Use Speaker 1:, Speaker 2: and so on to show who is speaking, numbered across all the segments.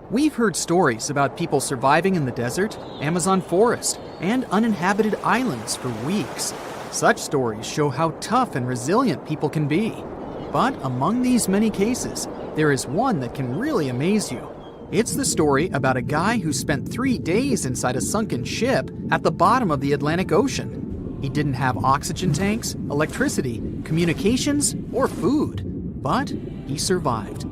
Speaker 1: We've heard stories about people surviving in the desert, Amazon forest, and uninhabited islands for weeks. Such stories show how tough and resilient people can be. But among these many cases, there is one that can really amaze you. It's the story about a guy who spent 3 days inside a sunken ship at the bottom of the Atlantic Ocean. He didn't have oxygen tanks, electricity, communications, or food, but he survived.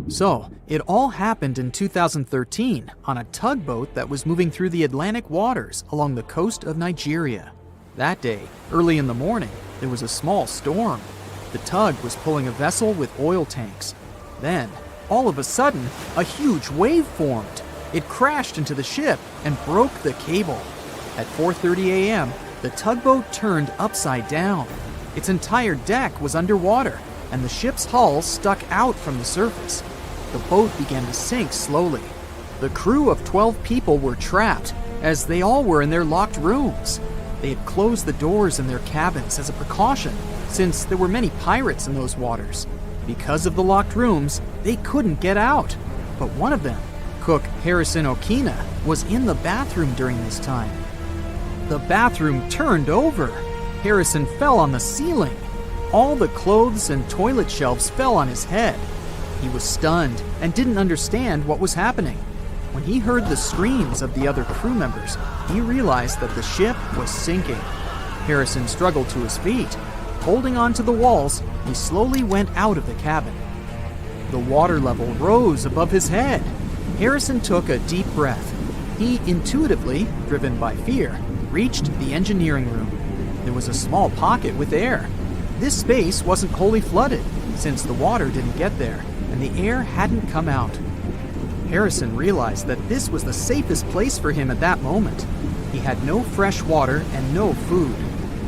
Speaker 1: So, it all happened in 2013 on a tugboat that was moving through the Atlantic waters along the coast of Nigeria. That day, early in the morning, there was a small storm. The tug was pulling a vessel with oil tanks. Then, all of a sudden, a huge wave formed. It crashed into the ship and broke the cable. At 4:30 a.m., the tugboat turned upside down. Its entire deck was underwater, and the ship's hull stuck out from the surface. The boat began to sink slowly. The crew of 12 people were trapped, as they all were in their locked rooms. They had closed the doors in their cabins as a precaution, since there were many pirates in those waters. Because of the locked rooms, they couldn't get out. But one of them, cook Harrison Okene, was in the bathroom during this time. The bathroom turned over. Harrison fell on the ceiling. All the clothes and toilet shelves fell on his head. He was stunned and didn't understand what was happening. When he heard the screams of the other crew members, he realized that the ship was sinking. Harrison struggled to his feet. Holding on to the walls, he slowly went out of the cabin. The water level rose above his head. Harrison took a deep breath. He intuitively, driven by fear, reached the engineering room. There was a small pocket with air. This space wasn't wholly flooded, since the water didn't get there, and the air hadn't come out. Harrison realized that this was the safest place for him at that moment. He had no fresh water and no food.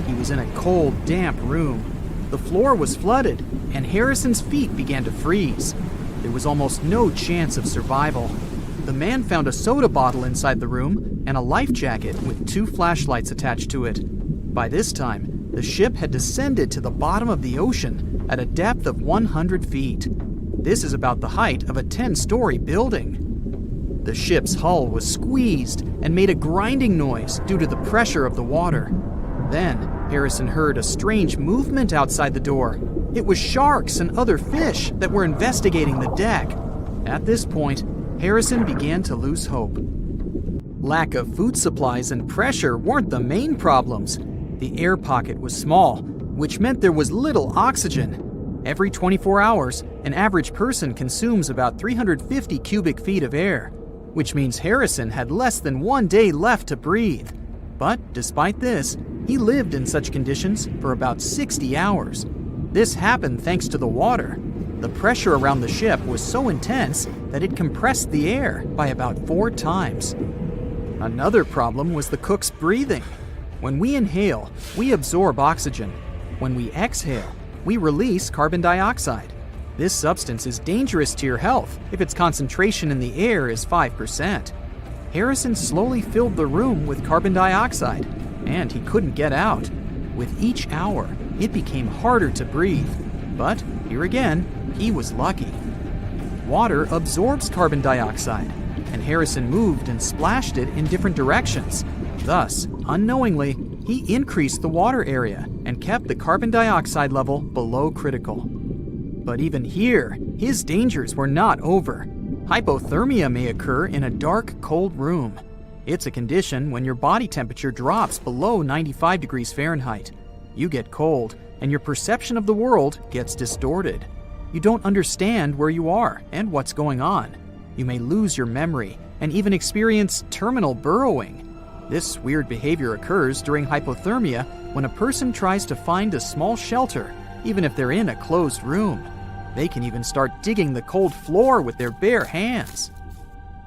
Speaker 1: He was in a cold, damp room. The floor was flooded, and Harrison's feet began to freeze. There was almost no chance of survival. The man found a soda bottle inside the room and a life jacket with 2 flashlights attached to it. By this time, the ship had descended to the bottom of the ocean at a depth of 100 feet. This is about the height of a 10-story building. The ship's hull was squeezed and made a grinding noise due to the pressure of the water. Then, Harrison heard a strange movement outside the door. It was sharks and other fish that were investigating the deck. At this point, Harrison began to lose hope. Lack of food supplies and pressure weren't the main problems. The air pocket was small, which meant there was little oxygen. Every 24 hours, an average person consumes about 350 cubic feet of air, which means Harrison had less than 1 day left to breathe. But despite this, he lived in such conditions for about 60 hours. This happened thanks to the water. The pressure around the ship was so intense that it compressed the air by about 4 times. Another problem was the cook's breathing. When we inhale, we absorb oxygen. When we exhale, we release carbon dioxide. This substance is dangerous to your health if its concentration in the air is 5%. Harrison slowly filled the room with carbon dioxide, and he couldn't get out. With each hour, it became harder to breathe. But here again, he was lucky. Water absorbs carbon dioxide, and Harrison moved and splashed it in different directions. Thus, unknowingly, he increased the water area and kept the carbon dioxide level below critical. But even here, his dangers were not over. Hypothermia may occur in a dark, cold room. It's a condition when your body temperature drops below 95 degrees Fahrenheit. You get cold, and your perception of the world gets distorted. You don't understand where you are and what's going on. You may lose your memory and even experience terminal burrowing. This weird behavior occurs during hypothermia when a person tries to find a small shelter, even if they're in a closed room. They can even start digging the cold floor with their bare hands.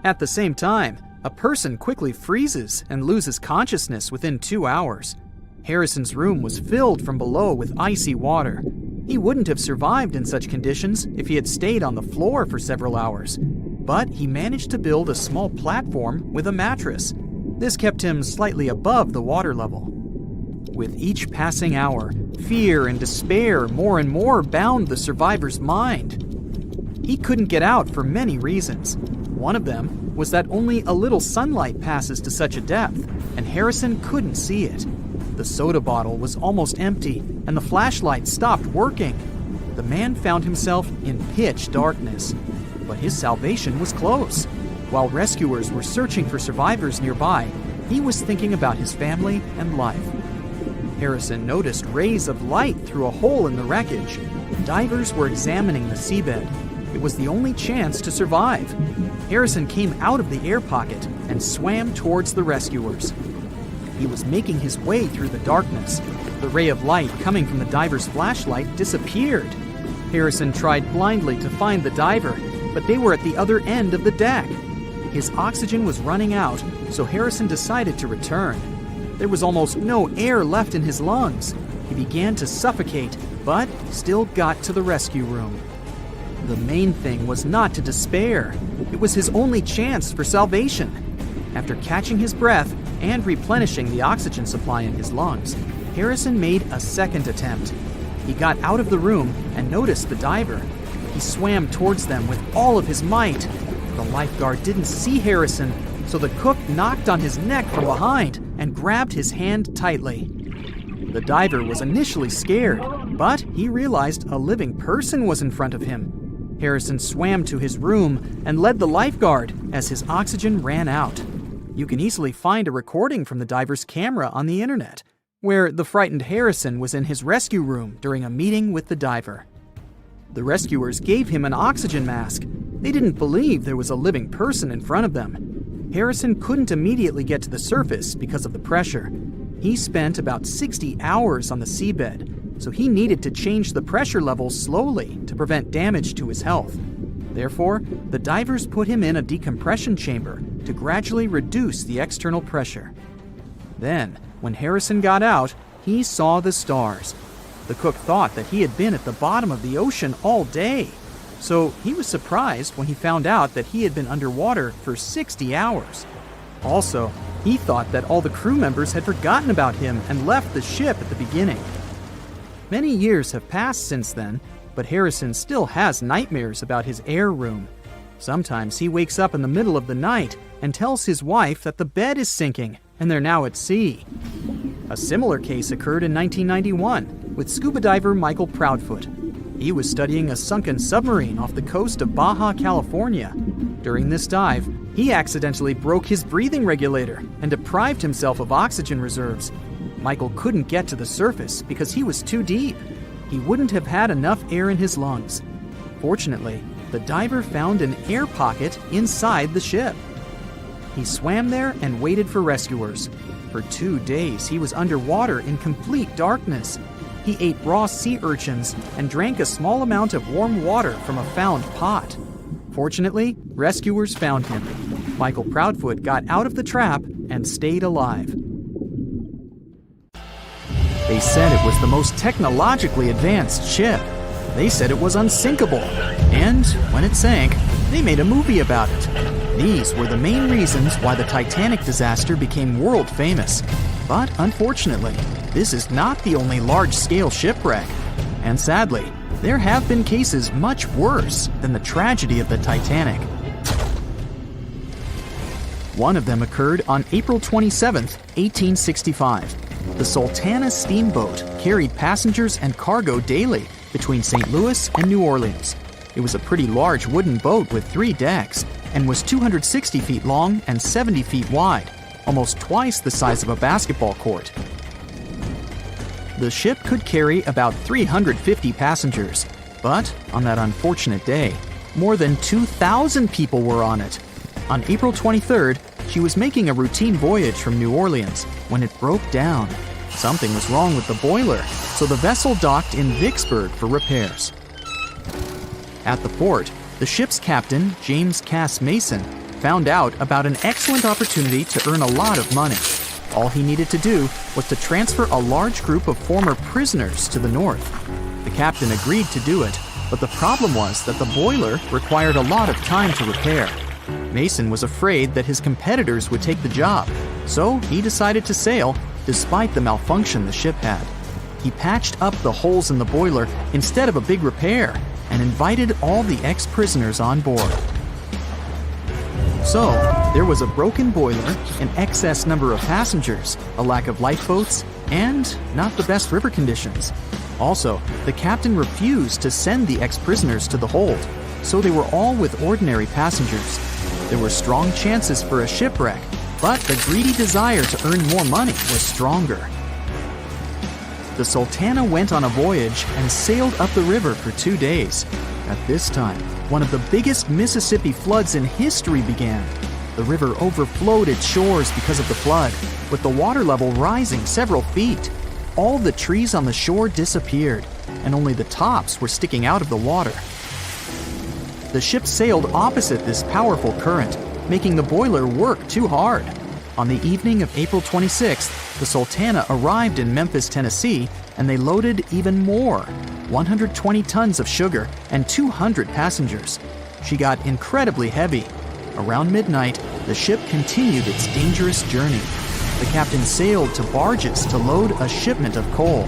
Speaker 1: At the same time, a person quickly freezes and loses consciousness within 2 hours. Harrison's room was filled from below with icy water. He wouldn't have survived in such conditions if he had stayed on the floor for several hours. But he managed to build a small platform with a mattress. This kept him slightly above the water level. With each passing hour, fear and despair more and more bound the survivor's mind. He couldn't get out for many reasons. One of them was that only a little sunlight passes to such a depth, and Harrison couldn't see it. The soda bottle was almost empty, and the flashlight stopped working. The man found himself in pitch darkness, but his salvation was close. While rescuers were searching for survivors nearby, he was thinking about his family and life. Harrison noticed rays of light through a hole in the wreckage. Divers were examining the seabed. It was the only chance to survive. Harrison came out of the air pocket and swam towards the rescuers. He was making his way through the darkness. The ray of light coming from the diver's flashlight disappeared. Harrison tried blindly to find the diver, but they were at the other end of the deck. His oxygen was running out, so Harrison decided to return. There was almost no air left in his lungs. He began to suffocate, but still got to the rescue room. The main thing was not to despair. It was his only chance for salvation. After catching his breath and replenishing the oxygen supply in his lungs, Harrison made a second attempt. He got out of the room and noticed the diver. He swam towards them with all of his might. The lifeguard didn't see Harrison, so the cook knocked on his neck from behind and grabbed his hand tightly. The diver was initially scared, but he realized a living person was in front of him. Harrison swam to his room and led the lifeguard as his oxygen ran out. You can easily find a recording from the diver's camera on the internet, where the frightened Harrison was in his rescue room during a meeting with the diver. The rescuers gave him an oxygen mask. They didn't believe there was a living person in front of them. Harrison couldn't immediately get to the surface because of the pressure. He spent about 60 hours on the seabed, so he needed to change the pressure levels slowly to prevent damage to his health. Therefore, the divers put him in a decompression chamber to gradually reduce the external pressure. Then, when Harrison got out, he saw the stars. The cook thought that he had been at the bottom of the ocean all day, so he was surprised when he found out that he had been underwater for 60 hours. Also, he thought that all the crew members had forgotten about him and left the ship at the beginning. Many years have passed since then, but Harrison still has nightmares about his air room. Sometimes he wakes up in the middle of the night and tells his wife that the bed is sinking and they're now at sea. A similar case occurred in 1991 with scuba diver Michael Proudfoot. He was studying a sunken submarine off the coast of Baja California. During this dive, he accidentally broke his breathing regulator and deprived himself of oxygen reserves. Michael couldn't get to the surface because he was too deep. He wouldn't have had enough air in his lungs. Fortunately, the diver found an air pocket inside the ship. He swam there and waited for rescuers. For 2 days, he was underwater in complete darkness. He ate raw sea urchins and drank a small amount of warm water from a found pot. Fortunately, rescuers found him. Michael Proudfoot got out of the trap and stayed alive. They said it was the most technologically advanced ship. They said it was unsinkable. And when it sank, they made a movie about it. These were the main reasons why the Titanic disaster became world famous. But unfortunately, this is not the only large-scale shipwreck. And sadly, there have been cases much worse than the tragedy of the Titanic. One of them occurred on April 27, 1865. The Sultana steamboat carried passengers and cargo daily between St. Louis and New Orleans. It was a pretty large wooden boat with 3 decks and was 260 feet long and 70 feet wide, almost twice the size of a basketball court. The ship could carry about 350 passengers, but on that unfortunate day, more than 2,000 people were on it. On April 23rd, she was making a routine voyage from New Orleans when it broke down. Something was wrong with the boiler, so the vessel docked in Vicksburg for repairs. At the port, the ship's captain, James Cass Mason, found out about an excellent opportunity to earn a lot of money. All he needed to do was to transfer a large group of former prisoners to the north. The captain agreed to do it, but the problem was that the boiler required a lot of time to repair. Mason was afraid that his competitors would take the job, so he decided to sail despite the malfunction the ship had. He patched up the holes in the boiler instead of a big repair. and invited all the ex-prisoners on board. So, there was a broken boiler, an excess number of passengers, a lack of lifeboats, and not the best river conditions. Also, the captain refused to send the ex-prisoners to the hold, so they were all with ordinary passengers. There were strong chances for a shipwreck, but the greedy desire to earn more money was stronger. The Sultana went on a voyage and sailed up the river for 2 days. At this time, one of the biggest Mississippi floods in history began. The river overflowed its shores because of the flood, with the water level rising several feet. All the trees on the shore disappeared, and only the tops were sticking out of the water. The ship sailed opposite this powerful current, making the boiler work too hard. On the evening of April 26th, the Sultana arrived in Memphis, Tennessee, and they loaded even more, 120 tons of sugar and 200 passengers. She got incredibly heavy. Around midnight, the ship continued its dangerous journey. The captain sailed to barges to load a shipment of coal.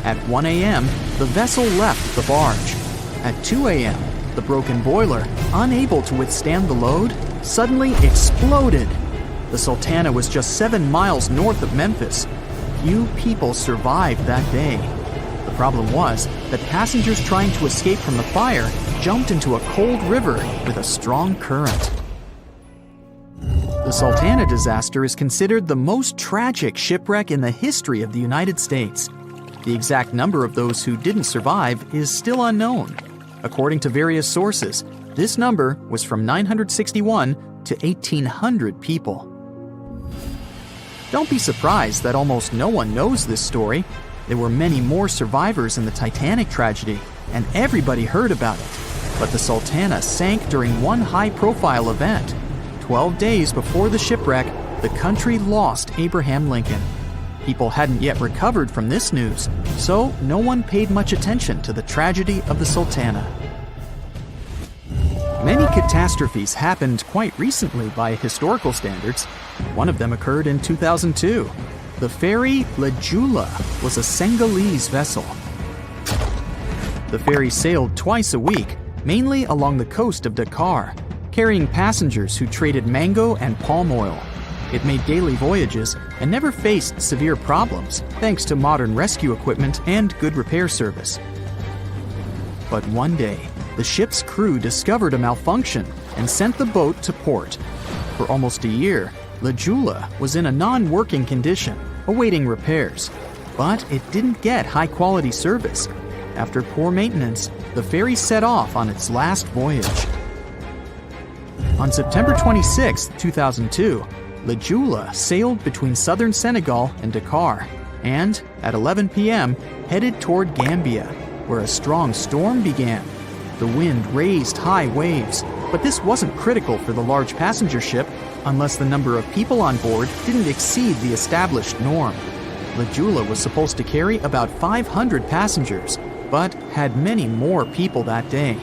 Speaker 1: At 1 a.m., the vessel left the barge. At 2 a.m., the broken boiler, unable to withstand the load, suddenly exploded. The Sultana was just 7 miles north of Memphis. Few people survived that day. The problem was that passengers trying to escape from the fire jumped into a cold river with a strong current. The Sultana disaster is considered the most tragic shipwreck in the history of the United States. The exact number of those who didn't survive is still unknown. According to various sources, this number was from 961 to 1,800 people. Don't be surprised that almost no one knows this story. There were many more survivors in the Titanic tragedy, and everybody heard about it. But the Sultana sank during one high-profile event. 12 days before the shipwreck, the country lost Abraham Lincoln. People hadn't yet recovered from this news, so no one paid much attention to the tragedy of the Sultana. Many catastrophes happened quite recently by historical standards. One of them occurred in 2002. The ferry La Jula was a Senegalese vessel. The ferry sailed twice a week, mainly along the coast of Dakar, carrying passengers who traded mango and palm oil. It made daily voyages and never faced severe problems thanks to modern rescue equipment and good repair service. But one day, the ship's crew discovered a malfunction and sent the boat to port. For almost a year, La Jula was in a non-working condition, awaiting repairs. But it didn't get high-quality service. After poor maintenance, the ferry set off on its last voyage. On September 26, 2002, La Jula sailed between southern Senegal and Dakar, and at 11 p.m. headed toward Gambia, where a strong storm began. The wind raised high waves, but this wasn't critical for the large passenger ship unless the number of people on board didn't exceed the established norm. La Jula was supposed to carry about 500 passengers, but had many more people that day.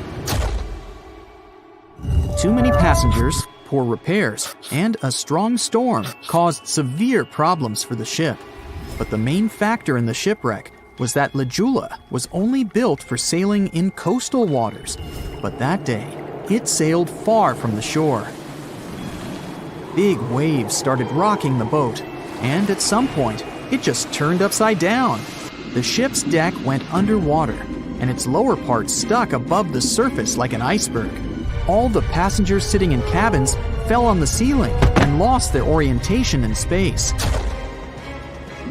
Speaker 1: Too many passengers, poor repairs, and a strong storm caused severe problems for the ship. But the main factor in the shipwreck was that La Jula was only built for sailing in coastal waters, but that day, it sailed far from the shore. Big waves started rocking the boat, and at some point, it just turned upside down. The ship's deck went underwater, and its lower part stuck above the surface like an iceberg. All the passengers sitting in cabins fell on the ceiling and lost their orientation in space.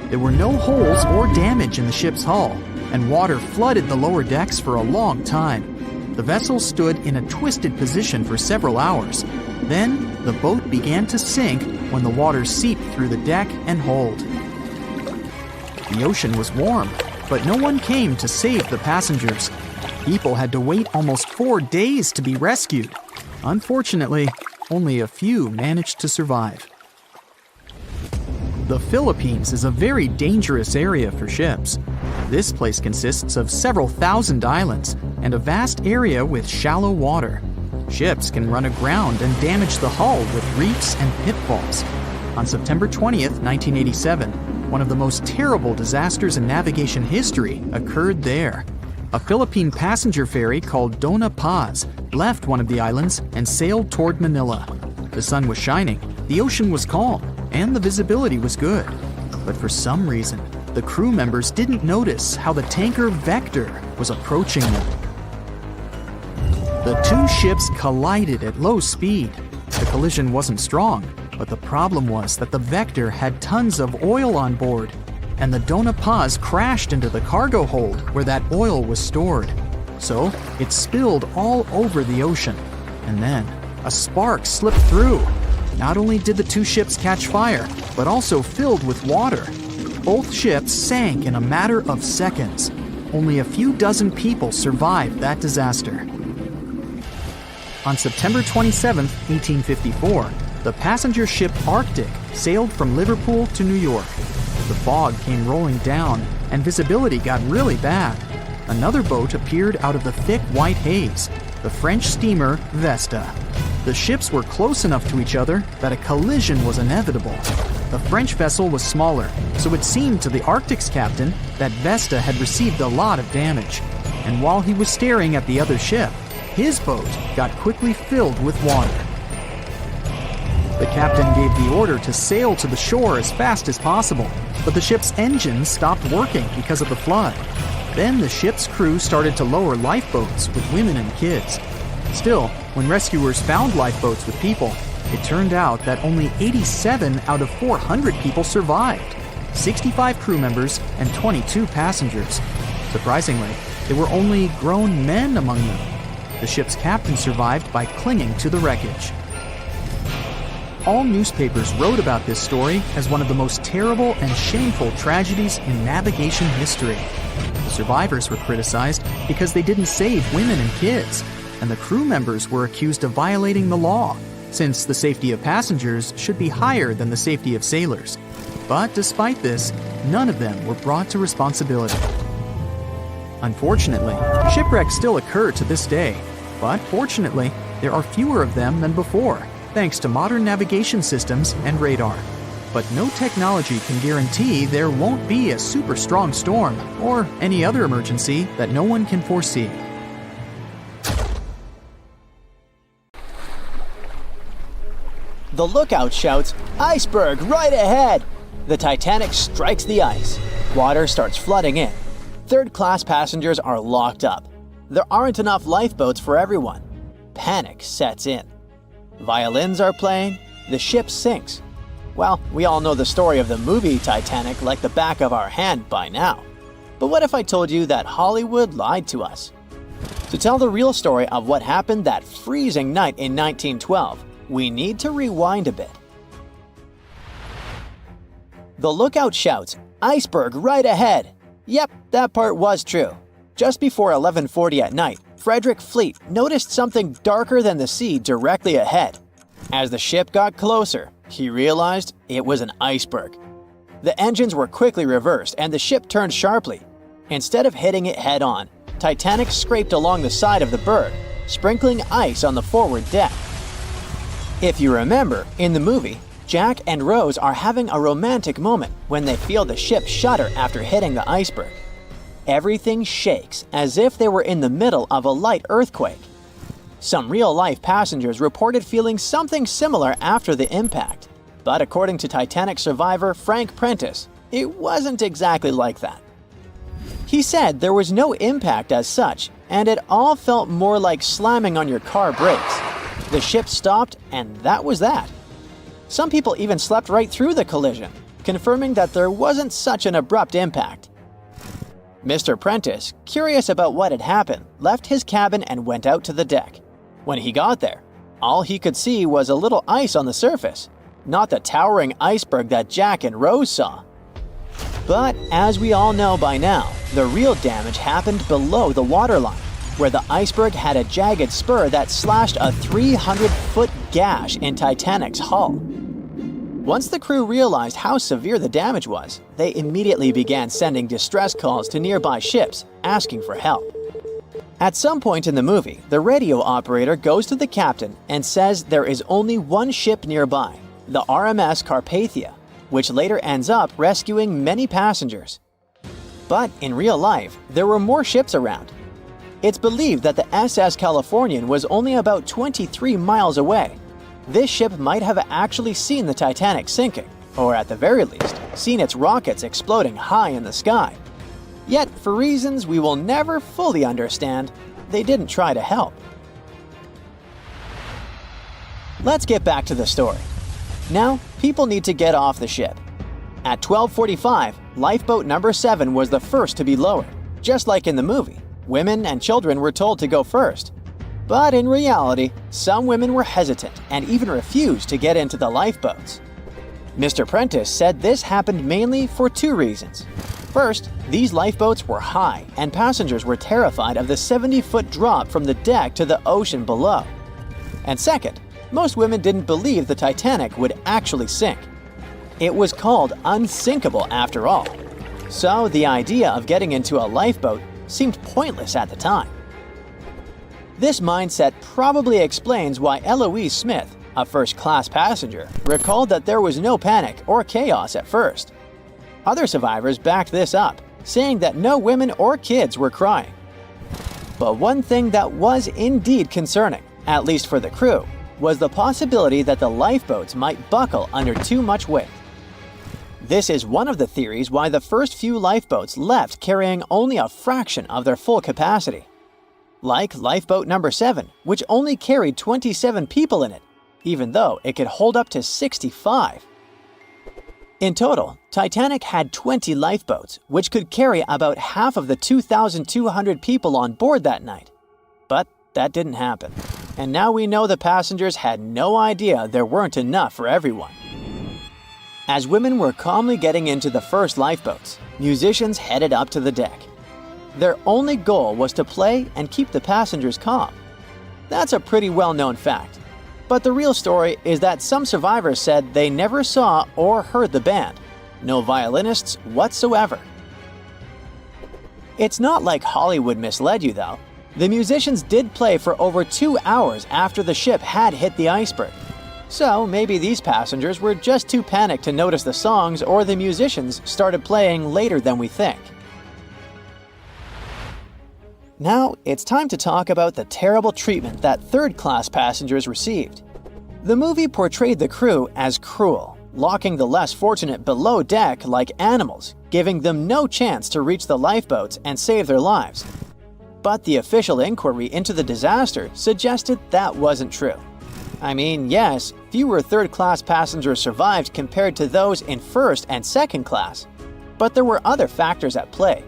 Speaker 1: There were no holes or damage in the ship's hull, and water flooded the lower decks for a long time. The vessel stood in a twisted position for several hours. Then, the boat began to sink when the water seeped through the deck and hold. The ocean was warm, but no one came to save the passengers. People had to wait almost 4 days to be rescued. Unfortunately, only a few managed to survive. The Philippines is a very dangerous area for ships. This place consists of several thousand islands and a vast area with shallow water. Ships can run aground and damage the hull with reefs and pitfalls. On September 20th, 1987, one of the most terrible disasters in navigation history occurred there. a Philippine passenger ferry called Dona Paz left one of the islands and sailed toward Manila. The sun was shining, the ocean was calm, and the visibility was good. But for some reason, the crew members didn't notice how the tanker Vector was approaching them. The two ships collided at low speed. The collision wasn't strong, but the problem was that the Vector had tons of oil on board, and the Dona Paz crashed into the cargo hold where that oil was stored. So it spilled all over the ocean, and then a spark slipped through. Not only did the two ships catch fire, but also filled with water. Both ships sank in a matter of seconds. Only a few dozen people survived that disaster. On September 27, 1854, the passenger ship Arctic sailed from Liverpool to New York. The fog came rolling down, and visibility got really bad. Another boat appeared out of the thick white haze, the French steamer Vesta. The ships were close enough to each other that a collision was inevitable. The French vessel was smaller, so it seemed to the Arctic's captain that Vesta had received a lot of damage. And while he was staring at the other ship, his boat got quickly filled with water. The captain gave the order to sail to the shore as fast as possible, but the ship's engines stopped working because of the flood. Then the ship's crew started to lower lifeboats with women and kids. Still, when rescuers found lifeboats with people, it turned out that only 87 out of 400 people survived, 65 crew members and 22 passengers. Surprisingly, there were only grown men among them. The ship's captain survived by clinging to the wreckage. All newspapers wrote about this story as one of the most terrible and shameful tragedies in navigation history. The survivors were criticized because they didn't save women and kids, and the crew members were accused of violating the law, since the safety of passengers should be higher than the safety of sailors. But despite this, none of them were brought to responsibility. Unfortunately, shipwrecks still occur to this day, but fortunately, there are fewer of them than before, thanks to modern navigation systems and radar. But no technology can guarantee there won't be a super strong storm or any other emergency that no one can foresee.
Speaker 2: The lookout shouts, "Iceberg right ahead!" The Titanic strikes the ice. Water starts flooding in. Third-class passengers are locked up. There aren't enough lifeboats for everyone. Panic sets in. Violins are playing. The ship sinks. Well, we all know the story of the movie Titanic like the back of our hand by now. But what if I told you that Hollywood lied to us? To tell the real story of what happened that freezing night in 1912, we need to rewind a bit. The lookout shouts, "Iceberg right ahead!" Yep, that part was true. Just before 11:40 at night, Frederick Fleet noticed something darker than the sea directly ahead. As the ship got closer, he realized it was an iceberg. The engines were quickly reversed and the ship turned sharply. Instead of hitting it head-on, Titanic scraped along the side of the berg, sprinkling ice on the forward deck. If you remember, in the movie, Jack and Rose are having a romantic moment when they feel the ship shudder after hitting the iceberg. Everything shakes as if they were in the middle of a light earthquake. Some real-life passengers reported feeling something similar after the impact. But according to Titanic survivor Frank Prentice, it wasn't exactly like that. He said there was no impact as such, and it all felt more like slamming on your car brakes. The ship stopped, and that was that. Some people even slept right through the collision, confirming that there wasn't such an abrupt impact. Mr. Prentice, curious about what had happened, left his cabin and went out to the deck. When he got there, all he could see was a little ice on the surface, not the towering iceberg that Jack and Rose saw. But as we all know by now, the real damage happened below the waterline, where the iceberg had a jagged spur that slashed a 300-foot gash in Titanic's hull. Once the crew realized how severe the damage was, they immediately began sending distress calls to nearby ships, asking for help. At some point in the movie, the radio operator goes to the captain and says there is only one ship nearby, the RMS Carpathia, which later ends up rescuing many passengers. But in real life, there were more ships around, It's believed that the SS Californian was only about 23 miles away. This ship might have actually seen the Titanic sinking, or at the very least, seen its rockets exploding high in the sky. Yet, for reasons we will never fully understand, they didn't try to help. Let's get back to the story. Now, people need to get off the ship. At 12:45, lifeboat number 7 was the first to be lowered. Just like in the movie, women and children were told to go first. But in reality, some women were hesitant and even refused to get into the lifeboats. Mr. Prentice said this happened mainly for 2 reasons. First, these lifeboats were high and passengers were terrified of the 70-foot drop from the deck to the ocean below. And second, most women didn't believe the Titanic would actually sink. It was called unsinkable after all. So the idea of getting into a lifeboat seemed pointless at the time. This mindset probably explains why Eloise Smith, a first-class passenger, recalled that there was no panic or chaos at first. Other survivors backed this up, saying that no women or kids were crying. But one thing that was indeed concerning, at least for the crew, was the possibility that the lifeboats might buckle under too much weight. This is one of the theories why the first few lifeboats left carrying only a fraction of their full capacity. Like lifeboat number 7, which only carried 27 people in it, even though it could hold up to 65. In total, Titanic had 20 lifeboats, which could carry about half of the 2,200 people on board that night. But that didn't happen. And now we know the passengers had no idea there weren't enough for everyone. As women were calmly getting into the first lifeboats, musicians headed up to the deck. Their only goal was to play and keep the passengers calm. That's a pretty well-known fact. But the real story is that some survivors said they never saw or heard the band. No violinists whatsoever. It's not like Hollywood misled you though. The musicians did play for over 2 hours after the ship had hit the iceberg. So maybe these passengers were just too panicked to notice the songs, or the musicians started playing later than we think. Now, it's time to talk about the terrible treatment that third-class passengers received. The movie portrayed the crew as cruel, locking the less fortunate below deck like animals, giving them no chance to reach the lifeboats and save their lives. But the official inquiry into the disaster suggested that wasn't true. I mean, yes, fewer third-class passengers survived compared to those in first and second class, but there were other factors at play.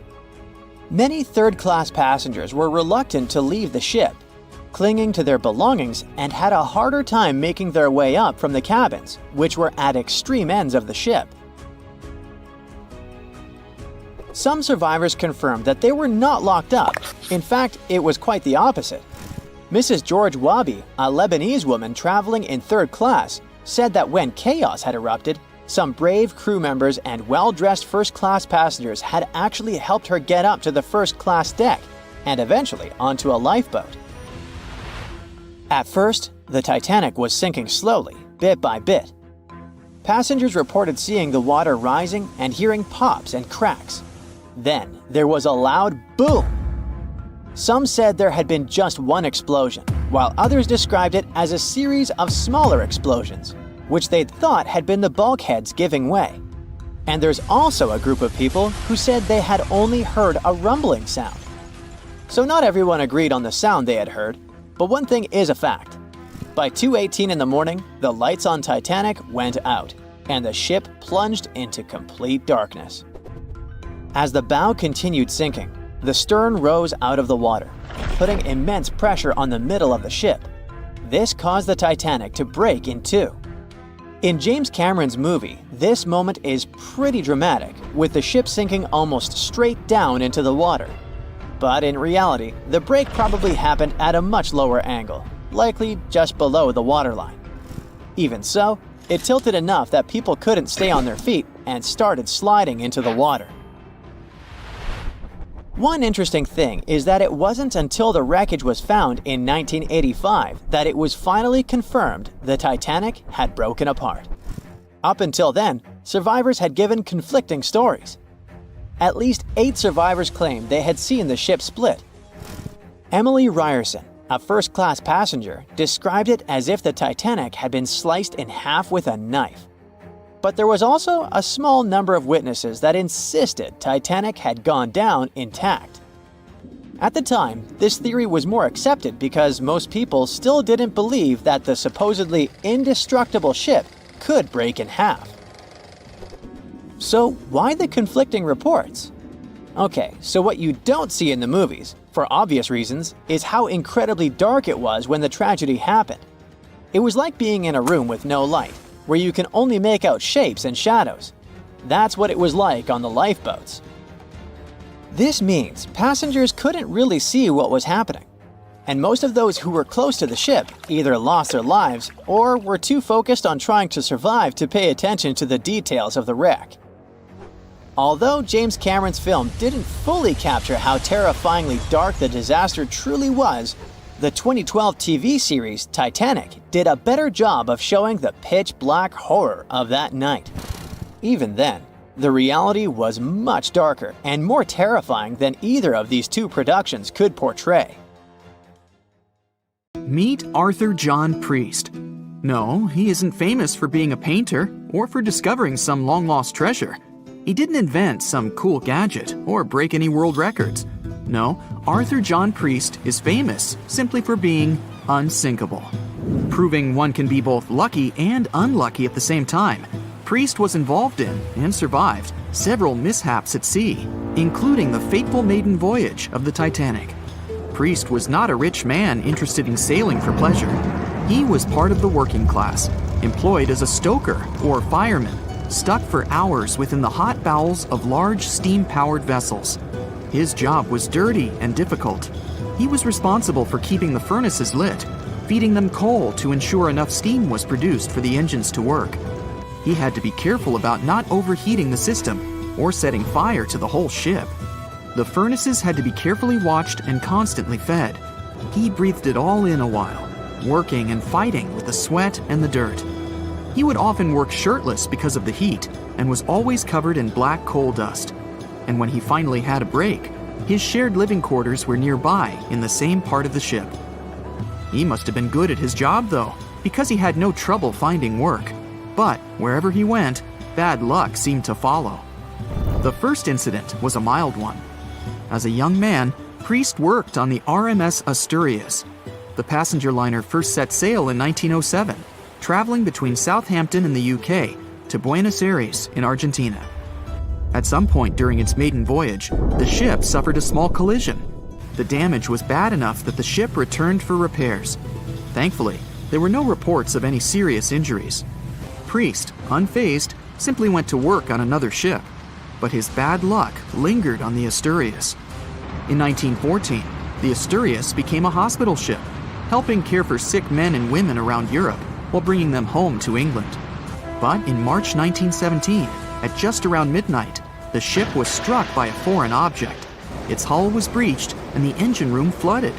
Speaker 2: Many third-class passengers were reluctant to leave the ship, clinging to their belongings, and had a harder time making their way up from the cabins, which were at extreme ends of the ship. Some survivors confirmed that they were not locked up. In fact, it was quite the opposite. Mrs. George Wabi, a Lebanese woman traveling in third class, said that when chaos had erupted, some brave crew members and well-dressed first-class passengers had actually helped her get up to the first-class deck and eventually onto a lifeboat. At first, the Titanic was sinking slowly, bit by bit. Passengers reported seeing the water rising and hearing pops and cracks. Then, there was a loud boom. Some said there had been just one explosion, while others described it as a series of smaller explosions, which they'd thought had been the bulkheads giving way. And there's also a group of people who said they had only heard a rumbling sound. So not everyone agreed on the sound they had heard, but one thing is a fact. By 2:18 in the morning, the lights on Titanic went out, and the ship plunged into complete darkness. As the bow continued sinking, the stern rose out of the water, putting immense pressure on the middle of the ship. This caused the Titanic to break in two. In James Cameron's movie, this moment is pretty dramatic, with the ship sinking almost straight down into the water. But in reality, the break probably happened at a much lower angle, likely just below the waterline. Even so, it tilted enough that people couldn't stay on their feet and started sliding into the water. One interesting thing is that it wasn't until the wreckage was found in 1985 that it was finally confirmed the Titanic had broken apart. Up until then, survivors had given conflicting stories. At least 8 survivors claimed they had seen the ship split. Emily Ryerson, a first-class passenger, described it as if the Titanic had been sliced in half with a knife. But there was also a small number of witnesses that insisted Titanic had gone down intact. At the time, this theory was more accepted because most people still didn't believe that the supposedly indestructible ship could break in half. So why the conflicting reports? Okay, so what you don't see in the movies, for obvious reasons, is how incredibly dark it was when the tragedy happened. It was like being in a room with no light, where you can only make out shapes and shadows. That's what it was like on the lifeboats. This means passengers couldn't really see what was happening, and most of those who were close to the ship either lost their lives or were too focused on trying to survive to pay attention to the details of the wreck. Although James Cameron's film didn't fully capture how terrifyingly dark the disaster truly was, the 2012 TV series Titanic did a better job of showing the pitch-black horror of that night. Even then, the reality was much darker and more terrifying than either of these two productions could portray.
Speaker 1: Meet Arthur John Priest. No, he isn't famous for being a painter or for discovering some long-lost treasure. He didn't invent some cool gadget or break any world records. No, Arthur John Priest is famous simply for being unsinkable. Proving one can be both lucky and unlucky at the same time, Priest was involved in and survived several mishaps at sea, including the fateful maiden voyage of the Titanic. Priest was not a rich man interested in sailing for pleasure. He was part of the working class, employed as a stoker or fireman, stuck for hours within the hot bowels of large steam-powered vessels. His job was dirty and difficult. He was responsible for keeping the furnaces lit, feeding them coal to ensure enough steam was produced for the engines to work. He had to be careful about not overheating the system or setting fire to the whole ship. The furnaces had to be carefully watched and constantly fed. He breathed it all in a while, working and fighting with the sweat and the dirt. He would often work shirtless because of the heat and was always covered in black coal dust. And when he finally had a break, his shared living quarters were nearby in the same part of the ship. He must have been good at his job though, because he had no trouble finding work. But wherever he went, bad luck seemed to follow. The first incident was a mild one. As a young man, Priest worked on the RMS Asturias. The passenger liner first set sail in 1907, traveling between Southampton in the UK to Buenos Aires in Argentina. At some point during its maiden voyage, the ship suffered a small collision. The damage was bad enough that the ship returned for repairs. Thankfully, there were no reports of any serious injuries. Priest, unfazed, simply went to work on another ship, but his bad luck lingered on the Asturias. In 1914, the Asturias became a hospital ship, helping care for sick men and women around Europe while bringing them home to England. But in March 1917, at just around midnight, the ship was struck by a foreign object. Its hull was breached and the engine room flooded.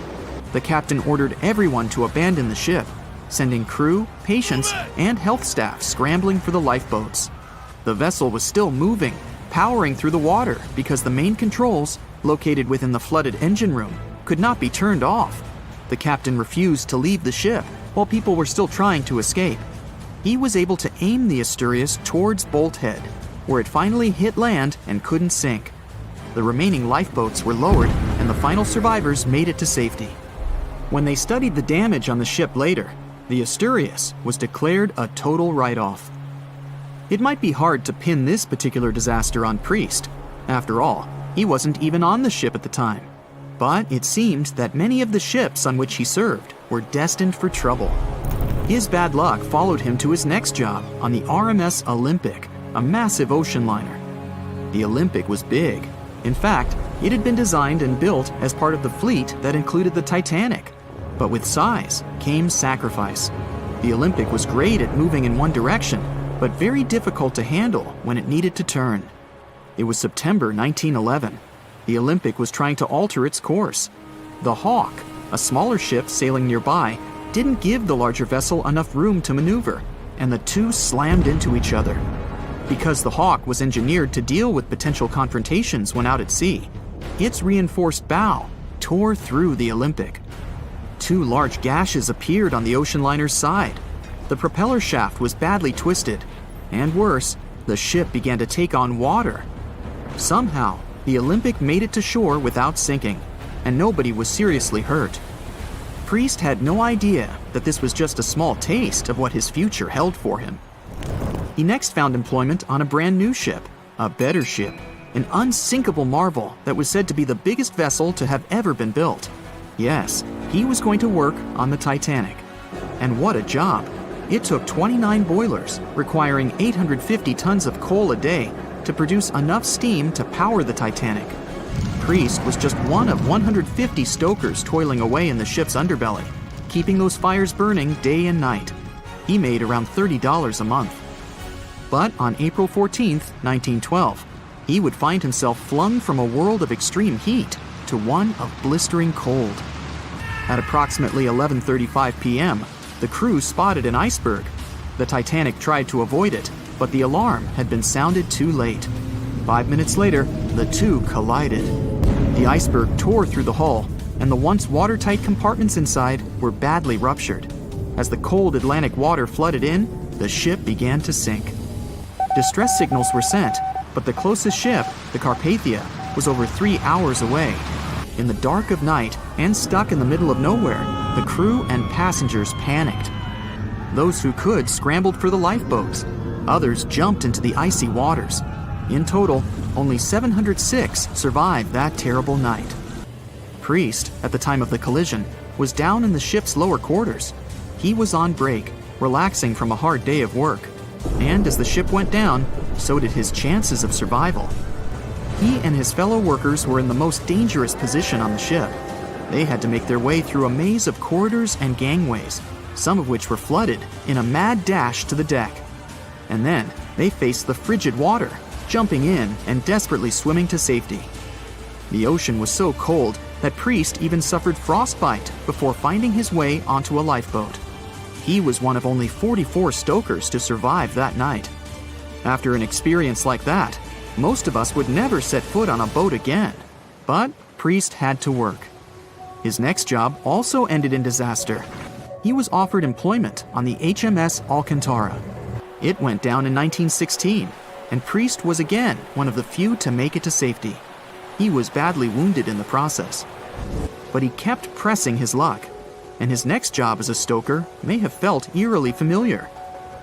Speaker 1: The captain ordered everyone to abandon the ship, sending crew, patients, and health staff scrambling for the lifeboats. The vessel was still moving, powering through the water because the main controls, located within the flooded engine room, could not be turned off. The captain refused to leave the ship while people were still trying to escape. He was able to aim the Asturias towards Bolt Head, where it finally hit land and couldn't sink. The remaining lifeboats were lowered and the final survivors made it to safety. When they studied the damage on the ship later, the Asturias was declared a total write-off. It might be hard to pin this particular disaster on Priest. After all, he wasn't even on the ship at the time. But it seemed that many of the ships on which he served were destined for trouble. His bad luck followed him to his next job on the RMS Olympic, a massive ocean liner. The Olympic was big. In fact, it had been designed and built as part of the fleet that included the Titanic. But with size came sacrifice. The Olympic was great at moving in one direction, but very difficult to handle when it needed to turn. It was September 1911. The Olympic was trying to alter its course. The Hawk, a smaller ship sailing nearby, didn't give the larger vessel enough room to maneuver, and the two slammed into each other. Because the Hawk was engineered to deal with potential confrontations when out at sea, its reinforced bow, tore through the Olympic. 2 large gashes appeared on the ocean liner's side. The propeller shaft was badly twisted, and worse, the ship began to take on water. Somehow, the Olympic made it to shore without sinking, and nobody was seriously hurt. Priest had no idea that this was just a small taste of what his future held for him. He next found employment on a brand new ship, a better ship, an unsinkable marvel that was said to be the biggest vessel to have ever been built. Yes, he was going to work on the Titanic. And what a job! It took 29 boilers, requiring 850 tons of coal a day to produce enough steam to power the Titanic. Priest was just one of 150 stokers toiling away in the ship's underbelly, keeping those fires burning day and night. He made around $30 a month. But on April 14, 1912, he would find himself flung from a world of extreme heat to one of blistering cold. At approximately 11:35 p.m., the crew spotted an iceberg. The Titanic tried to avoid it, but the alarm had been sounded too late. 5 minutes later, the two collided. The iceberg tore through the hull, and the once watertight compartments inside were badly ruptured. As the cold Atlantic water flooded in, the ship began to sink. Distress signals were sent, but the closest ship, the Carpathia, was over 3 hours away. In the dark of night and stuck in the middle of nowhere, the crew and passengers panicked. Those who could scrambled for the lifeboats. Others jumped into the icy waters. In total, only 706 survived that terrible night. Priest, at the time of the collision, was down in the ship's lower quarters. He was on break, relaxing from a hard day of work. And as the ship went down, so did his chances of survival. He and his fellow workers were in the most dangerous position on the ship. They had to make their way through a maze of corridors and gangways, some of which were flooded, in a mad dash to the deck. And then they faced the frigid water, jumping in and desperately swimming to safety. The ocean was so cold that Priest even suffered frostbite before finding his way onto a lifeboat. He was one of only 44 stokers to survive that night. After an experience like that, most of us would never set foot on a boat again. But Priest had to work. His next job also ended in disaster. He was offered employment on the HMS Alcantara. It went down in 1916, and Priest was again one of the few to make it to safety. He was badly wounded in the process. But he kept pressing his luck, and his next job as a stoker may have felt eerily familiar.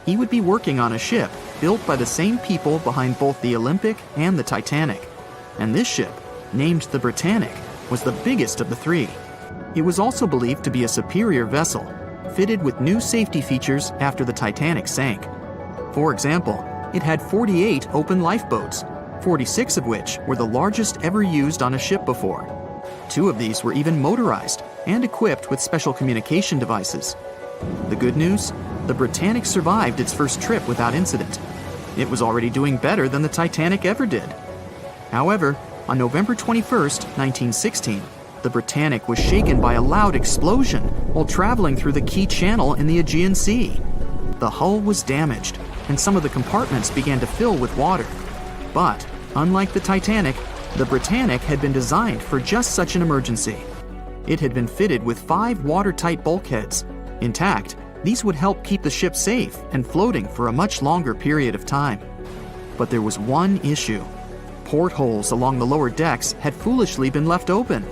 Speaker 1: He would be working on a ship built by the same people behind both the Olympic and the Titanic. And this ship, named the Britannic, was the biggest of the three. It was also believed to be a superior vessel, fitted with new safety features after the Titanic sank. For example, it had 48 open lifeboats, 46 of which were the largest ever used on a ship before. 2 of these were even motorized and equipped with special communication devices. The good news? The Britannic survived its first trip without incident. It was already doing better than the Titanic ever did. However, on November 21st, 1916, the Britannic was shaken by a loud explosion while traveling through the key channel in the Aegean Sea. The hull was damaged, and some of the compartments began to fill with water. But, unlike the Titanic, the Britannic had been designed for just such an emergency. It had been fitted with 5 watertight bulkheads. Intact, these would help keep the ship safe and floating for a much longer period of time. But there was one issue. Portholes along the lower decks had foolishly been left open.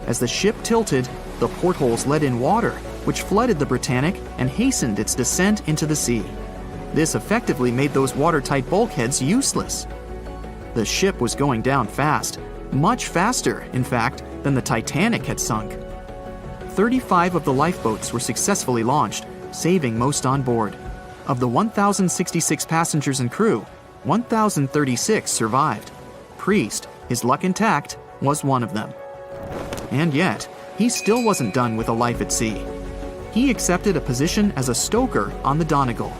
Speaker 1: As the ship tilted, the portholes let in water, which flooded the Britannic and hastened its descent into the sea. This effectively made those watertight bulkheads useless. The ship was going down fast, much faster, in fact, than the Titanic had sunk. 35 of the lifeboats were successfully launched, saving most on board. Of the 1,066 passengers and crew, 1,036 survived. Priest, his luck intact, was one of them. And yet, he still wasn't done with a life at sea. He accepted a position as a stoker on the Donegal.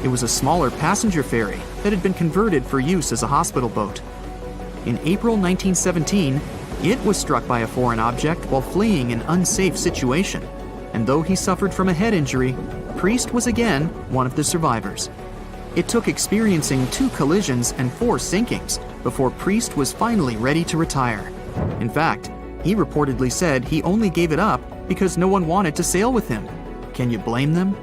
Speaker 1: It was a smaller passenger ferry that had been converted for use as a hospital boat. In April 1917, it was struck by a foreign object while fleeing an unsafe situation, and though he suffered from a head injury, Priest was again one of the survivors. It took experiencing 2 collisions and 4 sinkings before Priest was finally ready to retire. In fact, He reportedly said he only gave it up because no one wanted to sail with him. Can you blame them?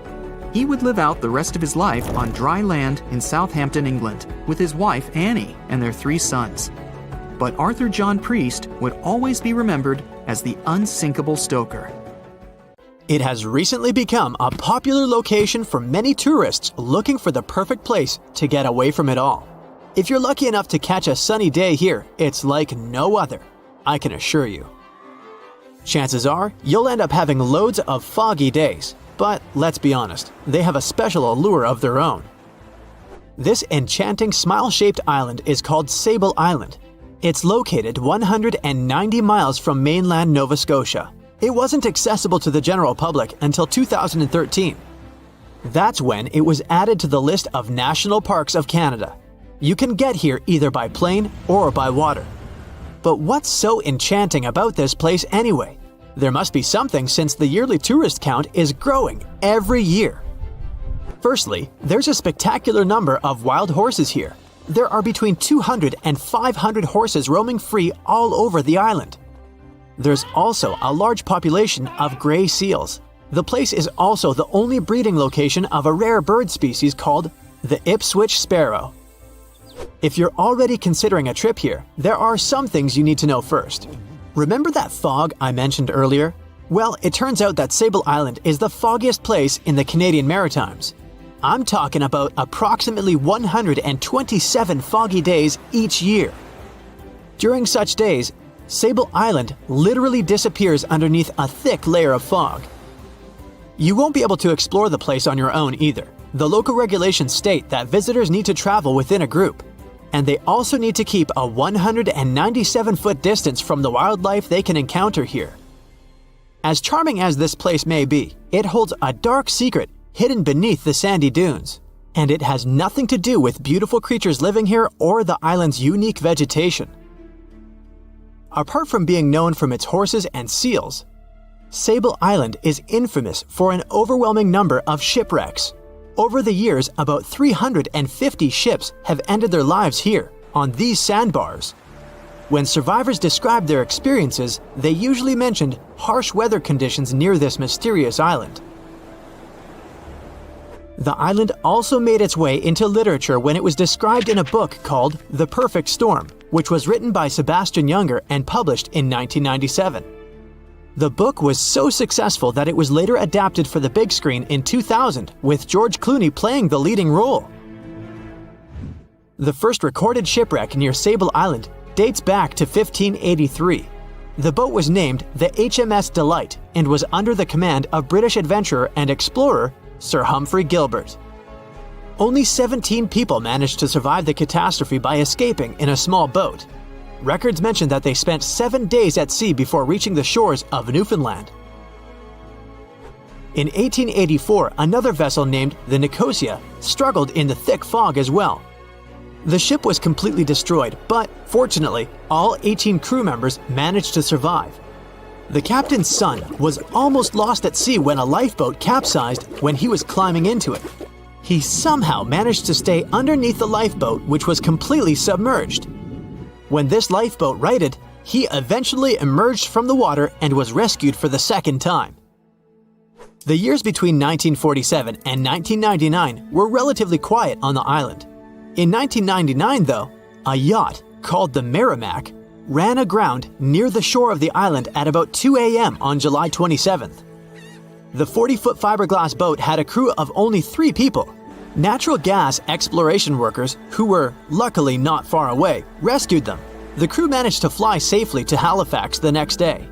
Speaker 1: He would live out the rest of his life on dry land in Southampton, England, with his wife Annie and their 3 sons. But Arthur John Priest would always be remembered as the unsinkable stoker.
Speaker 2: It has recently become a popular location for many tourists looking for the perfect place to get away from it all. If you're lucky enough to catch a sunny day here, it's like no other, I can assure you. Chances are, you'll end up having loads of foggy days, but let's be honest, they have a special allure of their own. This enchanting smile-shaped island is called Sable Island. It's located 190 miles from mainland Nova Scotia. It wasn't accessible to the general public until 2013. That's when it was added to the list of National Parks of Canada. You can get here either by plane or by water. But what's so enchanting about this place anyway? There must be something since the yearly tourist count is growing every year. Firstly, there's a spectacular number of wild horses here. There are between 200 and 500 horses roaming free all over the island. There's also a large population of gray seals. The place is also the only breeding location of a rare bird species called the Ipswich sparrow. If you're already considering a trip here, there are some things you need to know first. Remember that fog I mentioned earlier? Well, it turns out that Sable Island is the foggiest place in the Canadian Maritimes. I'm talking about approximately 127 foggy days each year. During such days, Sable Island literally disappears underneath a thick layer of fog. You won't be able to explore the place on your own either. The local regulations state that visitors need to travel within a group, and they also need to keep a 197-foot distance from the wildlife they can encounter here. As charming as this place may be, it holds a dark secret hidden beneath the sandy dunes, and it has nothing to do with beautiful creatures living here or the island's unique vegetation. Apart from being known from its horses and seals, Sable Island is infamous for an overwhelming number of shipwrecks. Over the years, about 350 ships have ended their lives here, on these sandbars. When survivors described their experiences, they usually mentioned harsh weather conditions near this mysterious island. The island also made its way into literature when it was described in a book called The Perfect Storm, which was written by Sebastian Junger and published in 1997. The book was so successful that it was later adapted for the big screen in 2000, with George Clooney playing the leading role. The first recorded shipwreck near Sable Island dates back to 1583. The boat was named the HMS Delight and was under the command of British adventurer and explorer Sir Humphrey Gilbert. Only 17 people managed to survive the catastrophe by escaping in a small boat. Records mention that they spent 7 days at sea before reaching the shores of Newfoundland. In 1884, another vessel named the Nicosia struggled in the thick fog as well. The ship was completely destroyed, but fortunately, all 18 crew members managed to survive. The captain's son was almost lost at sea when a lifeboat capsized when he was climbing into it. He somehow managed to stay underneath the lifeboat, which was completely submerged. When this lifeboat righted, he eventually emerged from the water and was rescued for the second time. The years between 1947 and 1999 were relatively quiet on the island. In 1999, though, a yacht called the Merrimack ran aground near the shore of the island at about 2 a.m. on July 27th. The 40-foot fiberglass boat had a crew of only 3 people. Natural gas exploration workers, who were luckily not far away, rescued them. The crew managed to fly safely to Halifax the next day.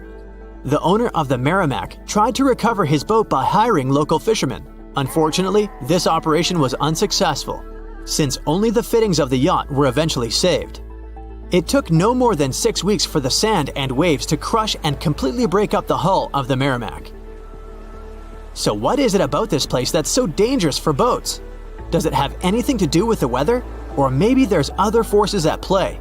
Speaker 2: The owner of the Merrimack tried to recover his boat by hiring local fishermen. Unfortunately, this operation was unsuccessful, since only the fittings of the yacht were eventually saved. It took no more than 6 weeks for the sand and waves to crush and completely break up the hull of the Merrimack. So what is it about this place that's so dangerous for boats? Does it have anything to do with the weather? Or maybe there's other forces at play?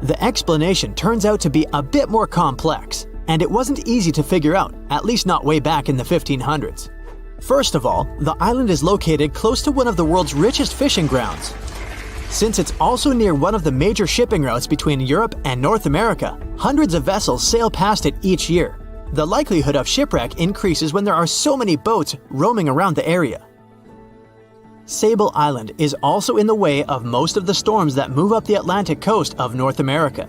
Speaker 2: The explanation turns out to be a bit more complex, and it wasn't easy to figure out, at least not way back in the 1500s. First of all, the island is located close to one of the world's richest fishing grounds. Since it's also near one of the major shipping routes between Europe and North America, hundreds of vessels sail past it each year. The likelihood of shipwreck increases when there are so many boats roaming around the area. Sable Island is also in the way of most of the storms that move up the Atlantic coast of North America.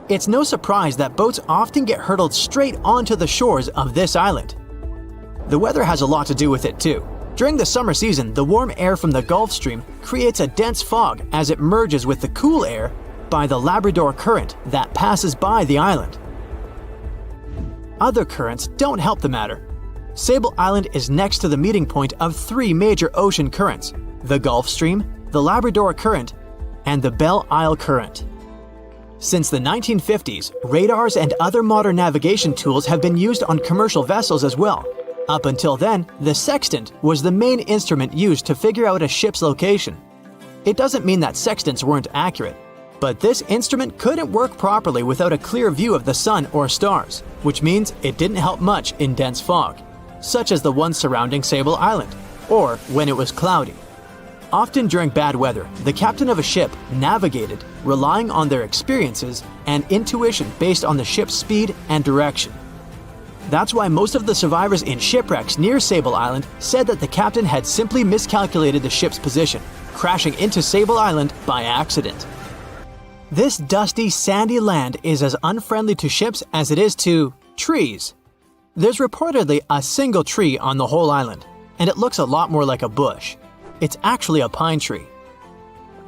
Speaker 2: It's no surprise that boats often get hurtled straight onto the shores of this island. The weather has a lot to do with it too. During the summer season, the warm air from the Gulf Stream creates a dense fog as it merges with the cool air by the Labrador Current that passes by the island. Other currents don't help the matter. Sable Island is next to the meeting point of three major ocean currents: the Gulf Stream, the Labrador Current, and the Belle Isle Current. Since the 1950s, radars and other modern navigation tools have been used on commercial vessels as well. Up until then, the sextant was the main instrument used to figure out a ship's location. It doesn't mean that sextants weren't accurate, but this instrument couldn't work properly without a clear view of the sun or stars, which means it didn't help much in dense fog, such as the one surrounding Sable Island, or when it was cloudy. Often during bad weather, the captain of a ship navigated, relying on their experiences and intuition based on the ship's speed and direction. That's why most of the survivors in shipwrecks near Sable Island said that the captain had simply miscalculated the ship's position, crashing into Sable Island by accident. This dusty, sandy land is as unfriendly to ships as it is to trees. There's reportedly a single tree on the whole island, and it looks a lot more like a bush. It's actually a pine tree.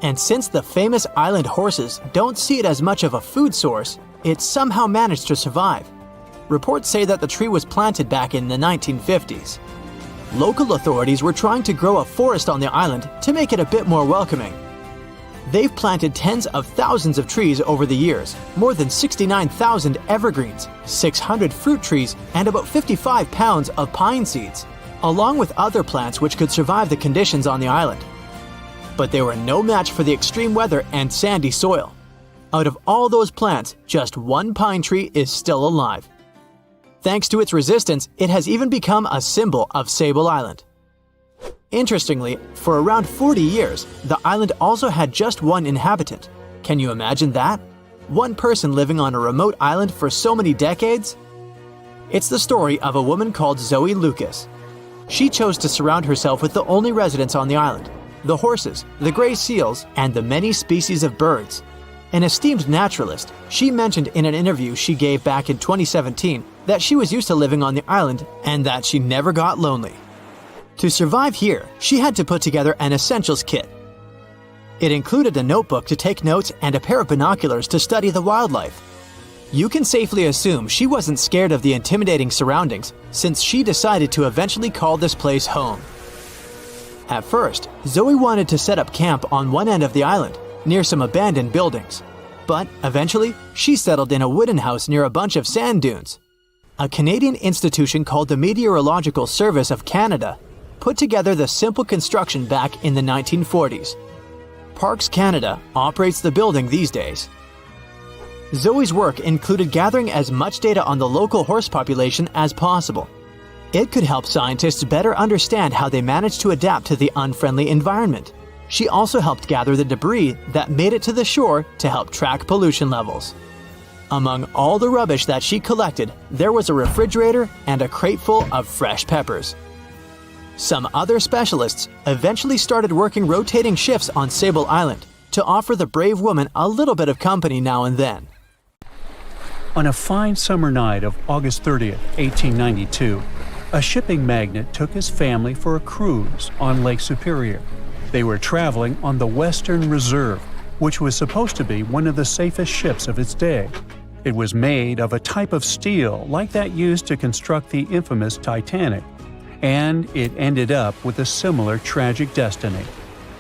Speaker 2: And since the famous island horses don't see it as much of a food source, it somehow managed to survive. Reports say that the tree was planted back in the 1950s. Local authorities were trying to grow a forest on the island to make it a bit more welcoming. They've planted tens of thousands of trees over the years, more than 69,000 evergreens, 600 fruit trees, and about 55 pounds of pine seeds, along with other plants which could survive the conditions on the island. But they were no match for the extreme weather and sandy soil. Out of all those plants, just one pine tree is still alive. Thanks to its resistance, it has even become a symbol of Sable Island. Interestingly, for around 40 years, the island also had just one inhabitant. Can you imagine that? One person living on a remote island for so many decades? It's the story of a woman called Zoe Lucas. She chose to surround herself with the only residents on the island: the horses, the gray seals, and the many species of birds. An esteemed naturalist, she mentioned in an interview she gave back in 2017 that she was used to living on the island and that she never got lonely. To survive here, she had to put together an essentials kit. It included a notebook to take notes and a pair of binoculars to study the wildlife. You can safely assume she wasn't scared of the intimidating surroundings, since she decided to eventually call this place home. At first, Zoe wanted to set up camp on one end of the island, near some abandoned buildings. But eventually, she settled in a wooden house near a bunch of sand dunes. A Canadian institution called the Meteorological Service of Canada put together the simple construction back in the 1940s. Parks Canada operates the building these days. Zoe's work included gathering as much data on the local horse population as possible. It could help scientists better understand how they managed to adapt to the unfriendly environment. She also helped gather the debris that made it to the shore to help track pollution levels. Among all the rubbish that she collected, there was a refrigerator and a crate full of fresh peppers. Some other specialists eventually started working rotating shifts on Sable Island to offer the brave woman a little bit of company now and then.
Speaker 3: On a fine summer night of August 30th, 1892, a shipping magnate took his family for a cruise on Lake Superior. They were traveling on the Western Reserve, which was supposed to be one of the safest ships of its day. It was made of a type of steel like that used to construct the infamous Titanic, and it ended up with a similar tragic destiny.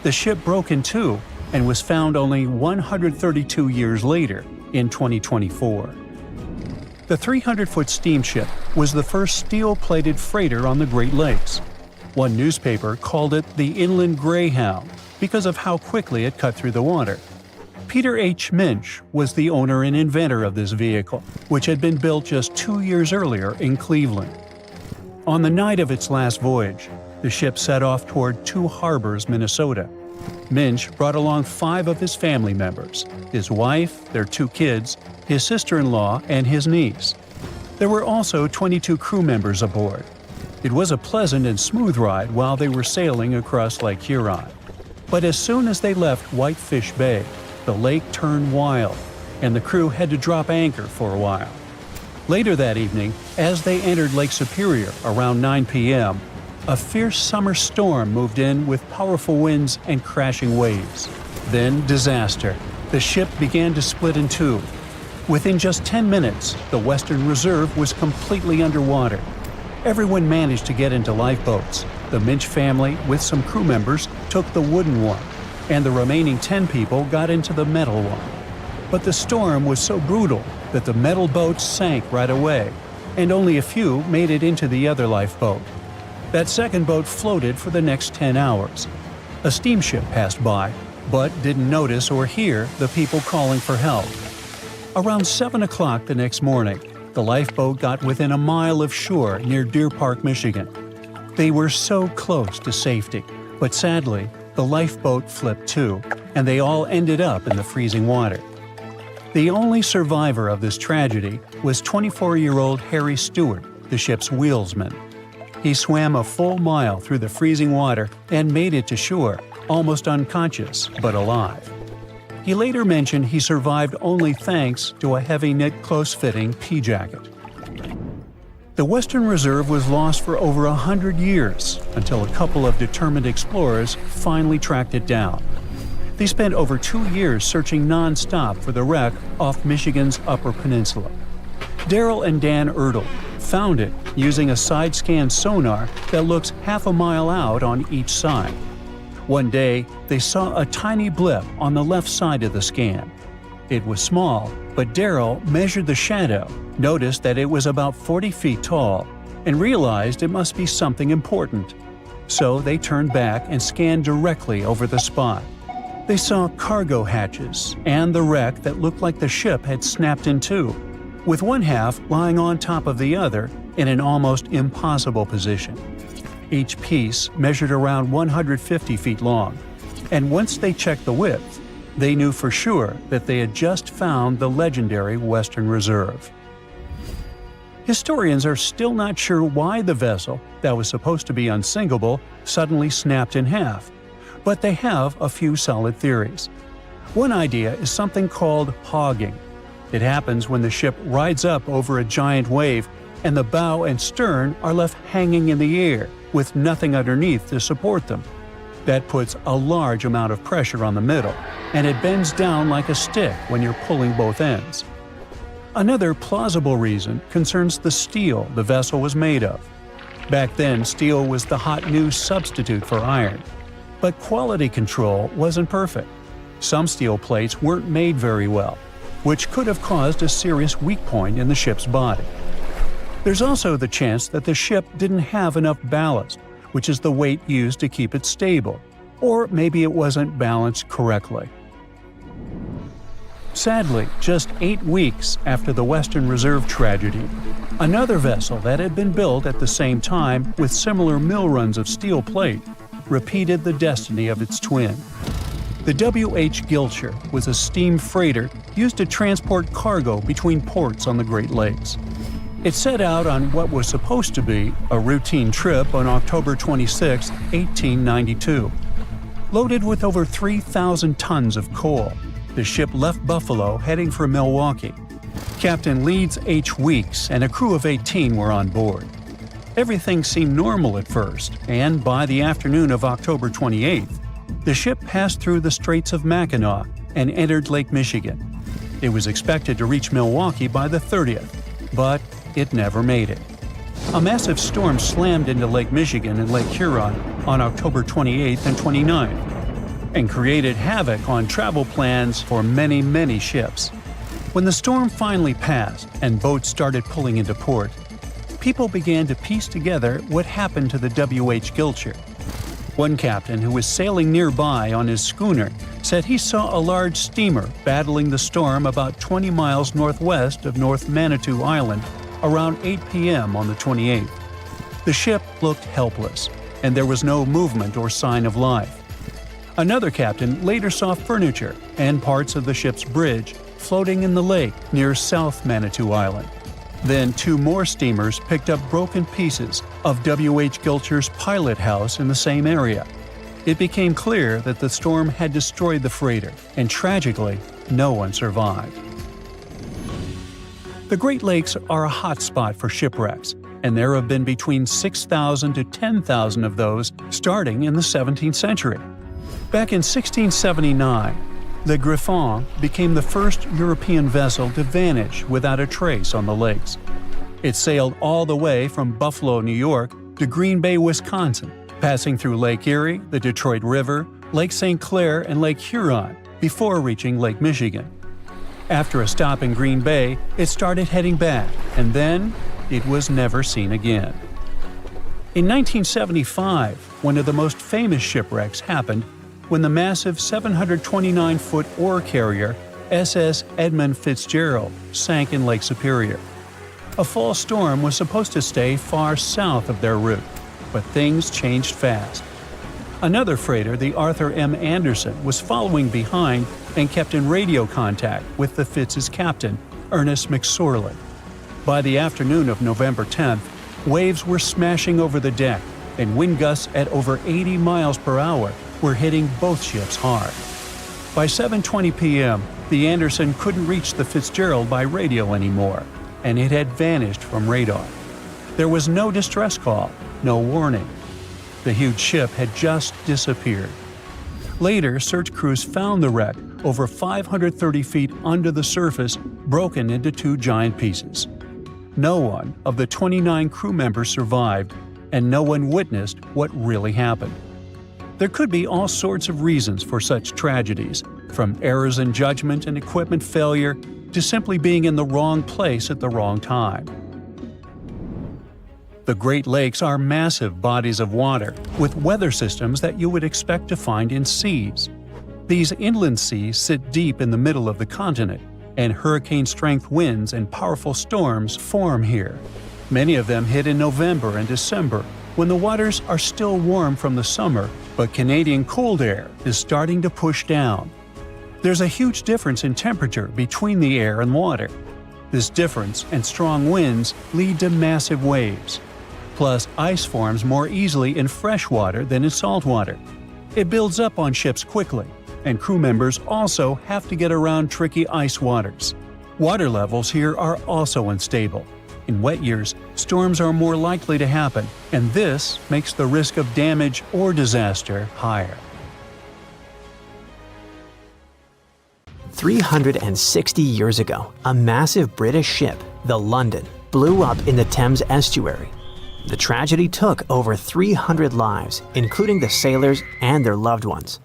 Speaker 3: The ship broke in two and was found only 132 years later, in 2024. The 300-foot steamship was the first steel-plated freighter on the Great Lakes. One newspaper called it the Inland Greyhound because of how quickly it cut through the water. Peter H. Minch was the owner and inventor of this vehicle, which had been built just 2 years earlier in Cleveland. On the night of its last voyage, the ship set off toward Two Harbors, Minnesota. Minch brought along 5 of his family members: his wife, their 2 kids, his sister-in-law, and his niece. There were also 22 crew members aboard. It was a pleasant and smooth ride while they were sailing across Lake Huron. But as soon as they left Whitefish Bay, the lake turned wild, and the crew had to drop anchor for a while. Later that evening, as they entered Lake Superior around 9 p.m., a fierce summer storm moved in with powerful winds and crashing waves. Then disaster. The ship began to split in 2. Within just 10 minutes, the Western Reserve was completely underwater. Everyone managed to get into lifeboats. The Minch family, with some crew members, took the wooden one, and the remaining 10 people got into the metal one. But the storm was so brutal that the metal boats sank right away, and only a few made it into the other lifeboat. That second boat floated for the next 10 hours. A steamship passed by, but didn't notice or hear the people calling for help. Around 7 o'clock the next morning, the lifeboat got within a mile of shore near Deer Park, Michigan. They were so close to safety, but sadly, the lifeboat flipped too, and they all ended up in the freezing water. The only survivor of this tragedy was 24-year-old Harry Stewart, the ship's wheelsman. He swam a full mile through the freezing water and made it to shore, almost unconscious but alive. He later mentioned he survived only thanks to a heavy-knit, close-fitting pea jacket. The Western Reserve was lost for over 100 years until a couple of determined explorers finally tracked it down. They spent over 2 years searching non-stop for the wreck off Michigan's Upper Peninsula. Daryl and Dan Erdl found it using a side-scan sonar that looks half a mile out on each side. One day, they saw a tiny blip on the left side of the scan. It was small, but Daryl measured the shadow, noticed that it was about 40 feet tall, and realized it must be something important. So they turned back and scanned directly over the spot. They saw cargo hatches and the wreck that looked like the ship had snapped in 2, with one half lying on top of the other in an almost impossible position. Each piece measured around 150 feet long, and once they checked the width, they knew for sure that they had just found the legendary Western Reserve. Historians are still not sure why the vessel, that was supposed to be unsinkable, suddenly snapped in half, but they have a few solid theories. One idea is something called hogging. It happens when the ship rides up over a giant wave and the bow and stern are left hanging in the air with nothing underneath to support them. That puts a large amount of pressure on the middle, and it bends down like a stick when you're pulling both ends. Another plausible reason concerns the steel the vessel was made of. Back then, steel was the hot new substitute for iron. But quality control wasn't perfect. Some steel plates weren't made very well, which could have caused a serious weak point in the ship's body. There's also the chance that the ship didn't have enough ballast, which is the weight used to keep it stable, or maybe it wasn't balanced correctly. Sadly, just 8 weeks after the Western Reserve tragedy, another vessel that had been built at the same time with similar mill runs of steel plate repeated the destiny of its twin. The W.H. Gilcher was a steam freighter used to transport cargo between ports on the Great Lakes. It set out on what was supposed to be a routine trip on October 26, 1892. Loaded with over 3,000 tons of coal, the ship left Buffalo heading for Milwaukee. Captain Leeds H. Weeks and a crew of 18 were on board. Everything seemed normal at first, and by the afternoon of October 28th, the ship passed through the Straits of Mackinac and entered Lake Michigan. It was expected to reach Milwaukee by the 30th, but it never made it. A massive storm slammed into Lake Michigan and Lake Huron on October 28th and 29th, and created havoc on travel plans for many, many ships. When the storm finally passed and boats started pulling into port, people began to piece together what happened to the W.H. Gilcher. One captain who was sailing nearby on his schooner said he saw a large steamer battling the storm about 20 miles northwest of North Manitou Island around 8 p.m. on the 28th. The ship looked helpless, and there was no movement or sign of life. Another captain later saw furniture and parts of the ship's bridge floating in the lake near South Manitou Island. Then 2 more steamers picked up broken pieces of W.H. Gilcher's pilot house in the same area. It became clear that the storm had destroyed the freighter, and tragically, no one survived. The Great Lakes are a hot spot for shipwrecks, and there have been between 6,000 to 10,000 of those starting in the 17th century. Back in 1679, the Griffon became the first European vessel to vanish without a trace on the lakes. It sailed all the way from Buffalo, New York, to Green Bay, Wisconsin, passing through Lake Erie, the Detroit River, Lake St. Clair, and Lake Huron before reaching Lake Michigan. After a stop in Green Bay, it started heading back, and then it was never seen again. In 1975, one of the most famous shipwrecks happened when the massive 729-foot ore carrier SS Edmund Fitzgerald sank in Lake Superior. A fall storm was supposed to stay far south of their route, but things changed fast. Another freighter, the Arthur M. Anderson, was following behind and kept in radio contact with the Fitz's captain, Ernest McSorley. By the afternoon of November 10th, waves were smashing over the deck, and wind gusts at over 80 miles per hour were hitting both ships hard. By 7:20 p.m., the Anderson couldn't reach the Fitzgerald by radio anymore, and it had vanished from radar. There was no distress call, no warning. The huge ship had just disappeared. Later, search crews found the wreck over 530 feet under the surface, broken into 2 giant pieces. No one of the 29 crew members survived, and no one witnessed what really happened. There could be all sorts of reasons for such tragedies, from errors in judgment and equipment failure to simply being in the wrong place at the wrong time. The Great Lakes are massive bodies of water with weather systems that you would expect to find in seas. These inland seas sit deep in the middle of the continent, and hurricane-strength winds and powerful storms form here. Many of them hit in November and December, when the waters are still warm from the summer, but Canadian cold air is starting to push down. There's a huge difference in temperature between the air and water. This difference and strong winds lead to massive waves. Plus, ice forms more easily in fresh water than in salt water. It builds up on ships quickly, and crew members also have to get around tricky ice waters. Water levels here are also unstable. In wet years, storms are more likely to happen, and this makes the risk of damage or disaster higher.
Speaker 2: 360 years ago, a massive British ship, the London, blew up in the Thames estuary. The tragedy took over 300 lives, including the sailors and their loved ones.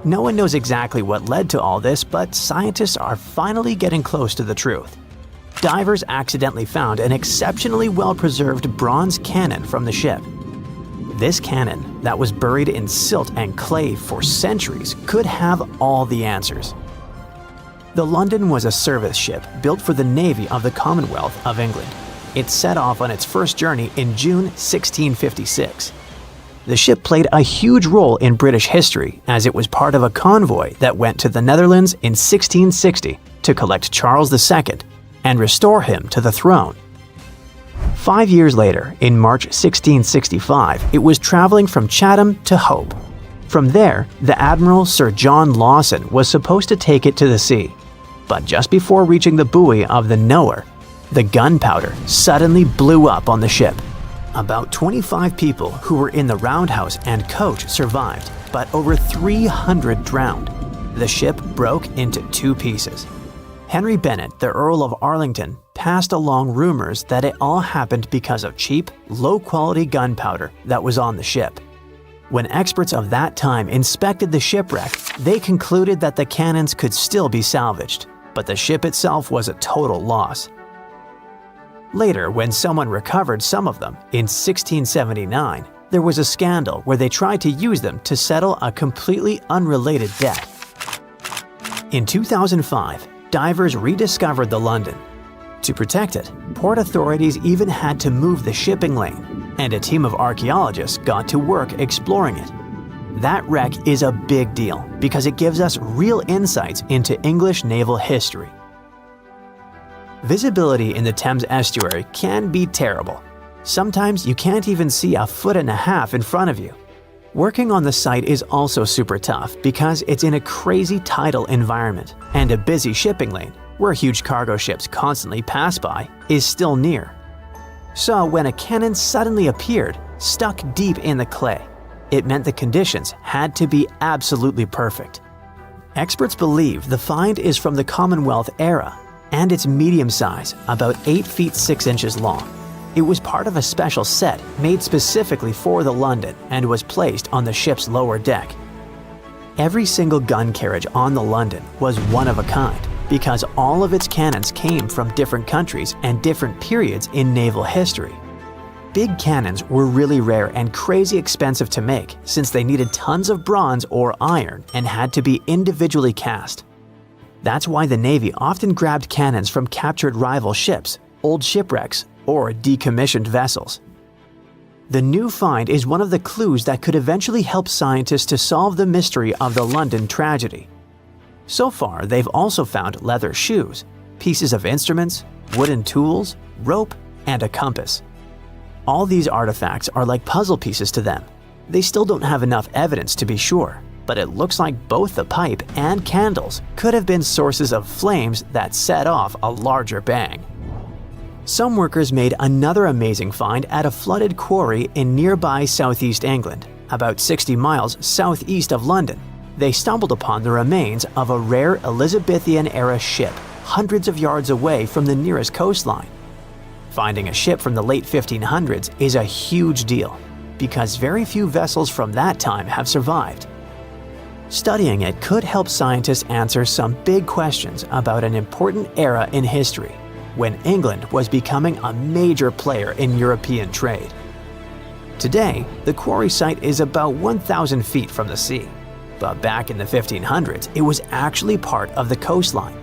Speaker 2: No one knows exactly what led to all this, but scientists are finally getting close to the truth. Divers accidentally found an exceptionally well-preserved bronze cannon from the ship. This cannon, that was buried in silt and clay for centuries, could have all the answers. The London was a service ship built for the Navy of the Commonwealth of England. It set off on its first journey in June 1656. The ship played a huge role in British history as it was part of a convoy that went to the Netherlands in 1660 to collect Charles II and restore him to the throne. 5 years later, in March 1665, it was traveling from Chatham to Hope. From there, the Admiral Sir John Lawson was supposed to take it to the sea. But just before reaching the buoy of the Knower, the gunpowder suddenly blew up on the ship. About 25 people who were in the roundhouse and coach survived, but over 300 drowned. The ship broke into 2 pieces. Henry Bennett, the Earl of Arlington, passed along rumors that it all happened because of cheap, low-quality gunpowder that was on the ship. When experts of that time inspected the shipwreck, they concluded that the cannons could still be salvaged, but the ship itself was a total loss. Later, when someone recovered some of them, in 1679, there was a scandal where they tried to use them to settle a completely unrelated debt. In 2005, divers rediscovered the London. To protect it, port authorities even had to move the shipping lane, and a team of archaeologists got to work exploring it. That wreck is a big deal because it gives us real insights into English naval history. Visibility in the Thames estuary can be terrible. Sometimes you can't even see a foot and a half in front of you. Working on the site is also super tough because it's in a crazy tidal environment, and a busy shipping lane, where huge cargo ships constantly pass by, is still near. So when a cannon suddenly appeared, stuck deep in the clay, it meant the conditions had to be absolutely perfect. Experts believe the find is from the Commonwealth era, and it's medium size, about 8 feet 6 inches long. It was part of a special set made specifically for the London and was placed on the ship's lower deck. Every single gun carriage on the London was one of a kind because all of its cannons came from different countries and different periods in naval history. Big cannons were really rare and crazy expensive to make since they needed tons of bronze or iron and had to be individually cast. That's why the Navy often grabbed cannons from captured rival ships, old shipwrecks, or decommissioned vessels. The new find is one of the clues that could eventually help scientists to solve the mystery of the London tragedy. So far, they've also found leather shoes, pieces of instruments, wooden tools, rope, and a compass. All these artifacts are like puzzle pieces to them. They still don't have enough evidence to be sure, but it looks like both the pipe and candles could have been sources of flames that set off a larger bang. Some workers made another amazing find at a flooded quarry in nearby southeast England, about 60 miles southeast of London. They stumbled upon the remains of a rare Elizabethan-era ship hundreds of yards away from the nearest coastline. Finding a ship from the late 1500s is a huge deal, because very few vessels from that time have survived. Studying it could help scientists answer some big questions about an important era in history, when England was becoming a major player in European trade. Today, the quarry site is about 1,000 feet from the sea, but back in the 1500s, it was actually part of the coastline.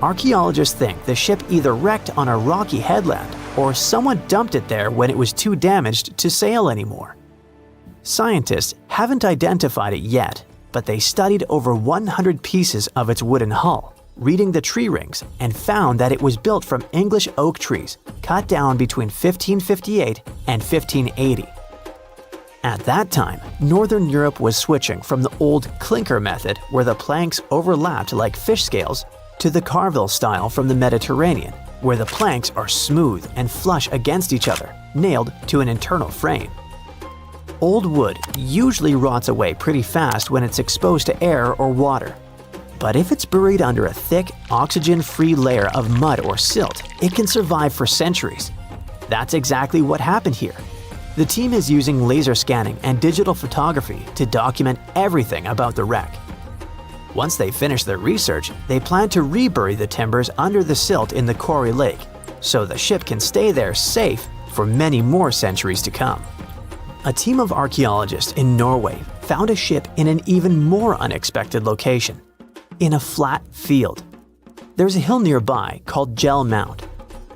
Speaker 2: Archaeologists think the ship either wrecked on a rocky headland or someone dumped it there when it was too damaged to sail anymore. Scientists haven't identified it yet, but they studied over 100 pieces of its wooden hull, reading the tree rings, and found that it was built from English oak trees cut down between 1558 and 1580. At that time, Northern Europe was switching from the old clinker method where the planks overlapped like fish scales to the carvel style from the Mediterranean, where the planks are smooth and flush against each other, nailed to an internal frame. Old wood usually rots away pretty fast when it's exposed to air or water. But if it's buried under a thick, oxygen-free layer of mud or silt, it can survive for centuries. That's exactly what happened here. The team is using laser scanning and digital photography to document everything about the wreck. Once they finish their research, they plan to rebury the timbers under the silt in the quarry lake, so the ship can stay there safe for many more centuries to come. A team of archaeologists in Norway found a ship in an even more unexpected location, in a flat field. There's a hill nearby called Gel Mount.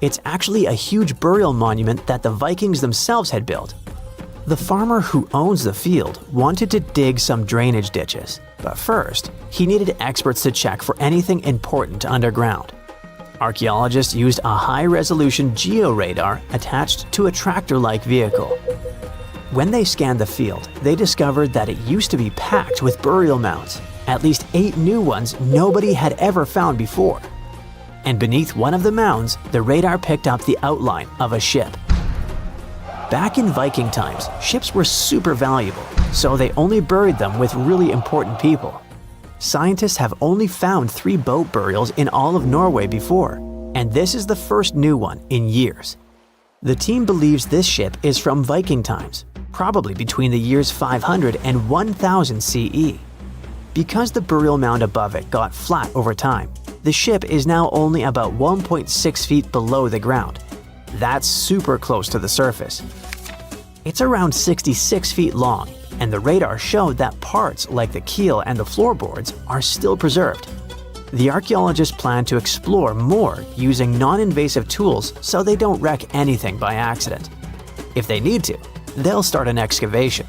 Speaker 2: It's actually a huge burial monument that the Vikings themselves had built. The farmer who owns the field wanted to dig some drainage ditches, but first, he needed experts to check for anything important underground. Archaeologists used a high-resolution georadar attached to a tractor-like vehicle. When they scanned the field, they discovered that it used to be packed with burial mounds, at least 8 new ones nobody had ever found before. And beneath one of the mounds, the radar picked up the outline of a ship. Back in Viking times, ships were super valuable, so they only buried them with really important people. Scientists have only found 3 boat burials in all of Norway before, and this is the first new one in years. The team believes this ship is from Viking times, probably between the years 500 and 1000 CE. Because the burial mound above it got flat over time, the ship is now only about 1.6 feet below the ground. That's super close to the surface. It's around 66 feet long, and the radar showed that parts like the keel and the floorboards are still preserved. The archaeologists plan to explore more using non-invasive tools so they don't wreck anything by accident. If they need to, they'll start an excavation.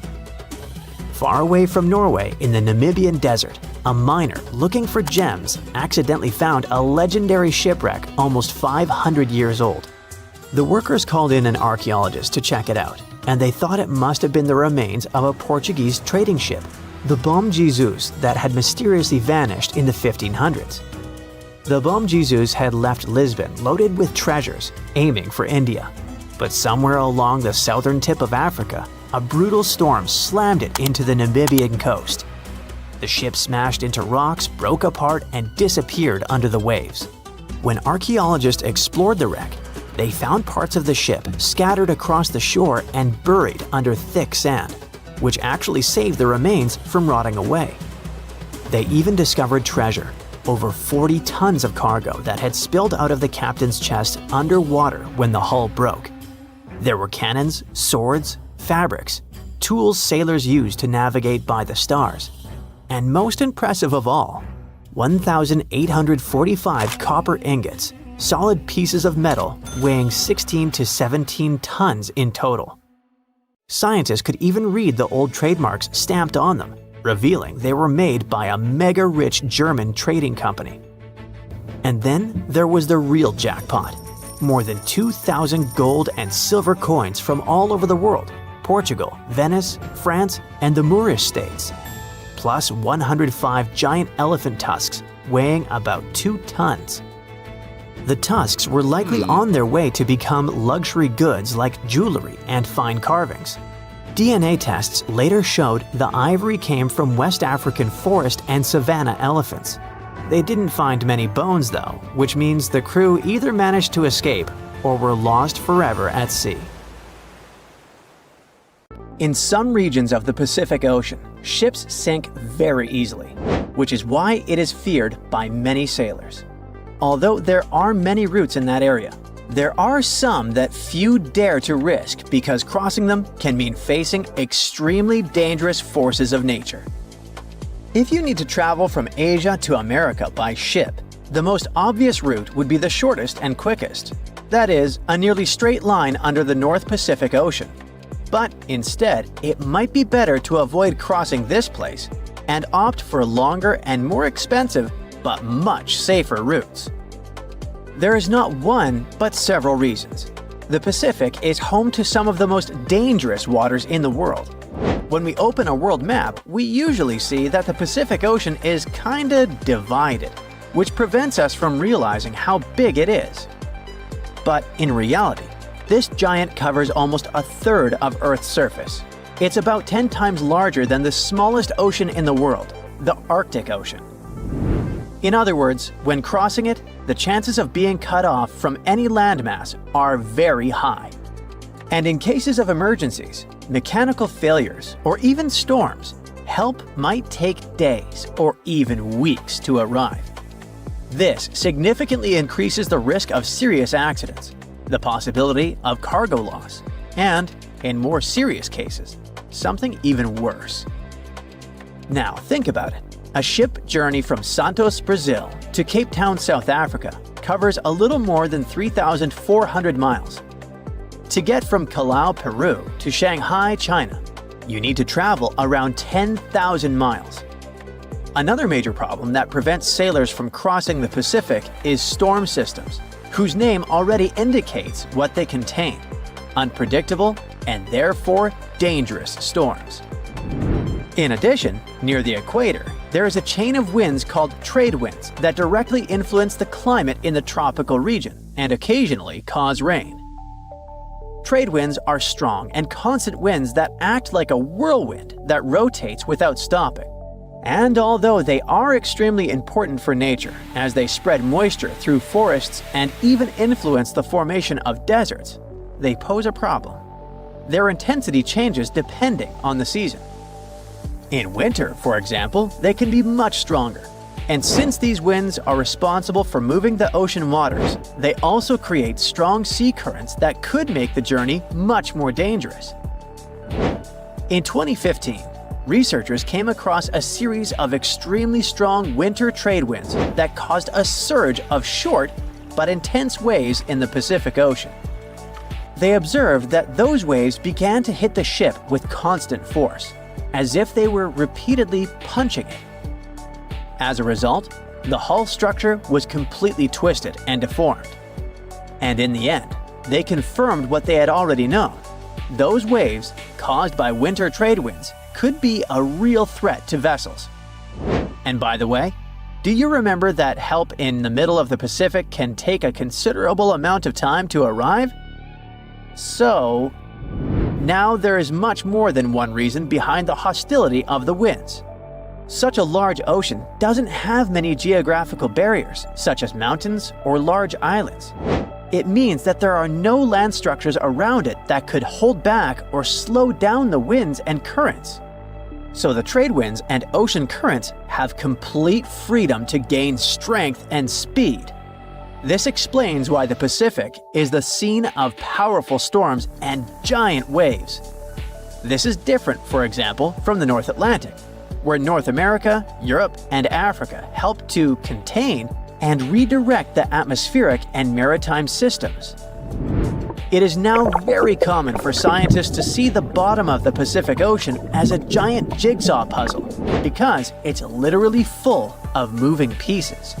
Speaker 2: Far away from Norway in the Namibian desert, a miner looking for gems accidentally found a legendary shipwreck almost 500 years old. The workers called in an archaeologist to check it out, and they thought it must have been the remains of a Portuguese trading ship, the Bom Jesus, that had mysteriously vanished in the 1500s. The Bom Jesus had left Lisbon loaded with treasures, aiming for India. But somewhere along the southern tip of Africa, a brutal storm slammed it into the Namibian coast. The ship smashed into rocks, broke apart, and disappeared under the waves. When archaeologists explored the wreck, they found parts of the ship scattered across the shore and buried under thick sand, which actually saved the remains from rotting away. They even discovered treasure, over 40 tons of cargo that had spilled out of the captain's chest underwater when the hull broke. There were cannons, swords, fabrics, tools sailors used to navigate by the stars, and most impressive of all, 1,845 copper ingots, solid pieces of metal weighing 16 to 17 tons in total. Scientists could even read the old trademarks stamped on them, revealing they were made by a mega-rich German trading company. And then there was the real jackpot. More than 2,000 gold and silver coins from all over the world, Portugal, Venice, France, and the Moorish states, plus 105 giant elephant tusks weighing about 2 tons. The tusks were likely on their way to become luxury goods like jewelry and fine carvings. DNA tests later showed the ivory came from West African forest and savanna elephants. They didn't find many bones though, which means the crew either managed to escape or were lost forever at sea. In some regions of the Pacific Ocean, ships sink very easily, which is why it is feared by many sailors. Although there are many routes in that area, there are some that few dare to risk because crossing them can mean facing extremely dangerous forces of nature. If you need to travel from Asia to America by ship, the most obvious route would be the shortest and quickest. That is, a nearly straight line under the North Pacific Ocean. But instead, it might be better to avoid crossing this place and opt for longer and more expensive but much safer routes. There is not one, but several reasons. The Pacific is home to some of the most dangerous waters in the world. When we open a world map, we usually see that the Pacific Ocean is kinda divided, which prevents us from realizing how big it is. But in reality, this giant covers almost a third of Earth's surface. It's about 10 times larger than the smallest ocean in the world, the Arctic Ocean. In other words, when crossing it, the chances of being cut off from any landmass are very high. And in cases of emergencies, mechanical failures, or even storms, help might take days or even weeks to arrive. This significantly increases the risk of serious accidents, the possibility of cargo loss, and, in more serious cases, something even worse. Now think about it. A ship journey from Santos, Brazil to Cape Town, South Africa covers a little more than 3,400 miles. To get from Callao, Peru to Shanghai, China, you need to travel around 10,000 miles. Another major problem that prevents sailors from crossing the Pacific is storm systems, whose name already indicates what they contain: unpredictable and therefore dangerous storms. In addition, near the equator, there is a chain of winds called trade winds that directly influence the climate in the tropical region and occasionally cause rain. Trade winds are strong and constant winds that act like a whirlwind that rotates without stopping. And although they are extremely important for nature, as they spread moisture through forests and even influence the formation of deserts, they pose a problem. Their intensity changes depending on the season. In winter, for example, they can be much stronger. And since these winds are responsible for moving the ocean waters, they also create strong sea currents that could make the journey much more dangerous. In 2015, researchers came across a series of extremely strong winter trade winds that caused a surge of short but intense waves in the Pacific Ocean. They observed that those waves began to hit the ship with constant force, as if they were repeatedly punching it. As a result, the hull structure was completely twisted and deformed. And in the end, they confirmed what they had already known. Those waves, caused by winter trade winds, could be a real threat to vessels. And by the way, do you remember that help in the middle of the Pacific can take a considerable amount of time to arrive? So, now there is much more than one reason behind the hostility of the winds. Such a large ocean doesn't have many geographical barriers, such as mountains or large islands. It means that there are no land structures around it that could hold back or slow down the winds and currents. So the trade winds and ocean currents have complete freedom to gain strength and speed. This explains why the Pacific is the scene of powerful storms and giant waves. This is different, for example, from the North Atlantic, where North America, Europe, and Africa help to contain and redirect the atmospheric and maritime systems. It is now very common for scientists to see the bottom of the Pacific Ocean as a giant jigsaw puzzle because it's literally full of moving pieces.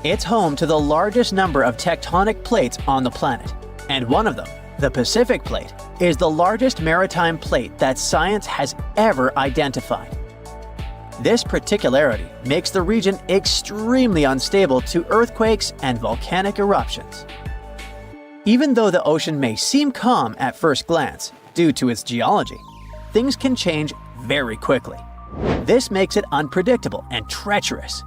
Speaker 2: It's home to the largest number of tectonic plates on the planet, and one of them, the Pacific Plate, is the largest maritime plate that science has ever identified. This particularity makes the region extremely unstable to earthquakes and volcanic eruptions. Even though the ocean may seem calm at first glance due to its geology, things can change very quickly. This makes it unpredictable and treacherous.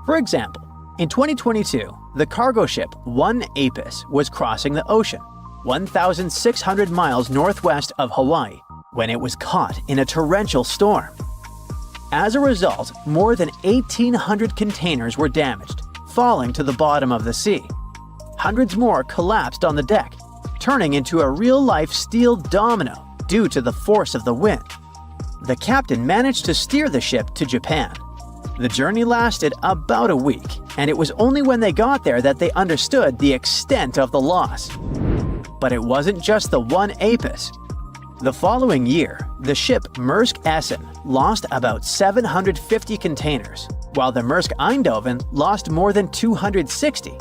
Speaker 2: For example, in 2022, the cargo ship One Apis was crossing the ocean, 1,600 miles northwest of Hawaii, when it was caught in a torrential storm. As a result, more than 1,800 containers were damaged, falling to the bottom of the sea. Hundreds more collapsed on the deck, turning into a real-life steel domino due to the force of the wind. The captain managed to steer the ship to Japan. The journey lasted about a week, and it was only when they got there that they understood the extent of the loss. But it wasn't just the One Apis. The following year, the ship Maersk Essen lost about 750 containers, while the Maersk Eindhoven lost more than 260.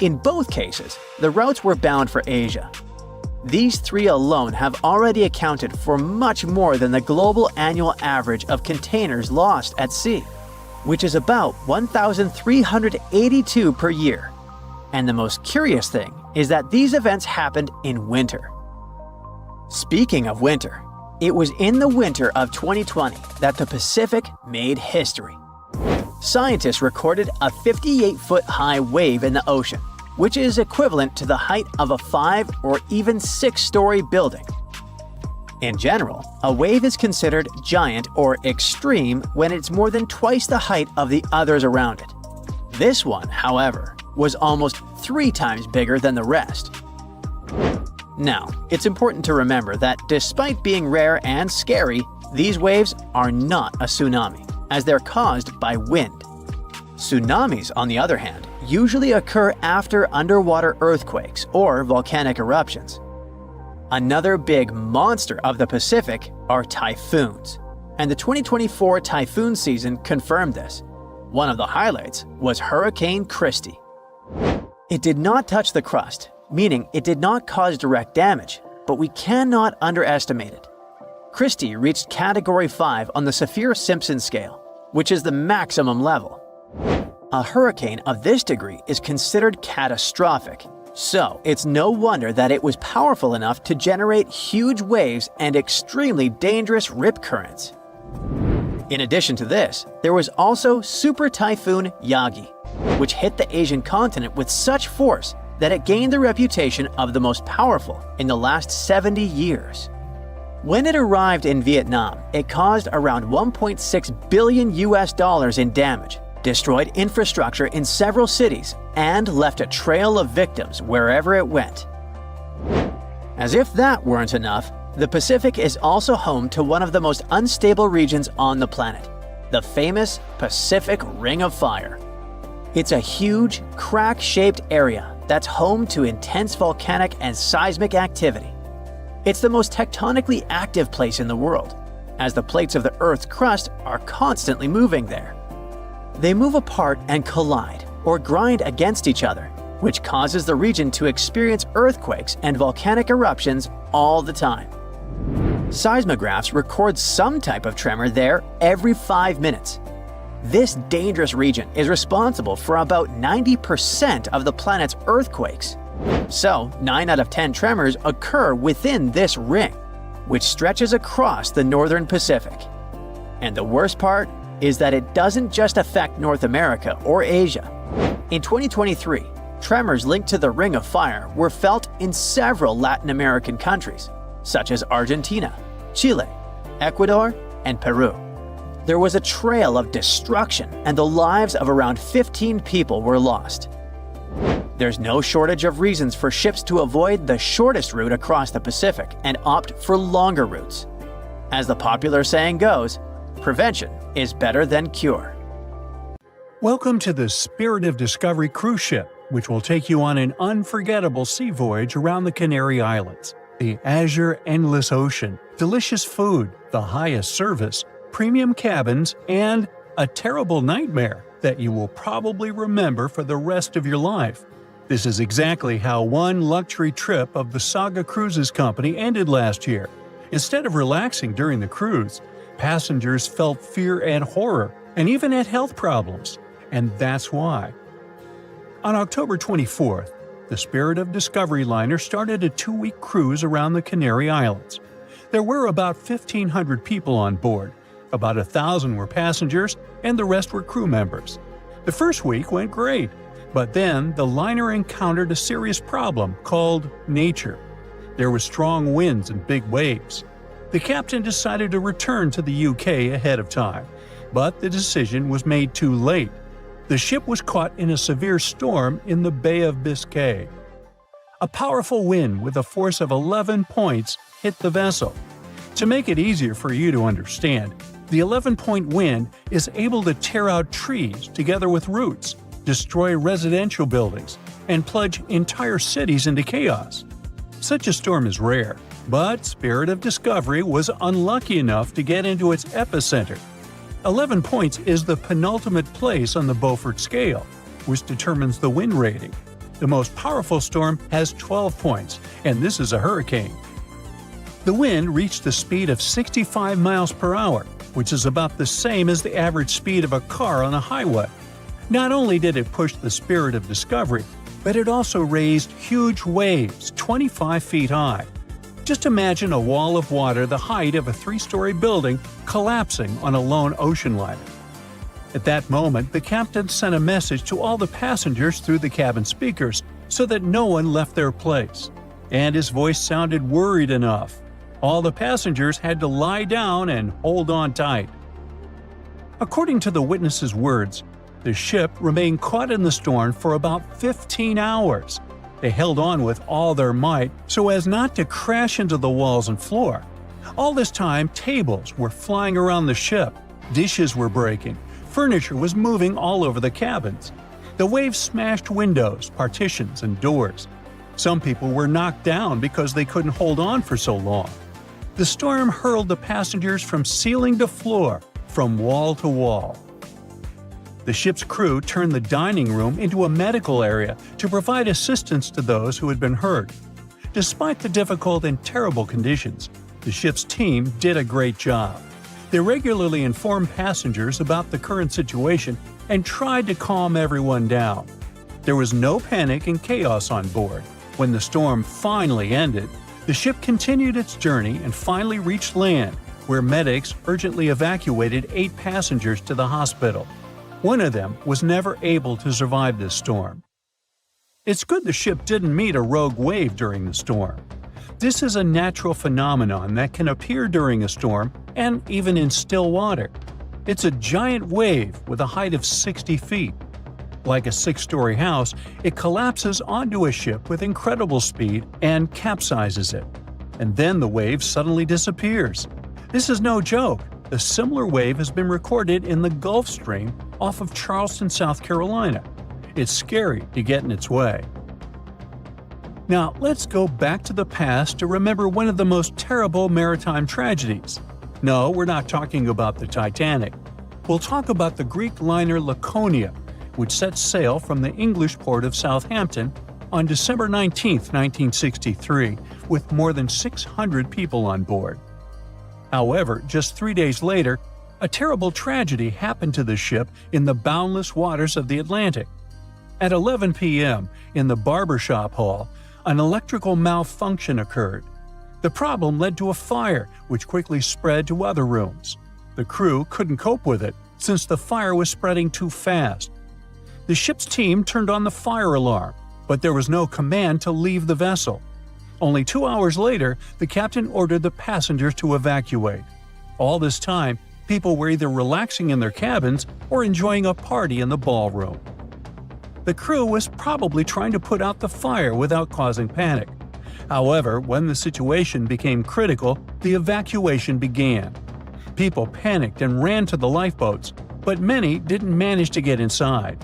Speaker 2: In both cases, the routes were bound for Asia. These three alone have already accounted for much more than the global annual average of containers lost at sea, which is about 1,382 per year. And the most curious thing is that these events happened in winter. Speaking of winter, it was in the winter of 2020 that the Pacific made history. Scientists recorded a 58-foot-high wave in the ocean, which is equivalent to the height of a 5 or even 6-story building. In general, a wave is considered giant or extreme when it's more than twice the height of the others around it. This one, however, was almost 3 times bigger than the rest. Now, it's important to remember that despite being rare and scary, these waves are not a tsunami, as they're caused by wind. Tsunamis, on the other hand, usually occur after underwater earthquakes or volcanic eruptions. Another big monster of the Pacific are typhoons, and the 2024 typhoon season confirmed this. One of the highlights was Hurricane Christy. It did not touch the crust, meaning it did not cause direct damage, but we cannot underestimate it. Christy reached Category 5 on the Saffir-Simpson scale, which is the maximum level. A hurricane of this degree is considered catastrophic, so it's no wonder that it was powerful enough to generate huge waves and extremely dangerous rip currents. In addition to this, there was also Super Typhoon Yagi, which hit the Asian continent with such force that it gained the reputation of the most powerful in the last 70 years. When it arrived in Vietnam, it caused around $1.6 billion in damage, destroyed infrastructure in several cities, and left a trail of victims wherever it went. As if that weren't enough, the Pacific is also home to one of the most unstable regions on the planet, the famous Pacific Ring of Fire. It's a huge, crack-shaped area that's home to intense volcanic and seismic activity. It's the most tectonically active place in the world, as the plates of the Earth's crust are constantly moving there. They move apart and collide, or grind against each other, which causes the region to experience earthquakes and volcanic eruptions all the time. Seismographs record some type of tremor there every 5 minutes. This dangerous region is responsible for about 90% of the planet's earthquakes. So, 9 out of 10 tremors occur within this ring, which stretches across the northern Pacific. And the worst part is that it doesn't just affect North America or Asia. In 2023, tremors linked to the Ring of Fire were felt in several Latin American countries, such as Argentina, Chile, Ecuador, and Peru. There was a trail of destruction, and the lives of around 15 people were lost. There's no shortage of reasons for ships to avoid the shortest route across the Pacific and opt for longer routes. As the popular saying goes, prevention is better than cure.
Speaker 3: Welcome to the Spirit of Discovery cruise ship, which will take you on an unforgettable sea voyage around the Canary Islands. The azure endless ocean, delicious food, the highest service, premium cabins, and a terrible nightmare that you will probably remember for the rest of your life. This is exactly how one luxury trip of the Saga Cruises Company ended last year. Instead of relaxing during the cruise, passengers felt fear and horror, and even had health problems. And that's why. On October 24th, the Spirit of Discovery liner started a 2-week cruise around the Canary Islands. There were about 1,500 people on board. About 1,000 were passengers, and the rest were crew members. The first week went great, but then the liner encountered a serious problem called nature. There were strong winds and big waves. The captain decided to return to the UK ahead of time, but the decision was made too late. The ship was caught in a severe storm in the Bay of Biscay. A powerful wind with a force of 11 points hit the vessel. To make it easier for you to understand, the 11-point wind is able to tear out trees together with roots, destroy residential buildings, and plunge entire cities into chaos. Such a storm is rare, but Spirit of Discovery was unlucky enough to get into its epicenter. 11 points is the penultimate place on the Beaufort scale, which determines the wind rating. The most powerful storm has 12 points, and this is a hurricane. The wind reached the speed of 65 miles per hour, which is about the same as the average speed of a car on a highway. Not only did it push the Spirit of Discovery, but it also raised huge waves 25 feet high. Just imagine a wall of water the height of a 3-story building collapsing on a lone ocean liner. At that moment, the captain sent a message to all the passengers through the cabin speakers so that no one left their place. And his voice sounded worried enough. All the passengers had to lie down and hold on tight. According to the witnesses' words, the ship remained caught in the storm for about 15 hours. They held on with all their might so as not to crash into the walls and floor. All this time, tables were flying around the ship, dishes were breaking, furniture was moving all over the cabins. The waves smashed windows, partitions, and doors. Some people were knocked down because they couldn't hold on for so long. The storm hurled the passengers from ceiling to floor, from wall to wall. The ship's crew turned the dining room into a medical area to provide assistance to those who had been hurt. Despite the difficult and terrible conditions, the ship's team did a great job. They regularly informed passengers about the current situation and tried to calm everyone down. There was no panic and chaos on board. When the storm finally ended, the ship continued its journey and finally reached land, where medics urgently evacuated 8 passengers to the hospital. One of them was never able to survive this storm. It's good the ship didn't meet a rogue wave during the storm. This is a natural phenomenon that can appear during a storm and even in still water. It's a giant wave with a height of 60 feet. Like a 6-story house, it collapses onto a ship with incredible speed and capsizes it. And then the wave suddenly disappears. This is no joke. A similar wave has been recorded in the Gulf Stream off of Charleston, South Carolina. It's scary to get in its way. Now, let's go back to the past to remember one of the most terrible maritime tragedies. No, we're not talking about the Titanic. We'll talk about the Greek liner Laconia, which set sail from the English port of Southampton on December 19, 1963, with more than 600 people on board. However, just 3 days later, a terrible tragedy happened to the ship in the boundless waters of the Atlantic. At 11 p.m., in the barbershop hall, an electrical malfunction occurred. The problem led to a fire, which quickly spread to other rooms. The crew couldn't cope with it, since the fire was spreading too fast. The ship's team turned on the fire alarm, but there was no command to leave the vessel. Only 2 hours later, the captain ordered the passengers to evacuate. All this time, people were either relaxing in their cabins or enjoying a party in the ballroom. The crew was probably trying to put out the fire without causing panic. However, when the situation became critical, the evacuation began. People panicked and ran to the lifeboats, but many didn't manage to get inside.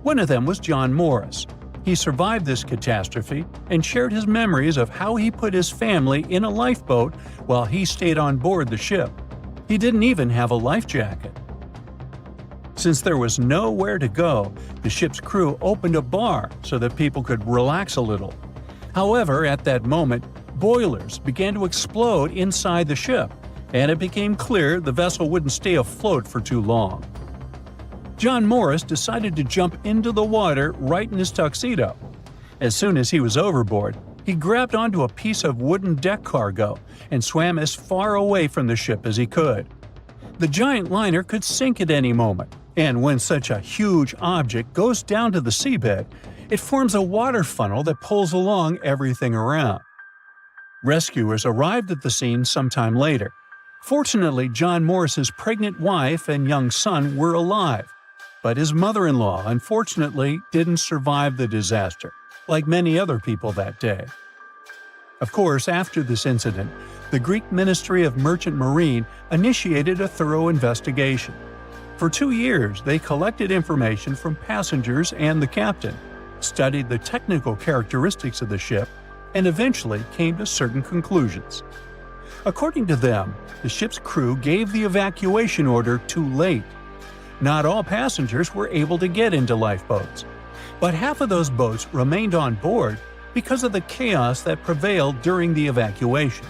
Speaker 3: One of them was John Morris. He survived this catastrophe and shared his memories of how he put his family in a lifeboat while he stayed on board the ship. He didn't even have a life jacket. Since there was nowhere to go, the ship's crew opened a bar so that people could relax a little. However, at that moment, boilers began to explode inside the ship, and it became clear the vessel wouldn't stay afloat for too long. John Morris decided to jump into the water right in his tuxedo. As soon as he was overboard, he grabbed onto a piece of wooden deck cargo and swam as far away from the ship as he could. The giant liner could sink at any moment, and when such a huge object goes down to the seabed, it forms a water funnel that pulls along everything around. Rescuers arrived at the scene sometime later. Fortunately, John Morris's pregnant wife and young son were alive, but his mother-in-law unfortunately didn't survive the disaster, like many other people that day. Of course, after this incident, the Greek Ministry of Merchant Marine initiated a thorough investigation. For 2 years, they collected information from passengers and the captain, studied the technical characteristics of the ship, and eventually came to certain conclusions. According to them, the ship's crew gave the evacuation order too late. Not all passengers were able to get into lifeboats, but half of those boats remained on board because of the chaos that prevailed during the evacuation.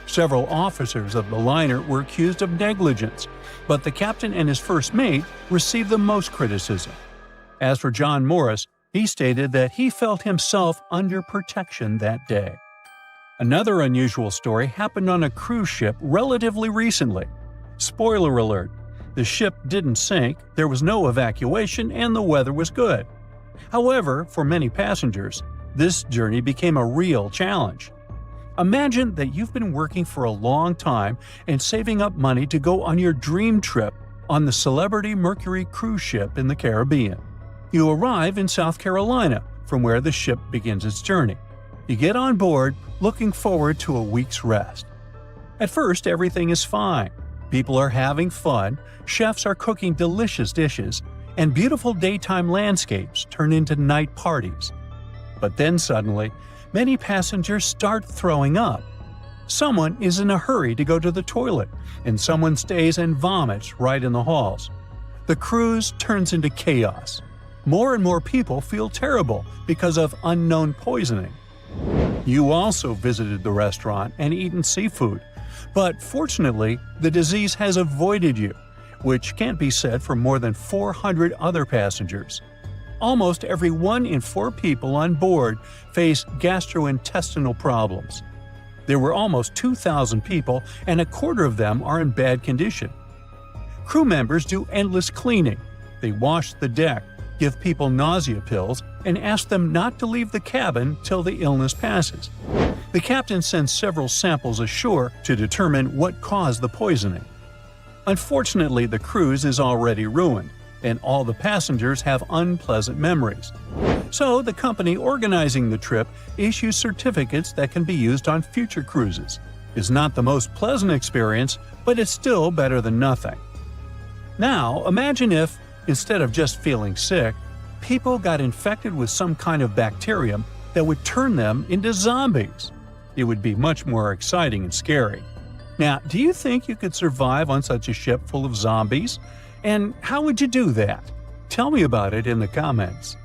Speaker 3: Several officers of the liner were accused of negligence, but the captain and his first mate received the most criticism. As for John Morris, he stated that he felt himself under protection that day. Another unusual story happened on a cruise ship relatively recently. Spoiler alert, the ship didn't sink, there was no evacuation, and the weather was good. However, for many passengers, this journey became a real challenge. Imagine that you've been working for a long time and saving up money to go on your dream trip on the Celebrity Mercury cruise ship in the Caribbean. You arrive in South Carolina, from where the ship begins its journey. You get on board, looking forward to a week's rest. At first, everything is fine. People are having fun, chefs are cooking delicious dishes, and beautiful daytime landscapes turn into night parties. But then suddenly, many passengers start throwing up. Someone is in a hurry to go to the toilet, and someone stays and vomits right in the halls. The cruise turns into chaos. More and more people feel terrible because of unknown poisoning. You also visited the restaurant and eaten seafood, but fortunately, the disease has avoided you, which can't be said for more than 400 other passengers. Almost every 1 in 4 people on board face gastrointestinal problems. There were almost 2,000 people, and a quarter of them are in bad condition. Crew members do endless cleaning. They wash the deck, give people nausea pills, and ask them not to leave the cabin till the illness passes. The captain sends several samples ashore to determine what caused the poisoning. Unfortunately, the cruise is already ruined, and all the passengers have unpleasant memories. So the company organizing the trip issues certificates that can be used on future cruises. It's not the most pleasant experience, but it's still better than nothing. Now, imagine if, instead of just feeling sick, people got infected with some kind of bacterium that would turn them into zombies. It would be much more exciting and scary. Now, do you think you could survive on such a ship full of zombies? And how would you do that? Tell me about it in the comments.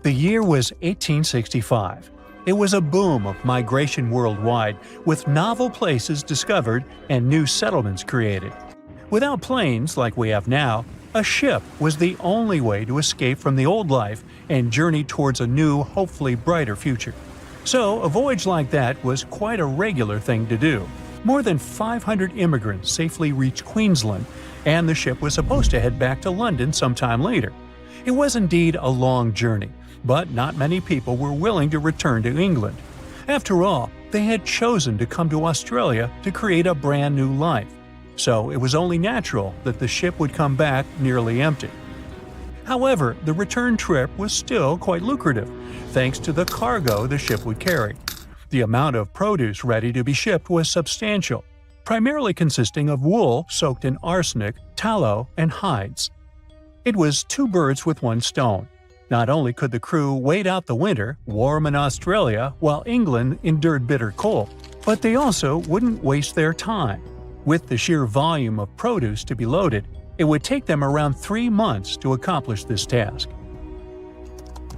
Speaker 3: The year was 1865. It was a boom of migration worldwide, with novel places discovered and new settlements created. Without planes like we have now, a ship was the only way to escape from the old life and journey towards a new, hopefully brighter future. So, a voyage like that was quite a regular thing to do. More than 500 immigrants safely reached Queensland, and the ship was supposed to head back to London sometime later. It was indeed a long journey, but not many people were willing to return to England. After all, they had chosen to come to Australia to create a brand new life. So it was only natural that the ship would come back nearly empty. However, the return trip was still quite lucrative, thanks to the cargo the ship would carry. The amount of produce ready to be shipped was substantial, primarily consisting of wool soaked in arsenic, tallow, and hides. It was two birds with one stone. Not only could the crew wait out the winter, warm in Australia, while England endured bitter cold, but they also wouldn't waste their time. With the sheer volume of produce to be loaded, it would take them around 3 months to accomplish this task.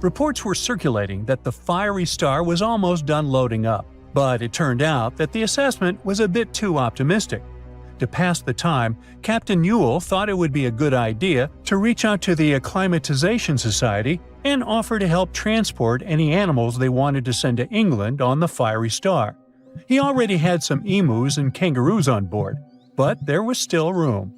Speaker 3: Reports were circulating that the Fiery Star was almost done loading up, but it turned out that the assessment was a bit too optimistic. To pass the time, Captain Ewell thought it would be a good idea to reach out to the Acclimatization Society and offer to help transport any animals they wanted to send to England on the Fiery Star. He already had some emus and kangaroos on board, but there was still room.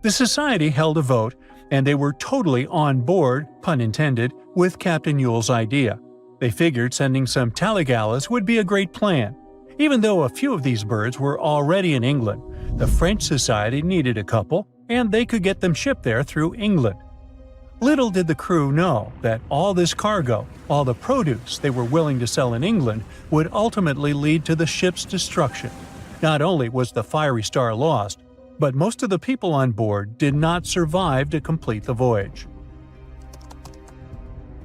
Speaker 3: The society held a vote, and they were totally on board, pun intended, with Captain Ewell's idea. They figured sending some Taligalas would be a great plan. Even though a few of these birds were already in England, the French Society needed a couple, and they could get them shipped there through England. Little did the crew know that all this cargo, all the produce they were willing to sell in England, would ultimately lead to the ship's destruction. Not only was the Fiery Star lost, but most of the people on board did not survive to complete the voyage.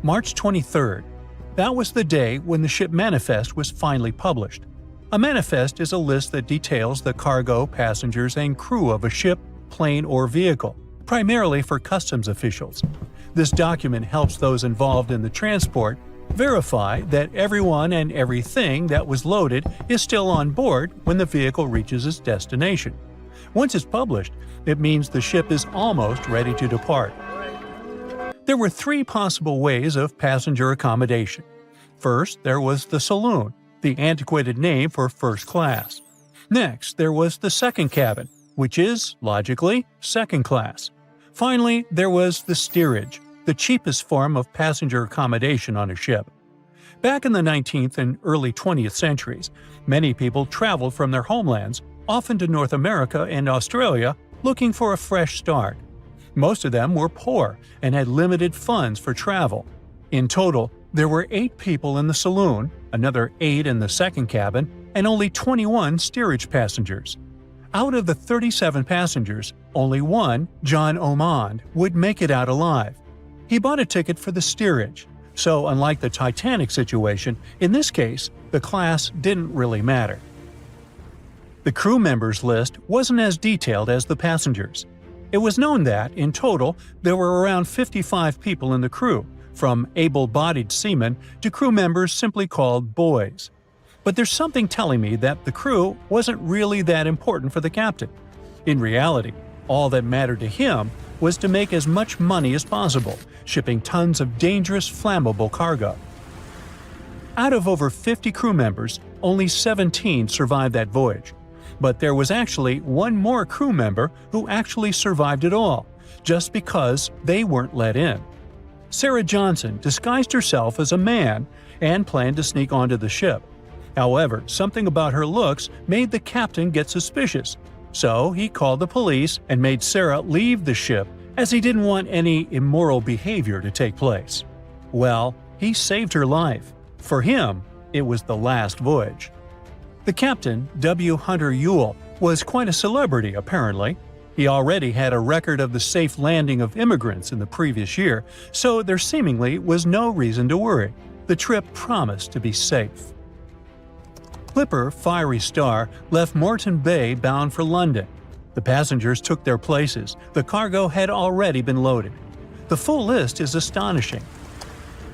Speaker 3: March 23rd. That was the day when the ship manifest was finally published. A manifest is a list that details the cargo, passengers, and crew of a ship, plane, or vehicle, primarily for customs officials. This document helps those involved in the transport verify that everyone and everything that was loaded is still on board when the vehicle reaches its destination. Once it's published, it means the ship is almost ready to depart. There were 3 possible ways of passenger accommodation. First, there was the saloon, the antiquated name for first class. Next, there was the second cabin, which is, logically, second class. Finally, there was the steerage, the cheapest form of passenger accommodation on a ship. Back in the 19th and early 20th centuries, many people traveled from their homelands, often to North America and Australia, looking for a fresh start. Most of them were poor and had limited funds for travel. In total, there were 8 people in the saloon, another 8 in the second cabin, and only 21 steerage passengers. Out of the 37 passengers, only one, John Ormond, would make it out alive. He bought a ticket for the steerage, so unlike the Titanic situation, in this case, the class didn't really matter. The crew members list wasn't as detailed as the passengers. It was known that, in total, there were around 55 people in the crew, from able-bodied seamen to crew members simply called boys. But there's something telling me that the crew wasn't really that important for the captain. In reality, all that mattered to him was to make as much money as possible, shipping tons of dangerous, flammable cargo. Out of over 50 crew members, only 17 survived that voyage. But there was actually one more crew member who actually survived it all, just because they weren't let in. Sarah Johnson disguised herself as a man and planned to sneak onto the ship. However, something about her looks made the captain get suspicious, so he called the police and made Sarah leave the ship as he didn't want any immoral behavior to take place. Well, he saved her life. For him, it was the last voyage. The captain, W. Hunter Ewell, was quite a celebrity apparently. He already had a record of the safe landing of immigrants in the previous year, so there seemingly was no reason to worry. The trip promised to be safe. clipper Fiery Star left Moreton Bay bound for London. The passengers took their places. The cargo had already been loaded. The full list is astonishing.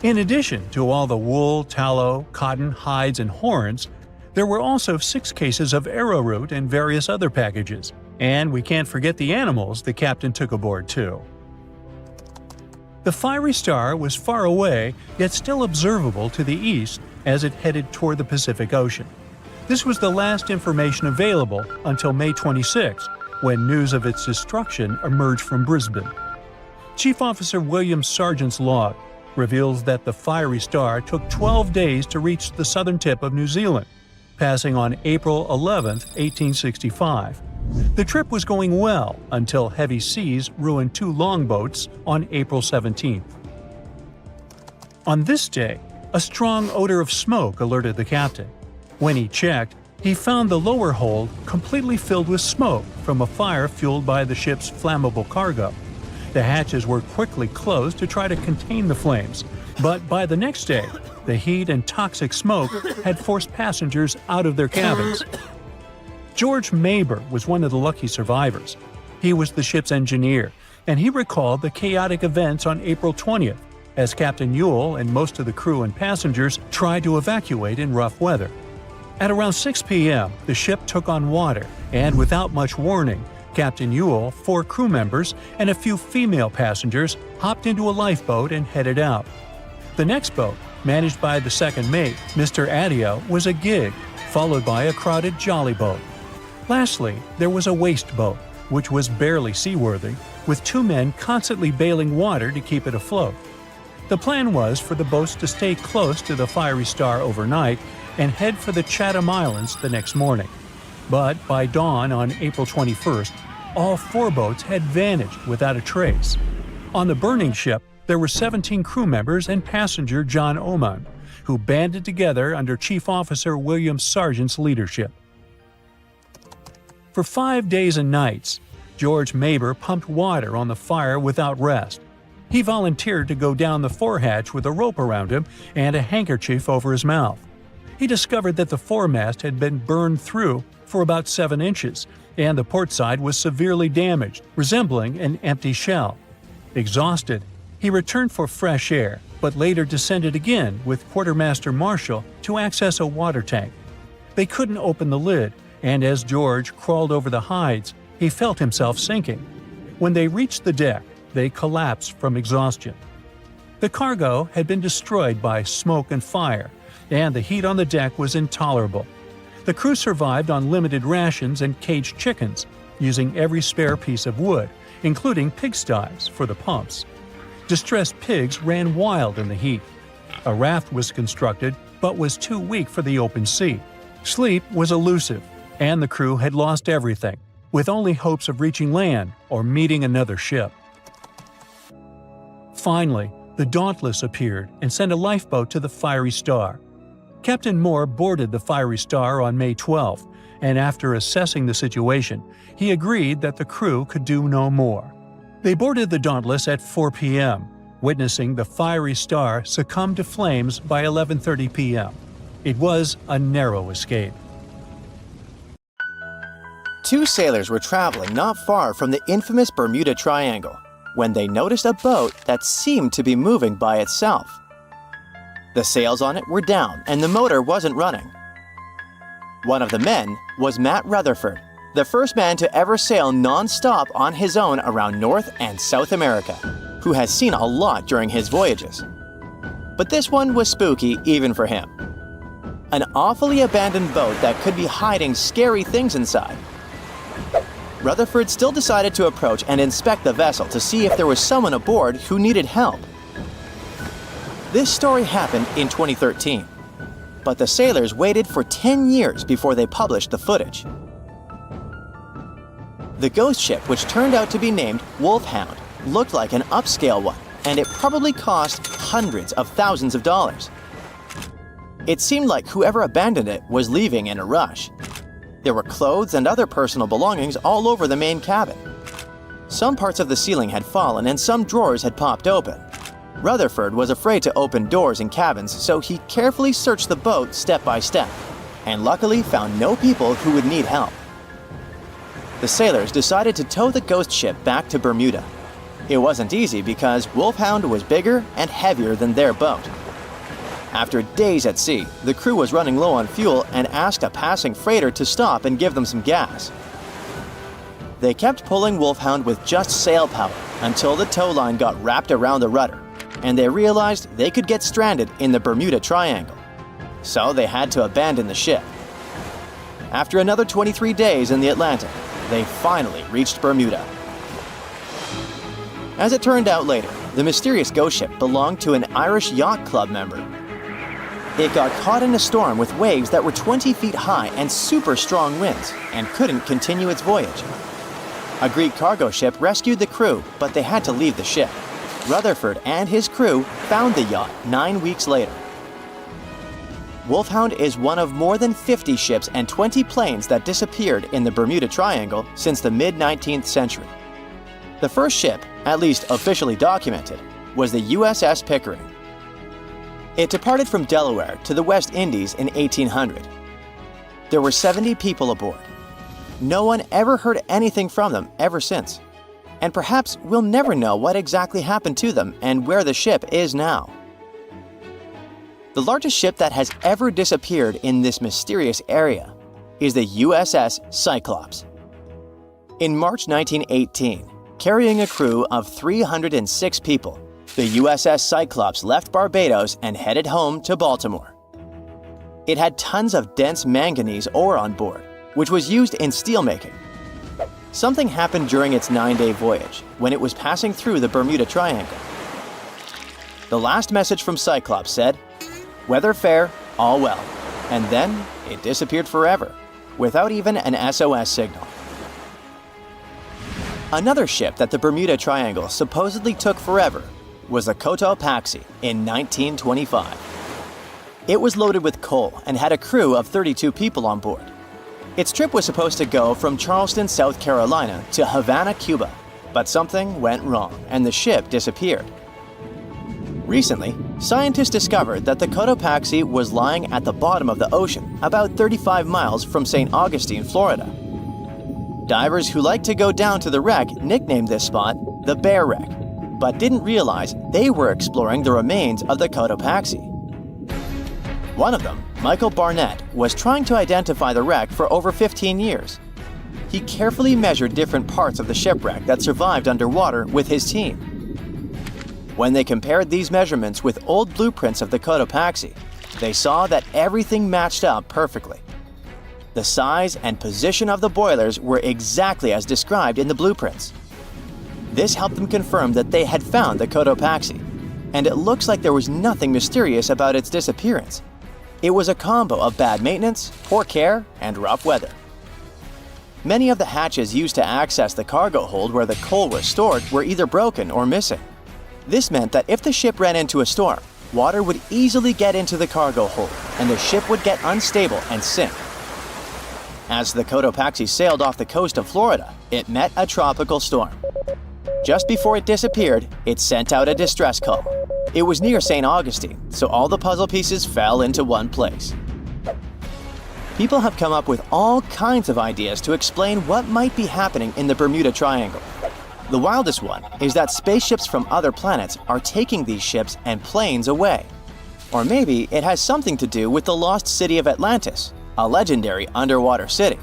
Speaker 3: In addition to all the wool, tallow, cotton, hides, and horns, there were also 6 cases of arrowroot and various other packages. And we can't forget the animals the captain took aboard too. The Fiery Star was far away, yet still observable to the east as it headed toward the Pacific Ocean. This was the last information available until May 26, when news of its destruction emerged from Brisbane. Chief Officer William Sargent's log reveals that the Fiery Star took 12 days to reach the southern tip of New Zealand, passing on April 11, 1865. The trip was going well until heavy seas ruined 2 longboats on April 17th. On this day, a strong odor of smoke alerted the captain. When he checked, he found the lower hold completely filled with smoke from a fire fueled by the ship's flammable cargo. The hatches were quickly closed to try to contain the flames, but by the next day, the heat and toxic smoke had forced passengers out of their cabins. George Maber was one of the lucky survivors. He was the ship's engineer, and he recalled the chaotic events on April 20th, as Captain Ewell and most of the crew and passengers tried to evacuate in rough weather. At around 6 p.m., the ship took on water, and without much warning, Captain Ewell, 4 crew members, and a few female passengers hopped into a lifeboat and headed out. The next boat, managed by the second mate, Mr. Adio, was a gig, followed by a crowded jolly boat. Lastly, there was a waste boat, which was barely seaworthy, with 2 men constantly bailing water to keep it afloat. The plan was for the boats to stay close to the Fiery Star overnight and head for the Chatham Islands the next morning. But by dawn on April 21st, all 4 boats had vanished without a trace. On the burning ship, there were 17 crew members and passenger John Oman, who banded together under Chief Officer William Sargent's leadership. For 5 days and nights, George Maber pumped water on the fire without rest. He volunteered to go down the forehatch with a rope around him and a handkerchief over his mouth. He discovered that the foremast had been burned through for about 7 inches, and the port side was severely damaged, resembling an empty shell. Exhausted, he returned for fresh air, but later descended again with Quartermaster Marshall to access a water tank. They couldn't open the lid, and as George crawled over the hides, he felt himself sinking. When they reached the deck, they collapsed from exhaustion. The cargo had been destroyed by smoke and fire, and the heat on the deck was intolerable. The crew survived on limited rations and caged chickens, using every spare piece of wood, including pigsties for the pumps. Distressed pigs ran wild in the heat. A raft was constructed, but was too weak for the open sea. Sleep was elusive, and the crew had lost everything, with only hopes of reaching land or meeting another ship. Finally, the Dauntless appeared and sent a lifeboat to the Fiery Star. Captain Moore boarded the Fiery Star on May 12, and after assessing the situation, he agreed that the crew could do no more. They boarded the Dauntless at 4 p.m., witnessing the Fiery Star succumb to flames by 11:30 p.m. It was a narrow escape.
Speaker 2: 2 sailors were traveling not far from the infamous Bermuda Triangle when they noticed a boat that seemed to be moving by itself. The sails on it were down and the motor wasn't running. One of the men was Matt Rutherford, the first man to ever sail non-stop on his own around North and South America, who has seen a lot during his voyages. But this one was spooky even for him. An awfully abandoned boat that could be hiding scary things inside. Rutherford still decided to approach and inspect the vessel to see if there was someone aboard who needed help. This story happened in 2013, but the sailors waited for 10 years before they published the footage. The ghost ship, which turned out to be named Wolfhound, looked like an upscale one, and it probably cost hundreds of thousands of dollars. It seemed like whoever abandoned it was leaving in a rush. There were clothes and other personal belongings all over the main cabin. Some parts of the ceiling had fallen and some drawers had popped open. Rutherford was afraid to open doors in cabins, so he carefully searched the boat step by step. and luckily found no people who would need help. The sailors decided to tow the ghost ship back to Bermuda. It wasn't easy because Wolfhound was bigger and heavier than their boat. After days at sea, the crew was running low on fuel and asked a passing freighter to stop and give them some gas. They kept pulling Wolfhound with just sail power until the tow line got wrapped around the rudder, and they realized they could get stranded in the Bermuda Triangle. So they had to abandon the ship. After another 23 days in the Atlantic, they finally reached Bermuda. As it turned out later, the mysterious ghost ship belonged to an Irish yacht club member. It got caught in a storm with waves that were 20 feet high and super strong winds, and couldn't continue its voyage. A Greek cargo ship rescued the crew, but they had to leave the ship. Rutherford and his crew found the yacht 9 weeks later. Wolfhound is one of more than 50 ships and 20 planes that disappeared in the Bermuda Triangle since the mid-19th century. The first ship, at least officially documented, was the USS Pickering. It departed from Delaware to the West Indies in 1800. There were 70 people aboard. No one ever heard anything from them ever since. And perhaps we'll never know what exactly happened to them and where the ship is now. The largest ship that has ever disappeared in this mysterious area is the USS Cyclops. In March 1918, carrying a crew of 306 people, the USS Cyclops left Barbados and headed home to Baltimore. It had tons of dense manganese ore on board, which was used in steelmaking. Something happened during its 9-day voyage when it was passing through the Bermuda Triangle. The last message from Cyclops said, "Weather fair, all well," and then it disappeared forever, without even an SOS signal. Another ship that the Bermuda Triangle supposedly took forever was the Cotopaxi in 1925. It was loaded with coal and had a crew of 32 people on board. Its trip was supposed to go from Charleston, South Carolina to Havana, Cuba, but something went wrong and the ship disappeared. Recently, scientists discovered that the Cotopaxi was lying at the bottom of the ocean about 35 miles from St. Augustine, Florida. Divers who like to go down to the wreck nicknamed this spot the Bear Wreck, but didn't realize they were exploring the remains of the Cotopaxi. One of them, Michael Barnett, was trying to identify the wreck for over 15 years. He carefully measured different parts of the shipwreck that survived underwater with his team. When they compared these measurements with old blueprints of the Cotopaxi, they saw that everything matched up perfectly. The size and position of the boilers were exactly as described in the blueprints. This helped them confirm that they had found the Cotopaxi, and it looks like there was nothing mysterious about its disappearance. It was a combo of bad maintenance, poor care, and rough weather. Many of the hatches used to access the cargo hold where the coal was stored were either broken or missing. This meant that if the ship ran into a storm, water would easily get into the cargo hold, and the ship would get unstable and sink. As the Cotopaxi sailed off the coast of Florida, it met a tropical storm. Just before it disappeared, it sent out a distress call. It was near St. Augustine, so all the puzzle pieces fell into one place. People have come up with all kinds of ideas to explain what might be happening in the Bermuda Triangle. The wildest one is that spaceships from other planets are taking these ships and planes away. Or maybe it has something to do with the lost city of Atlantis, a legendary underwater city.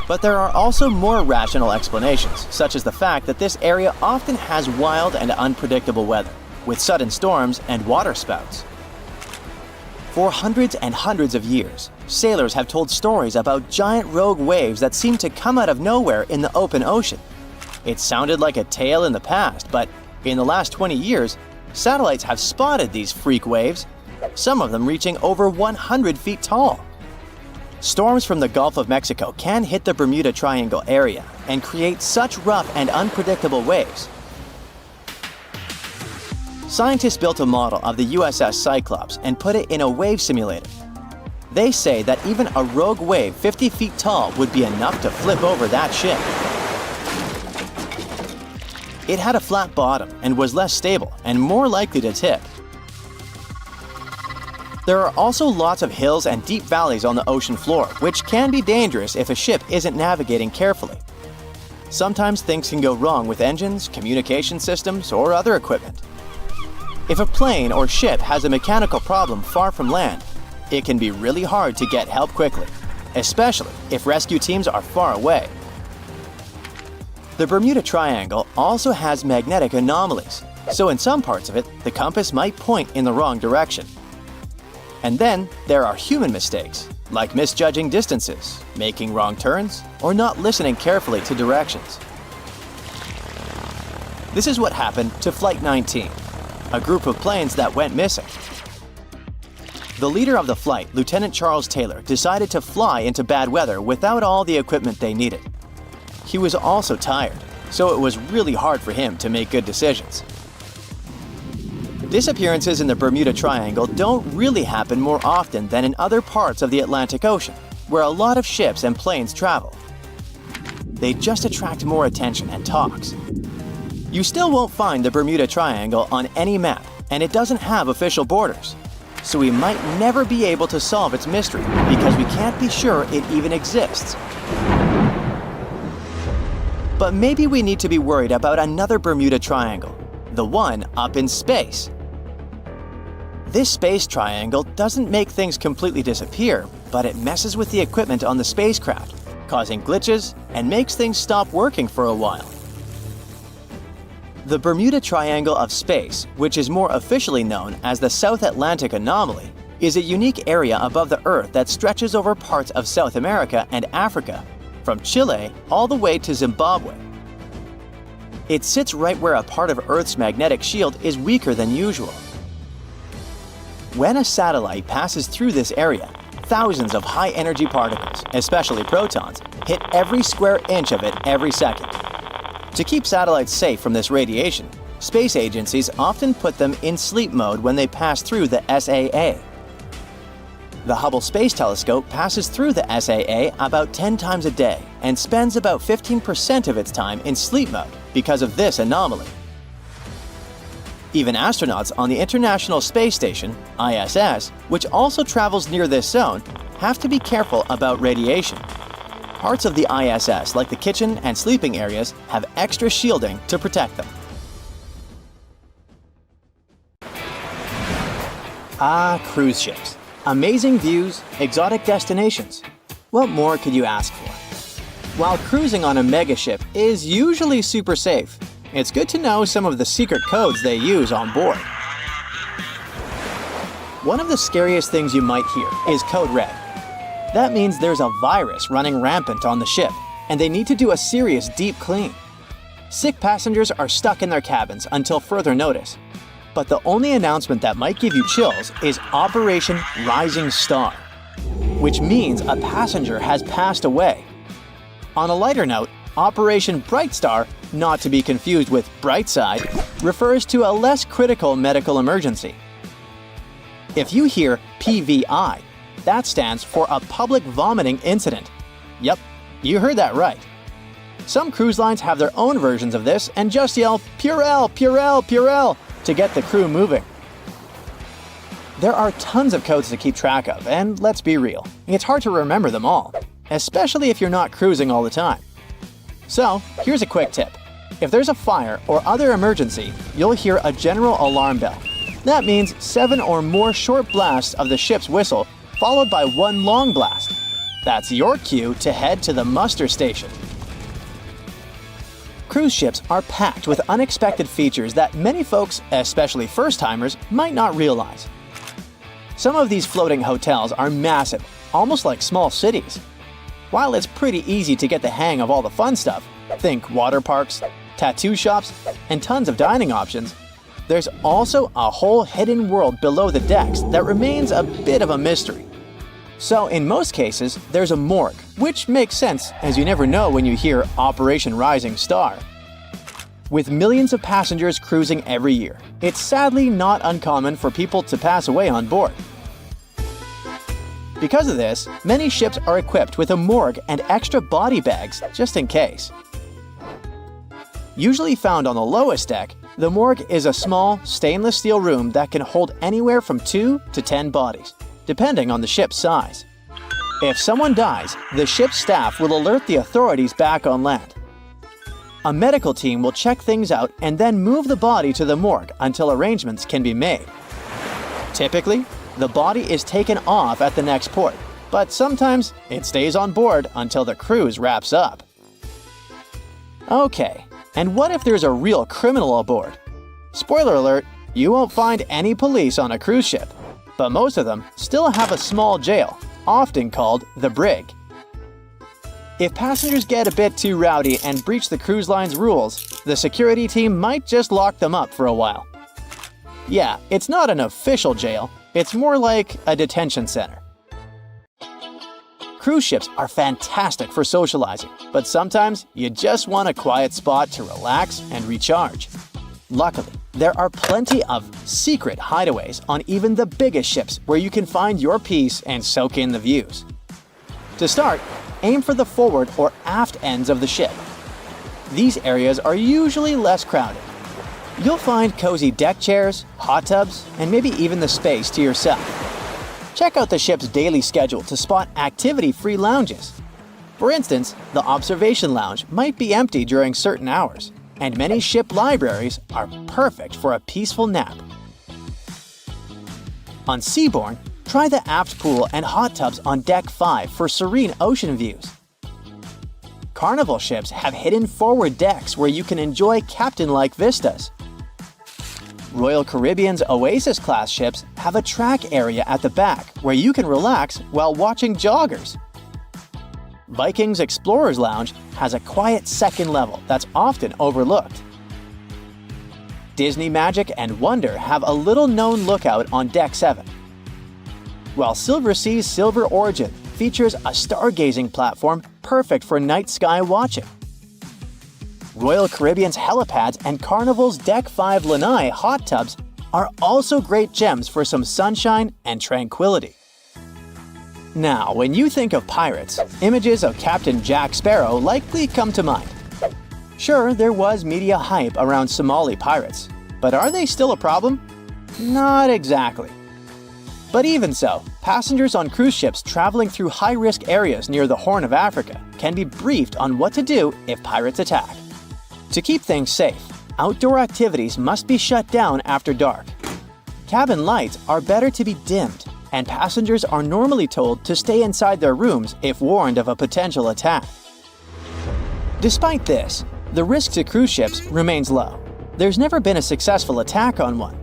Speaker 2: But there are also more rational explanations, such as the fact that this area often has wild and unpredictable weather, with sudden storms and water spouts. For hundreds and hundreds of years, sailors have told stories about giant rogue waves that seem to come out of nowhere in the open ocean. It sounded like a tale in the past, but in the last 20 years, satellites have spotted these freak waves, some of them reaching over 100 feet tall. Storms from the Gulf of Mexico can hit the Bermuda Triangle area and create such rough and unpredictable waves. Scientists built a model of the USS Cyclops and put it in a wave simulator. They say that even a rogue wave 50 feet tall would be enough to flip over that ship. It had a flat bottom and was less stable and more likely to tip. There are also lots of hills and deep valleys on the ocean floor, which can be dangerous if a ship isn't navigating carefully. Sometimes things can go wrong with engines, communication systems, or other equipment. If a plane or ship has a mechanical problem far from land, it can be really hard to get help quickly, especially if rescue teams are far away. The Bermuda Triangle also has magnetic anomalies, so in some parts of it, the compass might point in the wrong direction. And then there are human mistakes, like misjudging distances, making wrong turns, or not listening carefully to directions. This is what happened to Flight 19, a group of planes that went missing. The leader of the flight, Lieutenant Charles Taylor, decided to fly into bad weather without all the equipment they needed. He was also tired, so it was really hard for him to make good decisions. Disappearances in the Bermuda Triangle don't really happen more often than in other parts of the Atlantic Ocean, where a lot of ships and planes travel. They just attract more attention and talks. You still won't find the Bermuda Triangle on any map, and it doesn't have official borders. So we might never be able to solve its mystery because we can't be sure it even exists. But maybe we need to be worried about another Bermuda Triangle, the one up in space. This space triangle doesn't make things completely disappear, but it messes with the equipment on the spacecraft, causing glitches and makes things stop working for a while. The Bermuda Triangle of Space, which is more officially known as the South Atlantic Anomaly, is a unique area above the Earth that stretches over parts of South America and Africa, from Chile all the way to Zimbabwe. It sits right where a part of Earth's magnetic shield is weaker than usual. When a satellite passes through this area, thousands of high-energy particles, especially protons, hit every square inch of it every second. To keep satellites safe from this radiation, space agencies often put them in sleep mode when they pass through the SAA. The Hubble Space Telescope passes through the SAA about 10 times a day and spends about 15% of its time in sleep mode because of this anomaly. Even astronauts on the International Space Station, ISS, which also travels near this zone, have to be careful about radiation. Parts of the ISS, like the kitchen and sleeping areas, have extra shielding to protect them. Ah, cruise ships. Amazing views, exotic destinations. What more could you ask for? While cruising on a megaship is usually super safe, it's good to know some of the secret codes they use on board. One of the scariest things you might hear is Code Red. That means there's a virus running rampant on the ship, and they need to do a serious deep clean. Sick passengers are stuck in their cabins until further notice. But the only announcement that might give you chills is Operation Rising Star, which means a passenger has passed away. On a lighter note, Operation Bright Star, not to be confused with Brightside, refers to a less critical medical emergency. If you hear PVI, that stands for a public vomiting incident. Yep, you heard that right. Some cruise lines have their own versions of this and just yell Purell, Purell, Purell to get the crew moving. There are tons of codes to keep track of, and let's be real, it's hard to remember them all, especially if you're not cruising all the time. So, here's a quick tip. If there's a fire or other emergency, you'll hear a general alarm bell. That means 7 or more short blasts of the ship's whistle, followed by 1 long blast. That's your cue to head to the muster station. Cruise ships are packed with unexpected features that many folks, especially first-timers, might not realize. Some of these floating hotels are massive, almost like small cities. While it's pretty easy to get the hang of all the fun stuff, think water parks, tattoo shops, and tons of dining options, there's also a whole hidden world below the decks that remains a bit of a mystery. So in most cases, there's a morgue, which makes sense as you never know when you hear Operation Rising Star. With millions of passengers cruising every year, it's sadly not uncommon for people to pass away on board. Because of this, many ships are equipped with a morgue and extra body bags just in case. Usually found on the lowest deck, The morgue is a small, stainless steel room that can hold anywhere from 2 to 10 bodies, depending on the ship's size. If someone dies, the ship's staff will alert the authorities back on land. A medical team will check things out and then move the body to the morgue until arrangements can be made. Typically, the body is taken off at the next port, but sometimes it stays on board until the cruise wraps up. Okay, and what if there's a real criminal aboard? Spoiler alert, you won't find any police on a cruise ship, but most of them still have a small jail, often called the brig. If passengers get a bit too rowdy and breach the cruise line's rules, the security team might just lock them up for a while. Yeah, it's not an official jail, it's more like a detention center. Cruise ships are fantastic for socializing, but sometimes you just want a quiet spot to relax and recharge. Luckily, there are plenty of secret hideaways on even the biggest ships where you can find your peace and soak in the views. To start, aim for the forward or aft ends of the ship. These areas are usually less crowded. You'll find cozy deck chairs, hot tubs, and maybe even the space to yourself. Check out the ship's daily schedule to spot activity-free lounges. For instance, the observation lounge might be empty during certain hours, and many ship libraries are perfect for a peaceful nap. On Seabourn, try the aft pool and hot tubs on Deck 5 for serene ocean views. Carnival ships have hidden forward decks where you can enjoy captain-like vistas. Royal Caribbean's Oasis-class ships have a track area at the back where you can relax while watching joggers. Viking's Explorer's Lounge has a quiet second level that's often overlooked. Disney Magic and Wonder have a little-known lookout on Deck 7. While Silversea's Silver Origin features a stargazing platform perfect for night sky watching. Royal Caribbean's helipads and Carnival's Deck 5 Lanai hot tubs are also great gems for some sunshine and tranquility. Now, when you think of pirates, images of Captain Jack Sparrow likely come to mind. Sure, there was media hype around Somali pirates, but are they still a problem? Not exactly. But even so, passengers on cruise ships traveling through high-risk areas near the Horn of Africa can be briefed on what to do if pirates attack. To keep things safe, outdoor activities must be shut down after dark. Cabin lights are better to be dimmed, and passengers are normally told to stay inside their rooms if warned of a potential attack. Despite this, the risk to cruise ships remains low. There's never been a successful attack on one.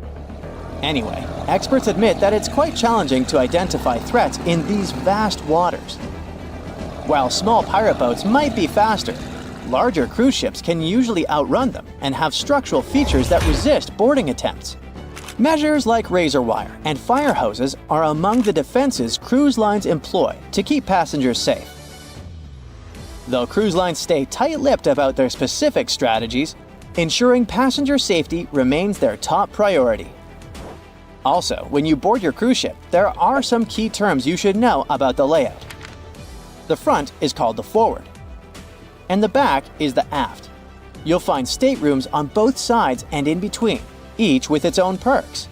Speaker 2: Anyway, experts admit that it's quite challenging to identify threats in these vast waters. While small pirate boats might be faster, larger cruise ships can usually outrun them and have structural features that resist boarding attempts. Measures like razor wire and fire hoses are among the defenses cruise lines employ to keep passengers safe. Though cruise lines stay tight-lipped about their specific strategies, ensuring passenger safety remains their top priority. Also, when you board your cruise ship, there are some key terms you should know about the layout. The front is called the forward, and the back is the aft. You'll find staterooms on both sides and in between, each with its own perks.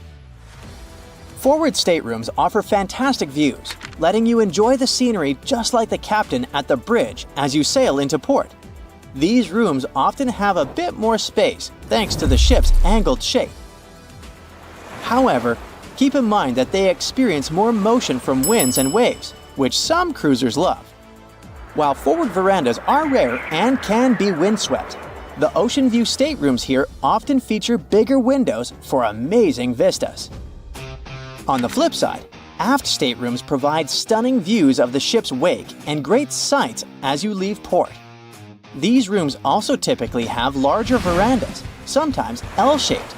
Speaker 2: Forward staterooms offer fantastic views, letting you enjoy the scenery just like the captain at the bridge as you sail into port. These rooms often have a bit more space thanks to the ship's angled shape. However, keep in mind that they experience more motion from winds and waves, which some cruisers love. While forward verandas are rare and can be windswept, the ocean view staterooms here often feature bigger windows for amazing vistas. On the flip side, aft staterooms provide stunning views of the ship's wake and great sights as you leave port. These rooms also typically have larger verandas, sometimes L-shaped,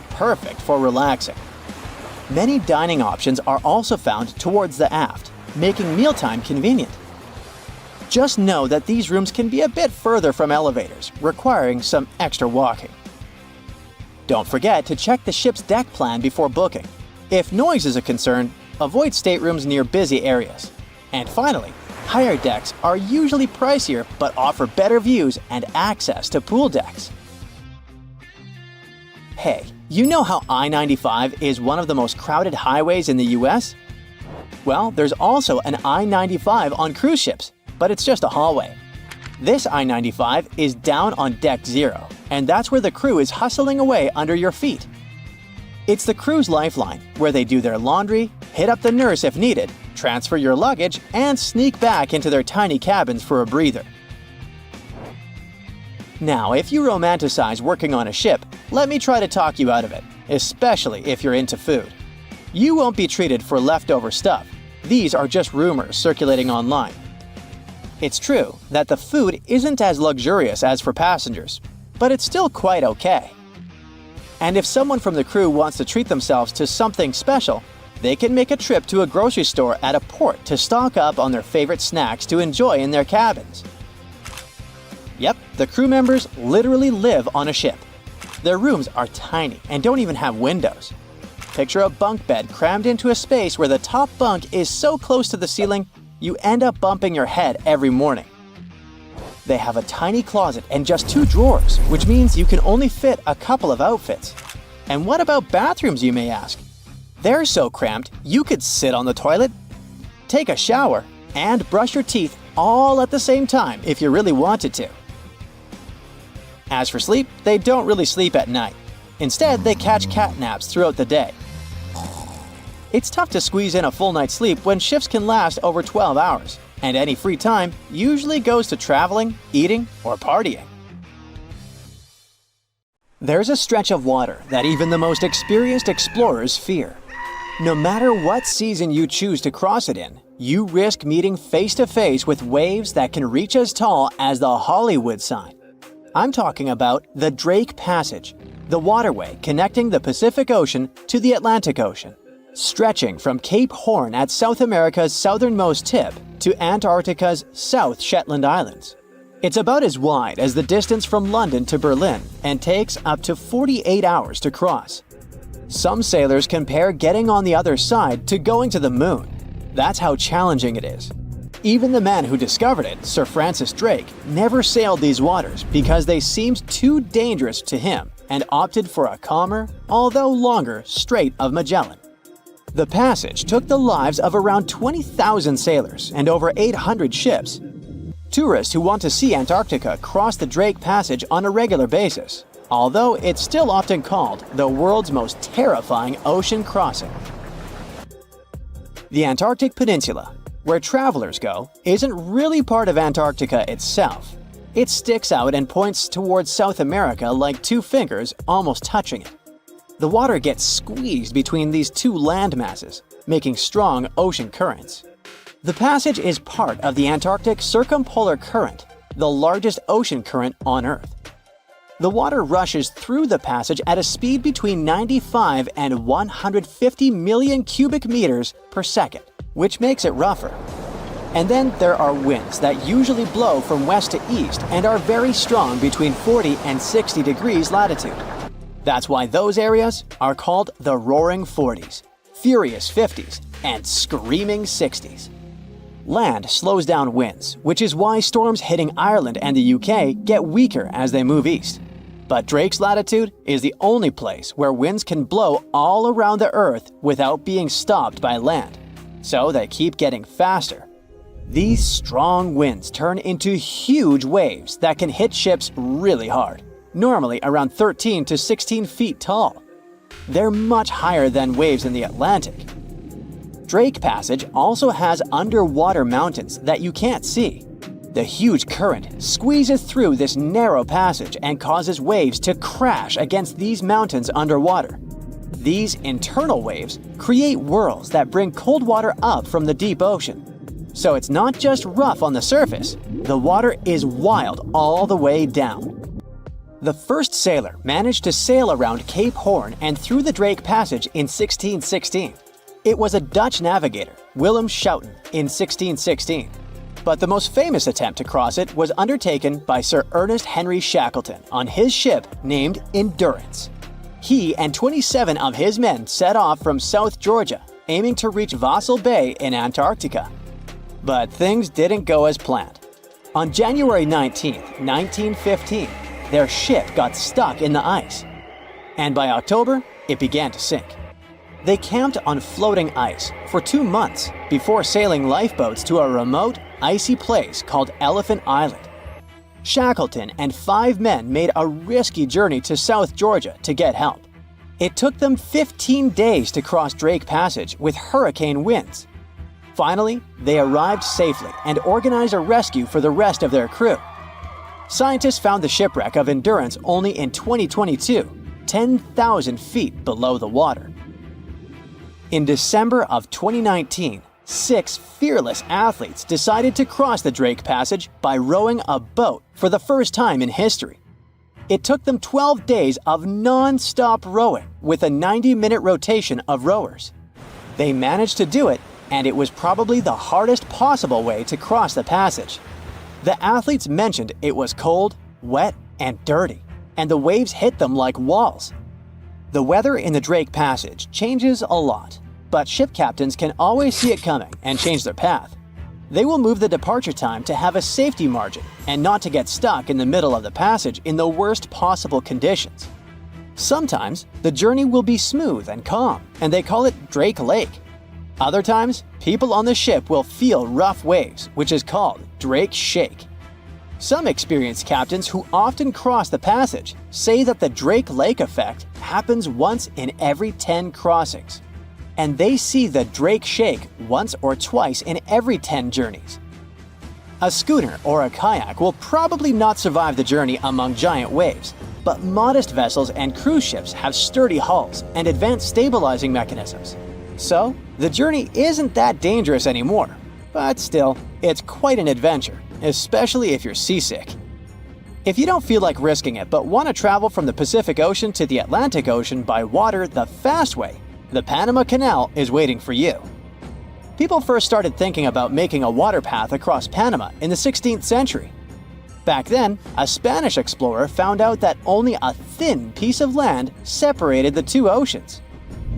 Speaker 2: perfect for relaxing. Many dining options are also found towards the aft, making mealtime convenient. Just know that these rooms can be a bit further from elevators, requiring some extra walking. Don't forget to check the ship's deck plan before booking. If noise is a concern, avoid staterooms near busy areas. And finally, higher decks are usually pricier but offer better views and access to pool decks. Hey, you know how I-95 is one of the most crowded highways in the US? Well, there's also an I-95 on cruise ships, but it's just a hallway. This I-95 is down on Deck 0, and that's where the crew is hustling away under your feet. It's the crew's lifeline, where they do their laundry, hit up the nurse if needed, transfer your luggage, and sneak back into their tiny cabins for a breather. Now, if you romanticize working on a ship, let me try to talk you out of it, especially if you're into food. You won't be treated for leftover stuff. These are just rumors circulating online. It's true that the food isn't as luxurious as for passengers, but it's still quite okay. And if someone from the crew wants to treat themselves to something special, they can make a trip to a grocery store at a port to stock up on their favorite snacks to enjoy in their cabins. Yep, the crew members literally live on a ship. Their rooms are tiny and don't even have windows. Picture a bunk bed crammed into a space where the top bunk is so close to the ceiling, you end up bumping your head every morning. They have a tiny closet and just 2 drawers, which means you can only fit a couple of outfits. And what about bathrooms, you may ask? They're so cramped, you could sit on the toilet, take a shower, and brush your teeth all at the same time if you really wanted to. As for sleep, they don't really sleep at night. Instead, they catch cat naps throughout the day. It's tough to squeeze in a full night's sleep when shifts can last over 12 hours, and any free time usually goes to traveling, eating, or partying. There's a stretch of water that even the most experienced explorers fear. No matter what season you choose to cross it in, you risk meeting face-to-face with waves that can reach as tall as the Hollywood sign. I'm talking about the Drake Passage, the waterway connecting the Pacific Ocean to the Atlantic Ocean, stretching from Cape Horn at South America's southernmost tip to Antarctica's South Shetland Islands. It's about as wide as the distance from London to Berlin and takes up to 48 hours to cross. Some sailors compare getting on the other side to going to the moon. That's how challenging it is. Even the man who discovered it, Sir Francis Drake, never sailed these waters because they seemed too dangerous to him and opted for a calmer, although longer, Strait of Magellan. The passage took the lives of around 20,000 sailors and over 800 ships. Tourists who want to see Antarctica cross the Drake Passage on a regular basis, although it's still often called the world's most terrifying ocean crossing. The Antarctic Peninsula, where travelers go, isn't really part of Antarctica itself. It sticks out and points towards South America like 2 fingers almost touching it. The water gets squeezed between these 2 land masses, making strong ocean currents. The passage is part of the Antarctic Circumpolar Current, the largest ocean current on Earth. The water rushes through the passage at a speed between 95 and 150 million cubic meters per second, which makes it rougher. And then there are winds that usually blow from west to east and are very strong between 40 and 60 degrees latitude. That's why those areas are called the Roaring 40s, Furious 50s, and Screaming 60s. Land slows down winds, which is why storms hitting Ireland and the UK get weaker as they move east. But Drake's latitude is the only place where winds can blow all around the Earth without being stopped by land. So they keep getting faster. These strong winds turn into huge waves that can hit ships really hard, normally around 13 to 16 feet tall. They're much higher than waves in the Atlantic. Drake Passage also has underwater mountains that you can't see. The huge current squeezes through this narrow passage and causes waves to crash against these mountains underwater. These internal waves create whirls that bring cold water up from the deep ocean. So it's not just rough on the surface, the water is wild all the way down. The first sailor managed to sail around Cape Horn and through the Drake Passage in 1616. It was a Dutch navigator, Willem Schouten, in 1616. But the most famous attempt to cross it was undertaken by Sir Ernest Henry Shackleton on his ship named Endurance. He and 27 of his men set off from South Georgia, aiming to reach Vassal Bay in Antarctica. But things didn't go as planned. On January 19, 1915, their ship got stuck in the ice. and by October, it began to sink. They camped on floating ice for 2 months before sailing lifeboats to a remote, icy place called Elephant Island. Shackleton and 5 men made a risky journey to South Georgia to get help. It took them 15 days to cross Drake Passage with hurricane winds. Finally, they arrived safely and organized a rescue for the rest of their crew. Scientists found the shipwreck of Endurance only in 2022, 10,000 feet below the water. In December of 2019, 6 fearless athletes decided to cross the Drake Passage by rowing a boat for the first time in history. It took them 12 days of non-stop rowing with a 90-minute rotation of rowers. They managed to do it, and it was probably the hardest possible way to cross the passage. The athletes mentioned it was cold, wet, and dirty, and the waves hit them like walls. The weather in the Drake Passage changes a lot, but ship captains can always see it coming and change their path. They will move the departure time to have a safety margin and not to get stuck in the middle of the passage in the worst possible conditions. Sometimes, the journey will be smooth and calm, and they call it Drake Lake. Other times, people on the ship will feel rough waves, which is called Drake Shake. Some experienced captains who often cross the passage say that the Drake Lake effect happens once in every 10 crossings, and they see the Drake Shake once or twice in every 10 journeys. A schooner or a kayak will probably not survive the journey among giant waves, but modest vessels and cruise ships have sturdy hulls and advanced stabilizing mechanisms. So, the journey isn't that dangerous anymore, but still, it's quite an adventure, especially if you're seasick. If you don't feel like risking it but want to travel from the Pacific Ocean to the Atlantic Ocean by water the fast way, the Panama Canal is waiting for you. People first started thinking about making a water path across Panama in the 16th century. Back then, a Spanish explorer found out that only a thin piece of land separated the 2 oceans.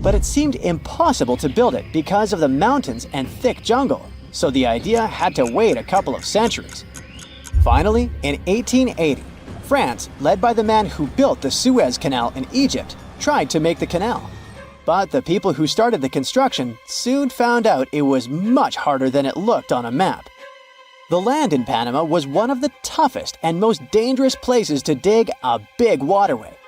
Speaker 2: But it seemed impossible to build it because of the mountains and thick jungle, so the idea had to wait a couple of centuries. Finally, in 1880, France, led by the man who built the Suez Canal in Egypt, tried to make the canal. But the people who started the construction soon found out it was much harder than it looked on a map. The land in Panama was one of the toughest and most dangerous places to dig a big waterway.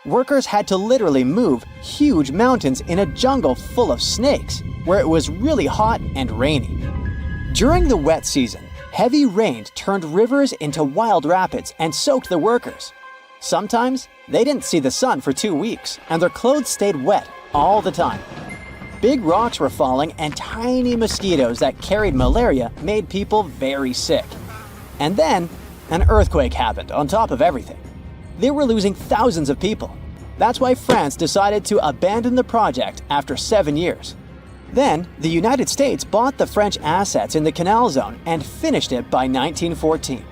Speaker 2: Workers had to literally move huge mountains in a jungle full of snakes, where it was really hot and rainy. During the wet season, heavy rain turned rivers into wild rapids and soaked the workers. Sometimes, they didn't see the sun for 2 weeks, and their clothes stayed wet all the time. Big rocks were falling, and tiny mosquitoes that carried malaria made people very sick. And then, an earthquake happened on top of everything. They were losing thousands of people. That's why France decided to abandon the project after 7 years. Then, the United States bought the French assets in the canal zone and finished it by 1914.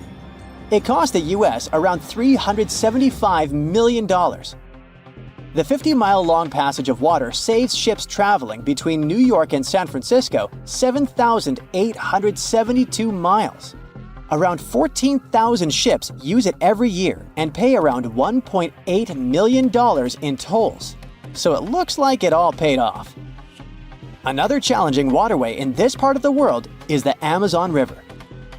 Speaker 2: It cost the US around $375 million. The 50-mile-long passage of water saves ships traveling between New York and San Francisco 7,872 miles. Around 14,000 ships use it every year and pay around $1.8 million in tolls. So it looks like it all paid off. Another challenging waterway in this part of the world is the Amazon River.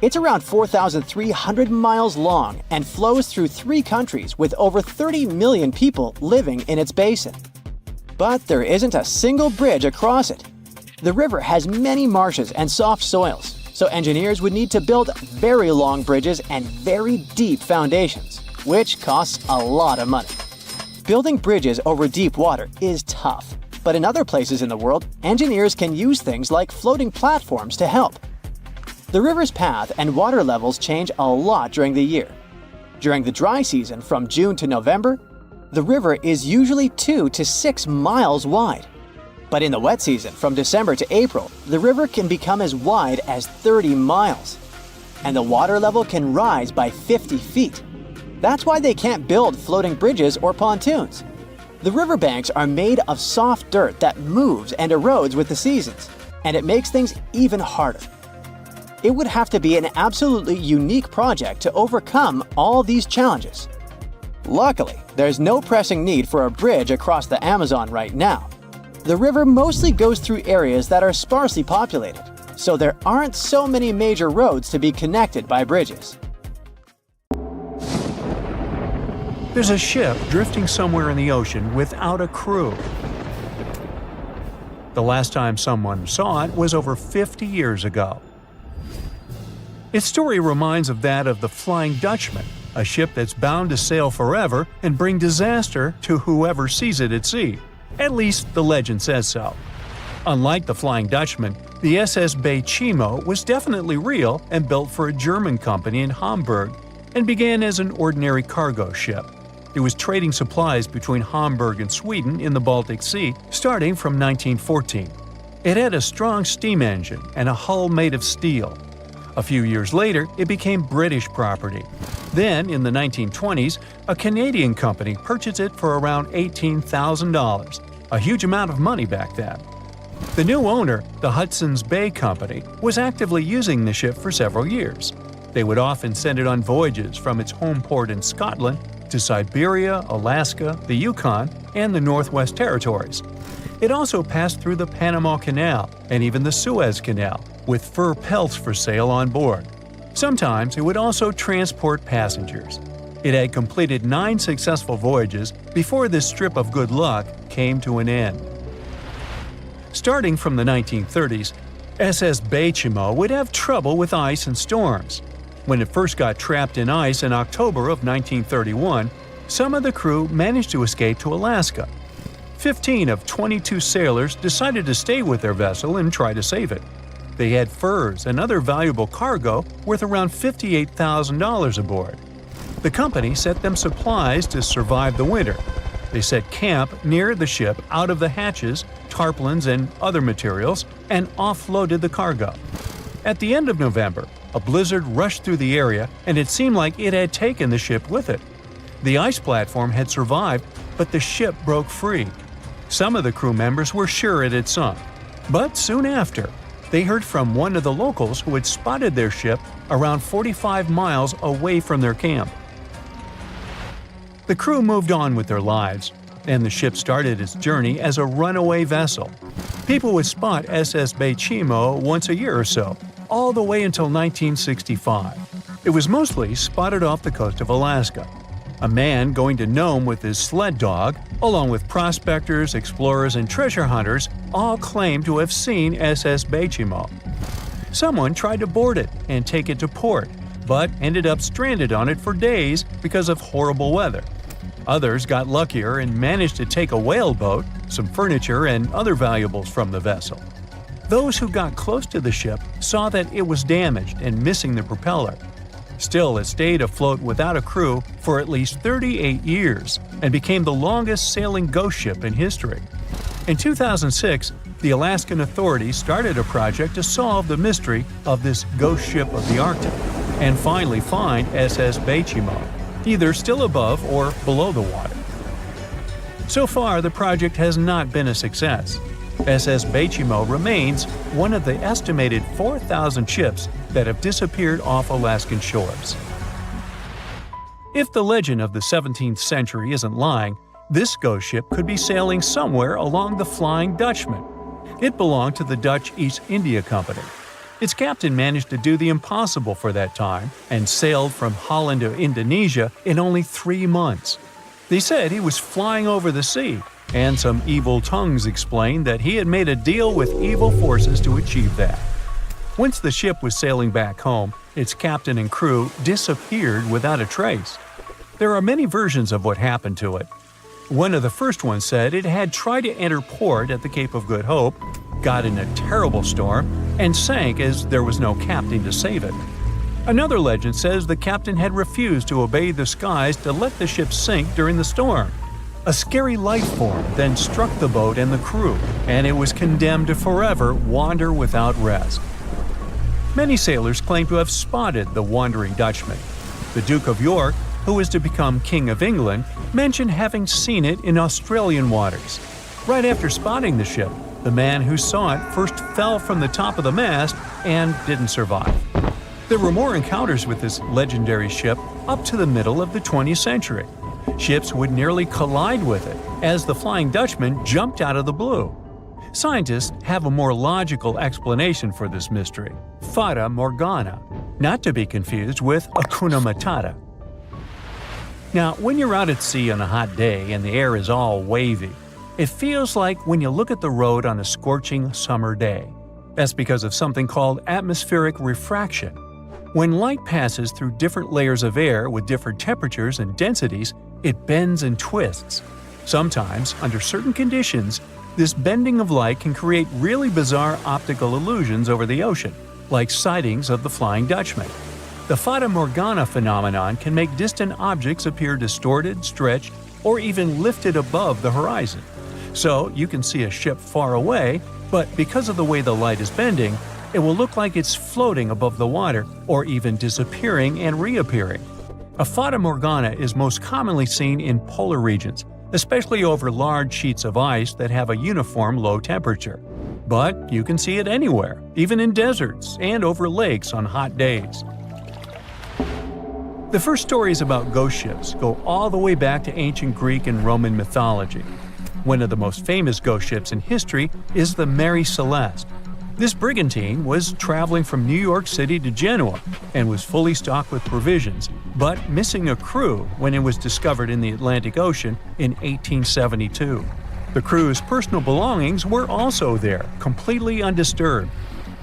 Speaker 2: It's around 4,300 miles long and flows through 3 countries with over 30 million people living in its basin. But there isn't a single bridge across it. The river has many marshes and soft soils, so engineers would need to build very long bridges and very deep foundations, which costs a lot of money. Building bridges over deep water is tough, but in other places in the world, engineers can use things like floating platforms to help. The river's path and water levels change a lot during the year. During the dry season from June to November, the river is usually 2 to 6 miles wide. But in the wet season from December to April, the river can become as wide as 30 miles. And the water level can rise by 50 feet. That's why they can't build floating bridges or pontoons. The riverbanks are made of soft dirt that moves and erodes with the seasons, and it makes things even harder. It would have to be an absolutely unique project to overcome all these challenges. Luckily, there's no pressing need for a bridge across the Amazon right now. The river mostly goes through areas that are sparsely populated, so there aren't so many major roads to be connected by bridges.
Speaker 3: There's a ship drifting somewhere in the ocean without a crew. The last time someone saw it was over 50 years ago. Its story reminds of that of the Flying Dutchman, a ship that's bound to sail forever and bring disaster to whoever sees it at sea. At least the legend says so. Unlike the Flying Dutchman, the SS Bay Chimo was definitely real and built for a German company in Hamburg and began as an ordinary cargo ship. It was trading supplies between Hamburg and Sweden in the Baltic Sea starting from 1914. It had a strong steam engine and a hull made of steel. A few years later, it became British property. Then, in the 1920s, a Canadian company purchased it for around $18,000, a huge amount of money back then. The new owner, the Hudson's Bay Company, was actively using the ship for several years. They would often send it on voyages from its home port in Scotland to Siberia, Alaska, the Yukon, and the Northwest Territories. It also passed through the Panama Canal and even the Suez Canal, with fur pelts for sale on board. Sometimes it would also transport passengers. It had completed 9 successful voyages before this strip of good luck came to an end. Starting from the 1930s, SS Bay Chimo would have trouble with ice and storms. When it first got trapped in ice in October of 1931, some of the crew managed to escape to Alaska. 15 of 22 sailors decided to stay with their vessel and try to save it. They had furs and other valuable cargo worth around $58,000 aboard. The company sent them supplies to survive the winter. They set camp near the ship out of the hatches, tarpaulins, and other materials, and offloaded the cargo. At the end of November, a blizzard rushed through the area, and it seemed like it had taken the ship with it. The ice platform had survived, but the ship broke free. Some of the crew members were sure it had sunk. But soon after, they heard from one of the locals who had spotted their ship around 45 miles away from their camp. The crew moved on with their lives, and the ship started its journey as a runaway vessel. People would spot SS Bay Chimo once a year or so, all the way until 1965. It was mostly spotted off the coast of Alaska. A man going to Nome with his sled dog, along with prospectors, explorers, and treasure hunters, all claimed to have seen SS Bay Chimo. Someone tried to board it and take it to port, but ended up stranded on it for days because of horrible weather. Others got luckier and managed to take a whaleboat, some furniture, and other valuables from the vessel. Those who got close to the ship saw that it was damaged and missing the propeller. Still, it stayed afloat without a crew for at least 38 years and became the longest sailing ghost ship in history. In 2006, the Alaskan authorities started a project to solve the mystery of this ghost ship of the Arctic and finally find SS Bay Chimo, either still above or below the water. So far, the project has not been a success. SS Bay Chimo remains one of the estimated 4,000 ships that have disappeared off Alaskan shores. If the legend of the 17th century isn't lying, this ghost ship could be sailing somewhere along the Flying Dutchman. It belonged to the Dutch East India Company. Its captain managed to do the impossible for that time and sailed from Holland to Indonesia in only 3 months. They said he was flying over the sea, and some evil tongues explained that he had made a deal with evil forces to achieve that. Once the ship was sailing back home, its captain and crew disappeared without a trace. There are many versions of what happened to it. One of the first ones said it had tried to enter port at the Cape of Good Hope, got in a terrible storm, and sank as there was no captain to save it. Another legend says the captain had refused to obey the skies to let the ship sink during the storm. A scary life form then struck the boat and the crew, and it was condemned to forever wander without rest. Many sailors claim to have spotted the Wandering Dutchman. The Duke of York, who was to become King of England, mentioned having seen it in Australian waters. Right after spotting the ship, the man who saw it first fell from the top of the mast and didn't survive. There were more encounters with this legendary ship up to the middle of the 20th century. Ships would nearly collide with it as the Flying Dutchman jumped out of the blue. Scientists have a more logical explanation for this mystery: Fata Morgana, not to be confused with Hakuna Matata. Now, when you're out at sea on a hot day and the air is all wavy, it feels like when you look at the road on a scorching summer day. That's because of something called atmospheric refraction. When light passes through different layers of air with different temperatures and densities, it bends and twists. Sometimes, under certain conditions, this bending of light can create really bizarre optical illusions over the ocean, like sightings of the Flying Dutchman. The Fata Morgana phenomenon can make distant objects appear distorted, stretched, or even lifted above the horizon. So you can see a ship far away, but because of the way the light is bending, it will look like it's floating above the water or even disappearing and reappearing. A Fata Morgana is most commonly seen in polar regions, especially over large sheets of ice that have a uniform low temperature. But you can see it anywhere, even in deserts and over lakes on hot days. The first stories about ghost ships go all the way back to ancient Greek and Roman mythology. One of the most famous ghost ships in history is the Mary Celeste. This brigantine was traveling from New York City to Genoa and was fully stocked with provisions, but missing a crew when it was discovered in the Atlantic Ocean in 1872. The crew's personal belongings were also there, completely undisturbed.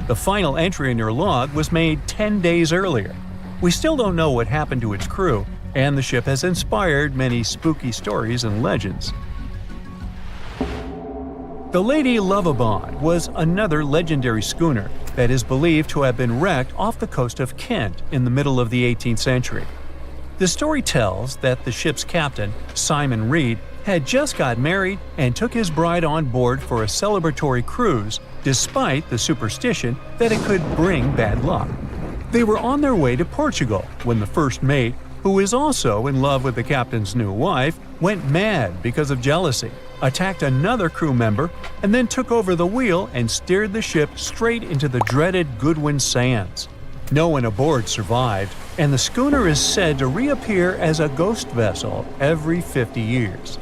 Speaker 3: The final entry in their log was made 10 days earlier. We still don't know what happened to its crew, and the ship has inspired many spooky stories and legends. The Lady Lovibond was another legendary schooner that is believed to have been wrecked off the coast of Kent in the middle of the 18th century. The story tells that the ship's captain, Simon Reed, had just got married and took his bride on board for a celebratory cruise, despite the superstition that it could bring bad luck. They were on their way to Portugal when the first mate, who is also in love with the captain's new wife, went mad because of jealousy, attacked another crew member, and then took over the wheel and steered the ship straight into the dreaded Goodwin Sands. No one aboard survived, and the schooner is said to reappear as a ghost vessel every 50 years.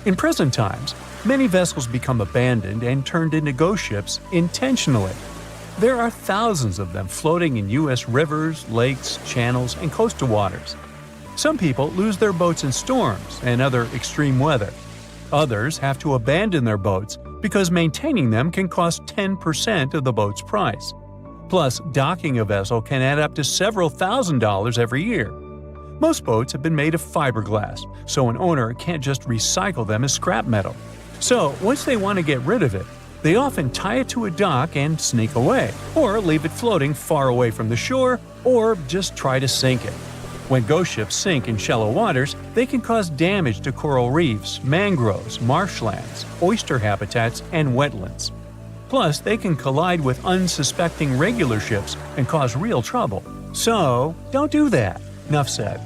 Speaker 3: In present times, many vessels become abandoned and turned into ghost ships intentionally. There are thousands of them floating in U.S. rivers, lakes, channels, and coastal waters. Some people lose their boats in storms and other extreme weather. Others have to abandon their boats because maintaining them can cost 10% of the boat's price. Plus, docking a vessel can add up to several $1,000s every year. Most boats have been made of fiberglass, so an owner can't just recycle them as scrap metal. So, once they want to get rid of it, they often tie it to a dock and sneak away, or leave it floating far away from the shore, or just try to sink it. When ghost ships sink in shallow waters, they can cause damage to coral reefs, mangroves, marshlands, oyster habitats, and wetlands. Plus, they can collide with unsuspecting regular ships and cause real trouble. So, don't do that. Enough said.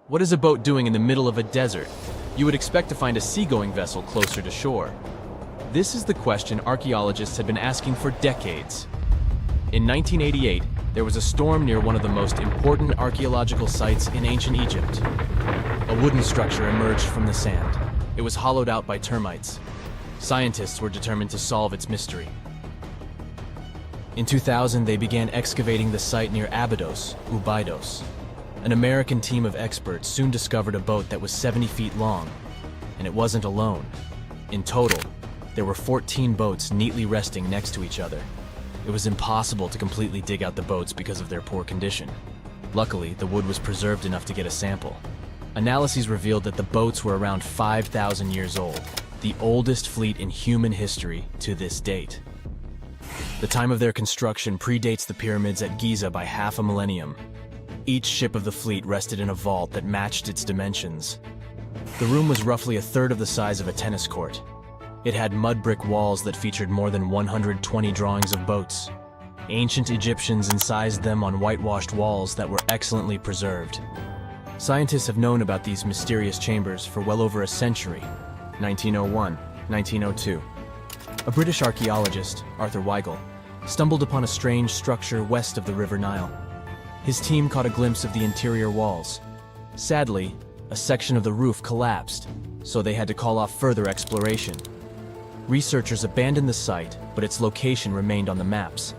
Speaker 4: What is a boat doing in the middle of a desert? You would expect to find a seagoing vessel closer to shore. This is the question archaeologists had been asking for decades. In 1988, there was a storm near one of the most important archaeological sites in ancient Egypt. A wooden structure emerged from the sand. It was hollowed out by termites. Scientists were determined to solve its mystery. In 2000, they began excavating the site near Abydos, Ubidos. An American team of experts soon discovered a boat that was 70 feet long, and it wasn't alone. In total, there were 14 boats neatly resting next to each other. It was impossible to completely dig out the boats because of their poor condition. Luckily, the wood was preserved enough to get a sample. Analyses revealed that the boats were around 5,000 years old, the oldest fleet in human history to this date. The time of their construction predates the pyramids at Giza by half a millennium. Each ship of the fleet rested in a vault that matched its dimensions. The room was roughly a third of the size of a tennis court. It had mud brick walls that featured more than 120 drawings of boats. Ancient Egyptians incised them on whitewashed walls that were excellently preserved. Scientists have known about these mysterious chambers for well over a century. 1901, 1902. A British archaeologist, Arthur Weigel, stumbled upon a strange structure west of the River Nile. His team caught a glimpse of the interior walls. Sadly, a section of the roof collapsed, so they had to call off further exploration. Researchers abandoned the site, but its location remained on the maps.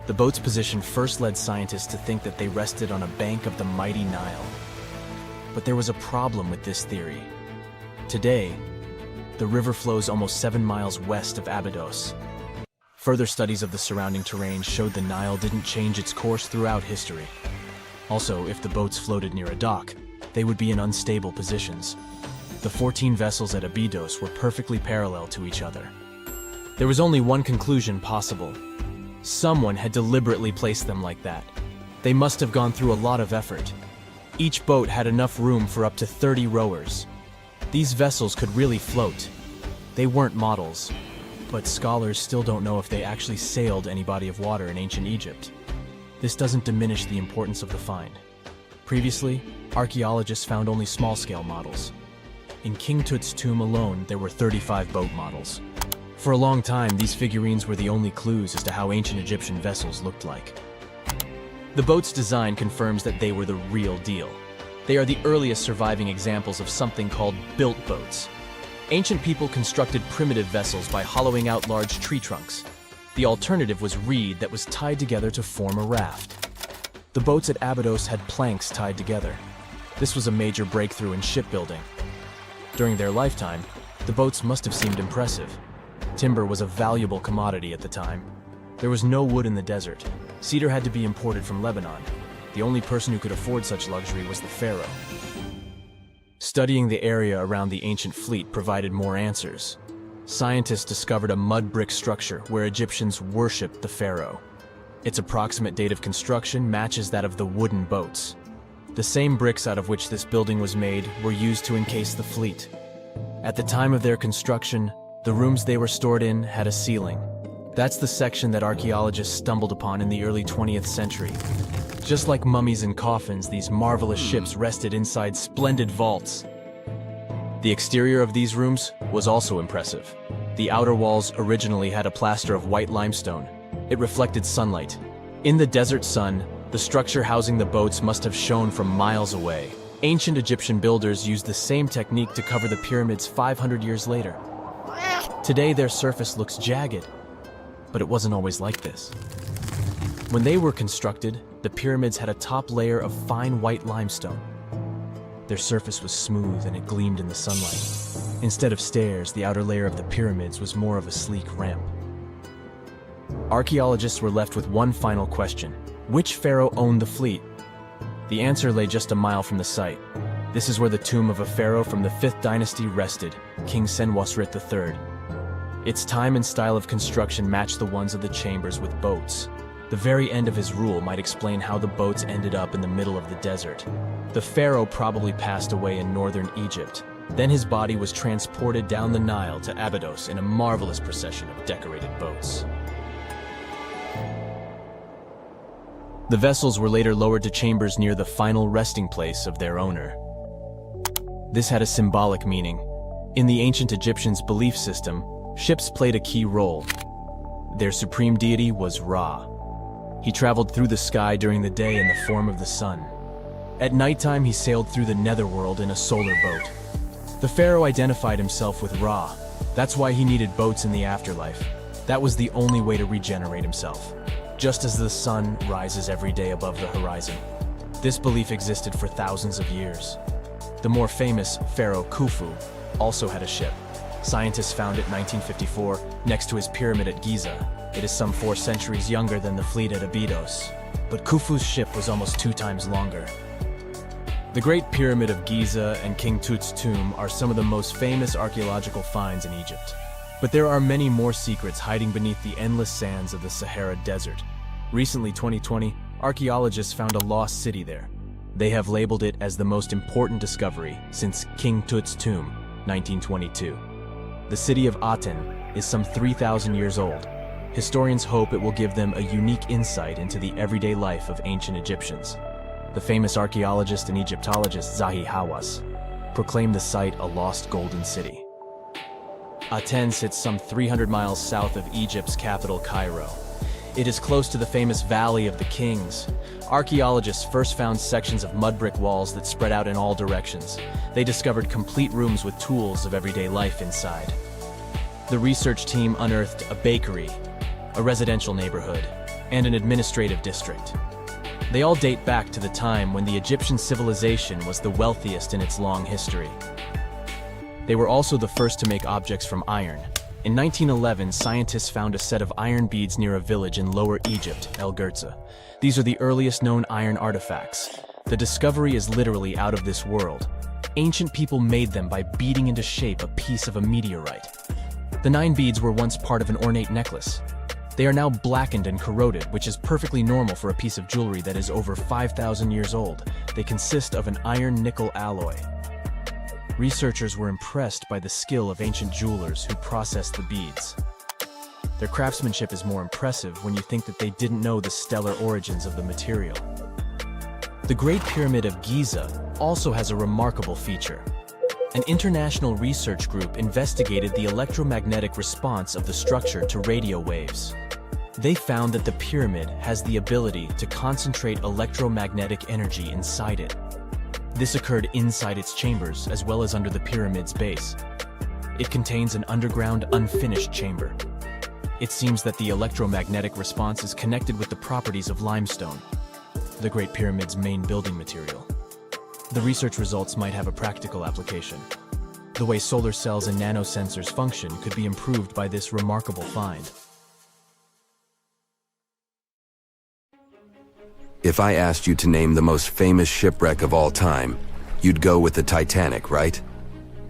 Speaker 4: The boat's position first led scientists to think that they rested on a bank of the mighty Nile. But there was a problem with this theory. Today, the river flows almost 7 miles west of Abydos. Further studies of the surrounding terrain showed the Nile didn't change its course throughout history. Also, if the boats floated near a dock, they would be in unstable positions. The 14 vessels at Abydos were perfectly parallel to each other. There was only one conclusion possible. Someone had deliberately placed them like that. They must have gone through a lot of effort. Each boat had enough room for up to 30 rowers. These vessels could really float. They weren't models, but scholars still don't know if they actually sailed any body of water in ancient Egypt. This doesn't diminish the importance of the find. Previously, archaeologists found only small-scale models. In King Tut's tomb alone, there were 35 boat models. For a long time, these figurines were the only clues as to how ancient Egyptian vessels looked like. The boat's design confirms that they were the real deal. They are the earliest surviving examples of something called built boats. Ancient people constructed primitive vessels by hollowing out large tree trunks. The alternative was reed that was tied together to form a raft. The boats at Abydos had planks tied together. This was a major breakthrough in shipbuilding. During their lifetime, the boats must have seemed impressive. Timber was a valuable commodity at the time. There was no wood in the desert. Cedar had to be imported from Lebanon. The only person who could afford such luxury was the pharaoh. Studying the area around the ancient fleet provided more answers. Scientists discovered a mud brick structure where Egyptians worshipped the pharaoh. Its approximate date of construction matches that of the wooden boats. The same bricks out of which this building was made were used to encase the fleet. At the time of their construction, the rooms they were stored in had a ceiling. That's the section that archaeologists stumbled upon in the early 20th century. Just like mummies and coffins, these marvelous ships rested inside splendid vaults. The exterior of these rooms was also impressive. The outer walls originally had a plaster of white limestone. It reflected sunlight. In the desert sun, the structure housing the boats must have shone from miles away. Ancient Egyptian builders used the same technique to cover the pyramids 500 years later. Today, their surface looks jagged, but it wasn't always like this. When they were constructed, the pyramids had a top layer of fine white limestone. Their surface was smooth and it gleamed in the sunlight. Instead of stairs, the outer layer of the pyramids was more of a sleek ramp. Archaeologists were left with one final question. Which pharaoh owned the fleet? The answer lay just a mile from the site. This is where the tomb of a pharaoh from the 5th dynasty rested, King Senwosret III. Its time and style of construction matched the ones of the chambers with boats. The very end of his rule might explain how the boats ended up in the middle of the desert. The pharaoh probably passed away in northern Egypt. Then his body was transported down the Nile to Abydos in a marvelous procession of decorated boats. The vessels were later lowered to chambers near the final resting place of their owner. This had a symbolic meaning. In the ancient Egyptians' belief system, ships played a key role. Their supreme deity was Ra. He traveled through the sky during the day in the form of the sun. At nighttime, he sailed through the netherworld in a solar boat. The pharaoh identified himself with Ra. That's why he needed boats in the afterlife. That was the only way to regenerate himself. Just as the sun rises every day above the horizon. This belief existed for thousands of years. The more famous Pharaoh Khufu also had a ship. Scientists found it in 1954 next to his pyramid at Giza. It is some 4 centuries younger than the fleet at Abydos, but Khufu's ship was almost 2 times longer. The Great Pyramid of Giza and King Tut's tomb are some of the most famous archaeological finds in Egypt. But there are many more secrets hiding beneath the endless sands of the Sahara Desert. Recently, 2020, archaeologists found a lost city there. They have labeled it as the most important discovery since King Tut's tomb, 1922. The city of Aten is some 3,000 years old. Historians hope it will give them a unique insight into the everyday life of ancient Egyptians. The famous archaeologist and Egyptologist Zahi Hawass proclaimed the site a lost golden city. Aten sits some 300 miles south of Egypt's capital, Cairo. It is close to the famous Valley of the Kings. Archaeologists first found sections of mud brick walls that spread out in all directions. They discovered complete rooms with tools of everyday life inside. The research team unearthed a bakery, a residential neighborhood, and an administrative district. They all date back to the time when the Egyptian civilization was the wealthiest in its long history. They were also the first to make objects from iron. In 1911, scientists found a set of iron beads near a village in Lower Egypt, El Girza. These are the earliest known iron artifacts. The discovery is literally out of this world. Ancient people made them by beating into shape a piece of a meteorite. The 9 beads were once part of an ornate necklace. They are now blackened and corroded, which is perfectly normal for a piece of jewelry that is over 5,000 years old. They consist of an iron-nickel alloy. Researchers were impressed by the skill of ancient jewelers who processed the beads. Their craftsmanship is more impressive when you think that they didn't know the stellar origins of the material. The Great Pyramid of Giza also has a remarkable feature. An international research group investigated the electromagnetic response of the structure to radio waves. They found that the pyramid has the ability to concentrate electromagnetic energy inside it. This occurred inside its chambers as well as under the pyramid's base. It contains an underground, unfinished chamber. It seems that the electromagnetic response is connected with the properties of limestone, the Great Pyramid's main building material. The research results might have a practical application. The way solar cells and nanosensors function could be improved by this remarkable find.
Speaker 5: If I asked you to name the most famous shipwreck of all time, you'd go with the Titanic, right?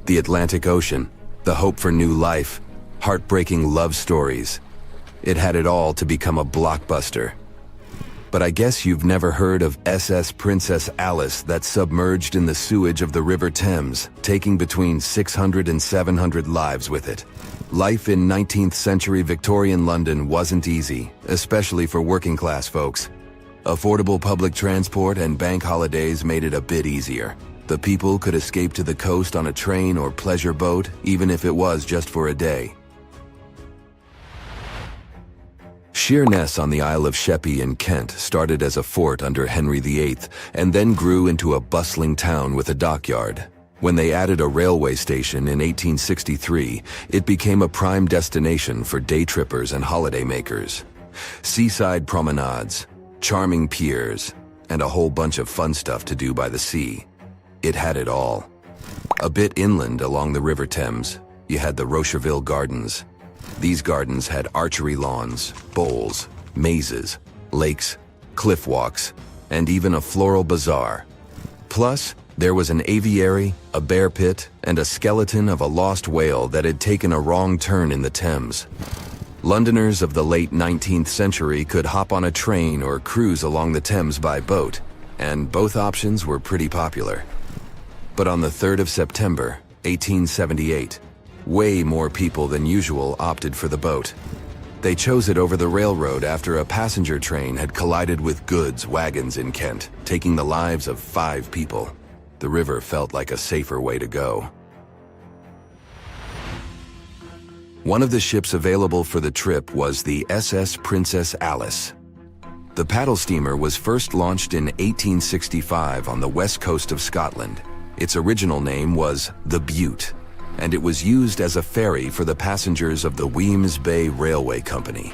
Speaker 5: The Atlantic Ocean, the hope for new life, heartbreaking love stories. It had it all to become a blockbuster. But I guess you've never heard of SS Princess Alice that submerged in the sewage of the River Thames, taking between 600 and 700 lives with it. Life in 19th century Victorian London wasn't easy, especially for working class folks. Affordable public transport and bank holidays made it a bit easier. The people could escape to the coast on a train or pleasure boat, even if it was just for a day. Sheerness on the Isle of Sheppey in Kent started as a fort under Henry VIII and then grew into a bustling town with a dockyard. When they added a railway station in 1863, it became a prime destination for day trippers and holidaymakers. Seaside promenades, charming piers, and a whole bunch of fun stuff to do by the sea. It had it all. A bit inland along the River Thames, you had the Rocherville Gardens. These gardens had archery lawns, bowls, mazes, lakes, cliff walks, and even a floral bazaar. Plus, there was an aviary, a bear pit, and a skeleton of a lost whale that had taken a wrong turn in the Thames. Londoners of the late 19th century could hop on a train or cruise along the Thames by boat, and both options were pretty popular. But on the 3rd of September, 1878, way more people than usual opted for the boat. They chose it over the railroad after a passenger train had collided with goods wagons in Kent, taking the lives of 5 people. The river felt like a safer way to go. One of the ships available for the trip was the SS Princess Alice. The paddle steamer was first launched in 1865 on the west coast of Scotland. Its original name was the Bute, and it was used as a ferry for the passengers of the Wemyss Bay Railway Company.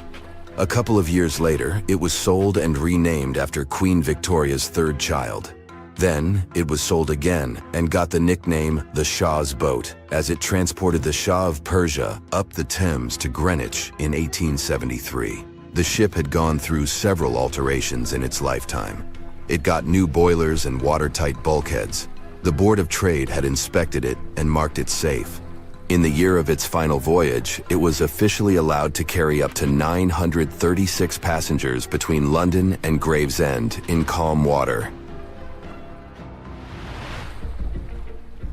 Speaker 5: A couple of years later, it was sold and renamed after Queen Victoria's 3rd child. Then, it was sold again and got the nickname the Shah's Boat, as it transported the Shah of Persia up the Thames to Greenwich in 1873. The ship had gone through several alterations in its lifetime. It got new boilers and watertight bulkheads. The Board of Trade had inspected it and marked it safe. In the year of its final voyage, it was officially allowed to carry up to 936 passengers between London and Gravesend in calm water.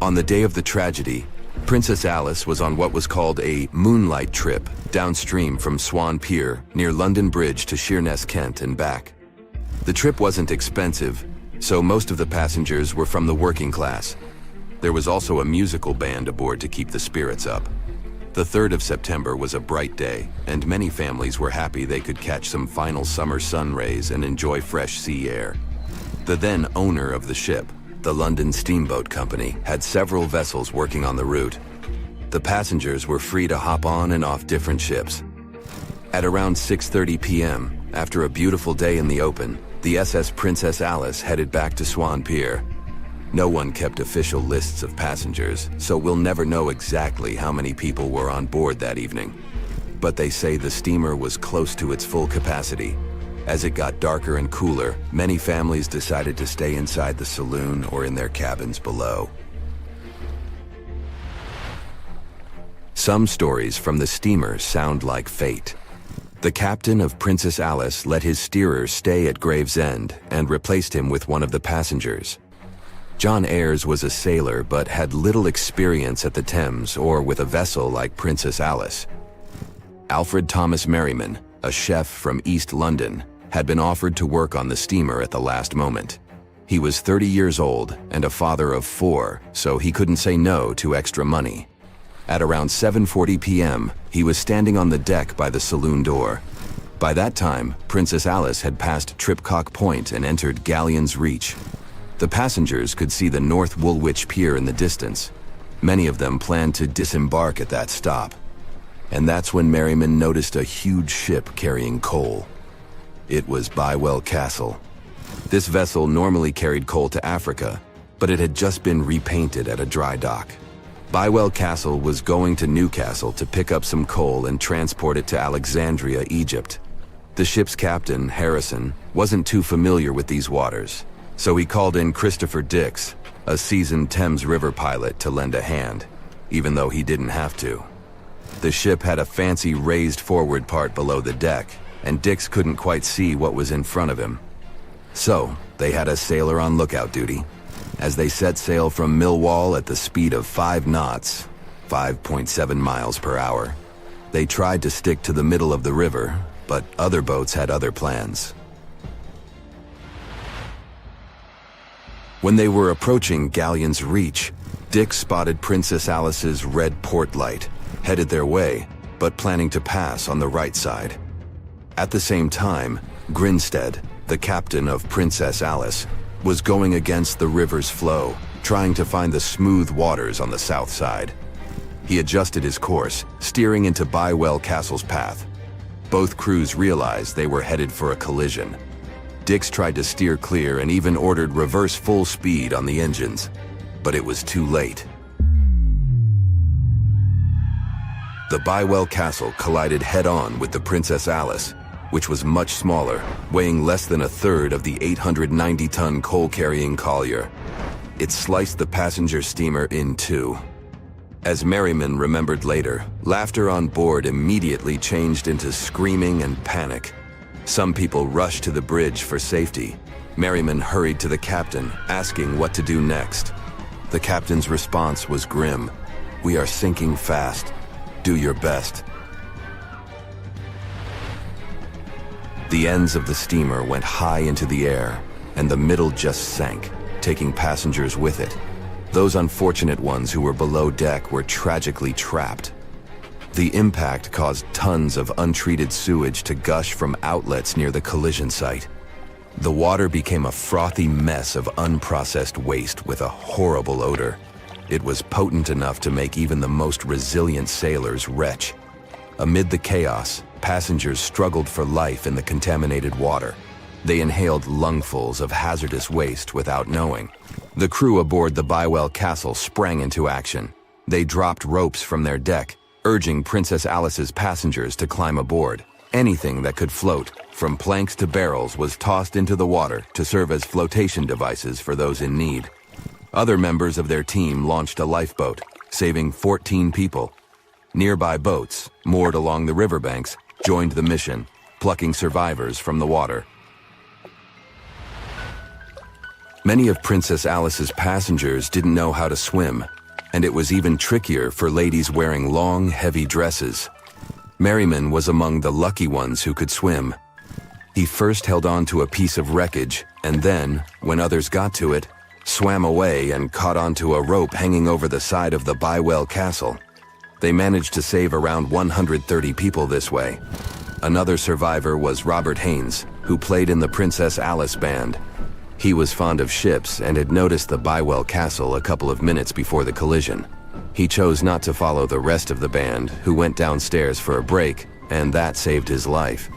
Speaker 5: On the day of the tragedy, Princess Alice was on what was called a moonlight trip downstream from Swan Pier near London Bridge to Sheerness, Kent and back. The trip wasn't expensive, so most of the passengers were from the working class. There was also a musical band aboard to keep the spirits up. The 3rd of September was a bright day, and many families were happy they could catch some final summer sun rays and enjoy fresh sea air. The then owner of the ship, the London Steamboat Company, had several vessels working on the route. The passengers were free to hop on and off different ships. At around 6:30 p.m., after a beautiful day in the open, the SS Princess Alice headed back to Swan Pier. No one kept official lists of passengers, so we'll never know exactly how many people were on board that evening. But they say the steamer was close to its full capacity. As it got darker and cooler, many families decided to stay inside the saloon or in their cabins below. Some stories from the steamer sound like fate. The captain of Princess Alice let his steerer stay at Gravesend and replaced him with one of the passengers. John Ayres was a sailor but had little experience at the Thames or with a vessel like Princess Alice. Alfred Thomas Merriman, a chef from East London, had been offered to work on the steamer at the last moment. He was 30 years old and a father of 4, so he couldn't say no to extra money. At around 7:40 p.m., he was standing on the deck by the saloon door. By that time, Princess Alice had passed Tripcock Point and entered Galleon's Reach. The passengers could see the North Woolwich Pier in the distance. Many of them planned to disembark at that stop. And that's when Merriman noticed a huge ship carrying coal. It was Bywell Castle. This vessel normally carried coal to Africa, but it had just been repainted at a dry dock. Bywell Castle was going to Newcastle to pick up some coal and transport it to Alexandria, Egypt. The ship's captain, Harrison, wasn't too familiar with these waters, so he called in Christopher Dix, a seasoned Thames River pilot, to lend a hand, even though he didn't have to. The ship had a fancy raised forward part below the deck, and Dix couldn't quite see what was in front of him. So, they had a sailor on lookout duty. As they set sail from Millwall at the speed of 5 knots, 5.7 miles per hour, they tried to stick to the middle of the river, but other boats had other plans. When they were approaching Galleon's Reach, Dick spotted Princess Alice's red port light, headed their way, but planning to pass on the right side. At the same time, Grinstead, the captain of Princess Alice, was going against the river's flow, trying to find the smooth waters on the south side. He adjusted his course, steering into Bywell Castle's path. Both crews realized they were headed for a collision. Dix tried to steer clear and even ordered reverse full speed on the engines, but it was too late. The Bywell Castle collided head-on with the Princess Alice, which was much smaller, weighing less than a third of the 890-ton coal-carrying collier. It sliced the passenger steamer in two. As Merriman remembered later, laughter on board immediately changed into screaming and panic. Some people rushed to the bridge for safety. Merriman hurried to the captain, asking what to do next. The captain's response was grim. "We are sinking fast. Do your best." The ends of the steamer went high into the air, and the middle just sank, taking passengers with it. Those unfortunate ones who were below deck were tragically trapped. The impact caused tons of untreated sewage to gush from outlets near the collision site. The water became a frothy mess of unprocessed waste with a horrible odor. It was potent enough to make even the most resilient sailors retch. Amid the chaos, passengers struggled for life in the contaminated water. They inhaled lungfuls of hazardous waste without knowing. The crew aboard the Bywell Castle sprang into action. They dropped ropes from their deck, urging Princess Alice's passengers to climb aboard. Anything that could float, from planks to barrels, was tossed into the water to serve as flotation devices for those in need. Other members of their team launched a lifeboat, saving 14 people. Nearby boats, moored along the riverbanks, joined the mission, plucking survivors from the water. Many of Princess Alice's passengers didn't know how to swim, and it was even trickier for ladies wearing long, heavy dresses. Merriman was among the lucky ones who could swim. He first held on to a piece of wreckage, and then, when others got to it, swam away and caught onto a rope hanging over the side of the Bywell Castle. They managed to save around 130 people this way. Another survivor was Robert Haynes, who played in the Princess Alice band. He was fond of ships and had noticed the Bywell Castle a couple of minutes before the collision. He chose not to follow the rest of the band, who went downstairs for a break, and that saved his life.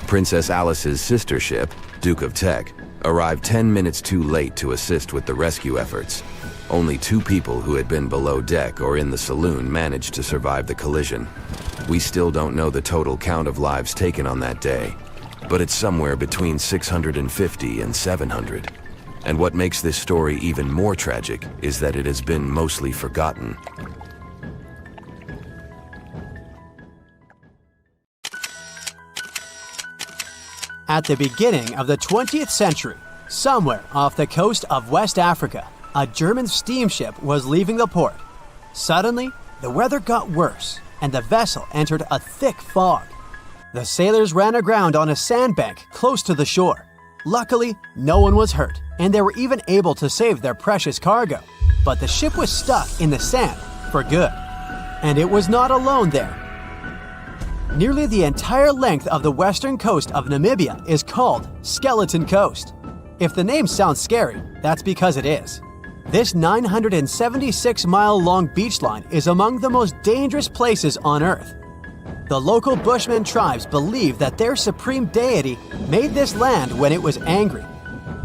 Speaker 5: Princess Alice's sister ship, Duke of Teck, arrived 10 minutes too late to assist with the rescue efforts. Only 2 people who had been below deck or in the saloon managed to survive the collision. We still don't know the total count of lives taken on that day, but it's somewhere between 650 and 700. And what makes this story even more tragic is that it has been mostly forgotten.
Speaker 2: At the beginning of the 20th century, somewhere off the coast of West Africa, a German steamship was leaving the port. Suddenly, the weather got worse, and the vessel entered a thick fog. The sailors ran aground on a sandbank close to the shore. Luckily, no one was hurt, and they were even able to save their precious cargo. But the ship was stuck in the sand for good. And it was not alone there. Nearly the entire length of the western coast of Namibia is called Skeleton Coast. If the name sounds scary, that's because it is. This 976-mile-long beach line is among the most dangerous places on Earth. The local Bushman tribes believe that their supreme deity made this land when it was angry.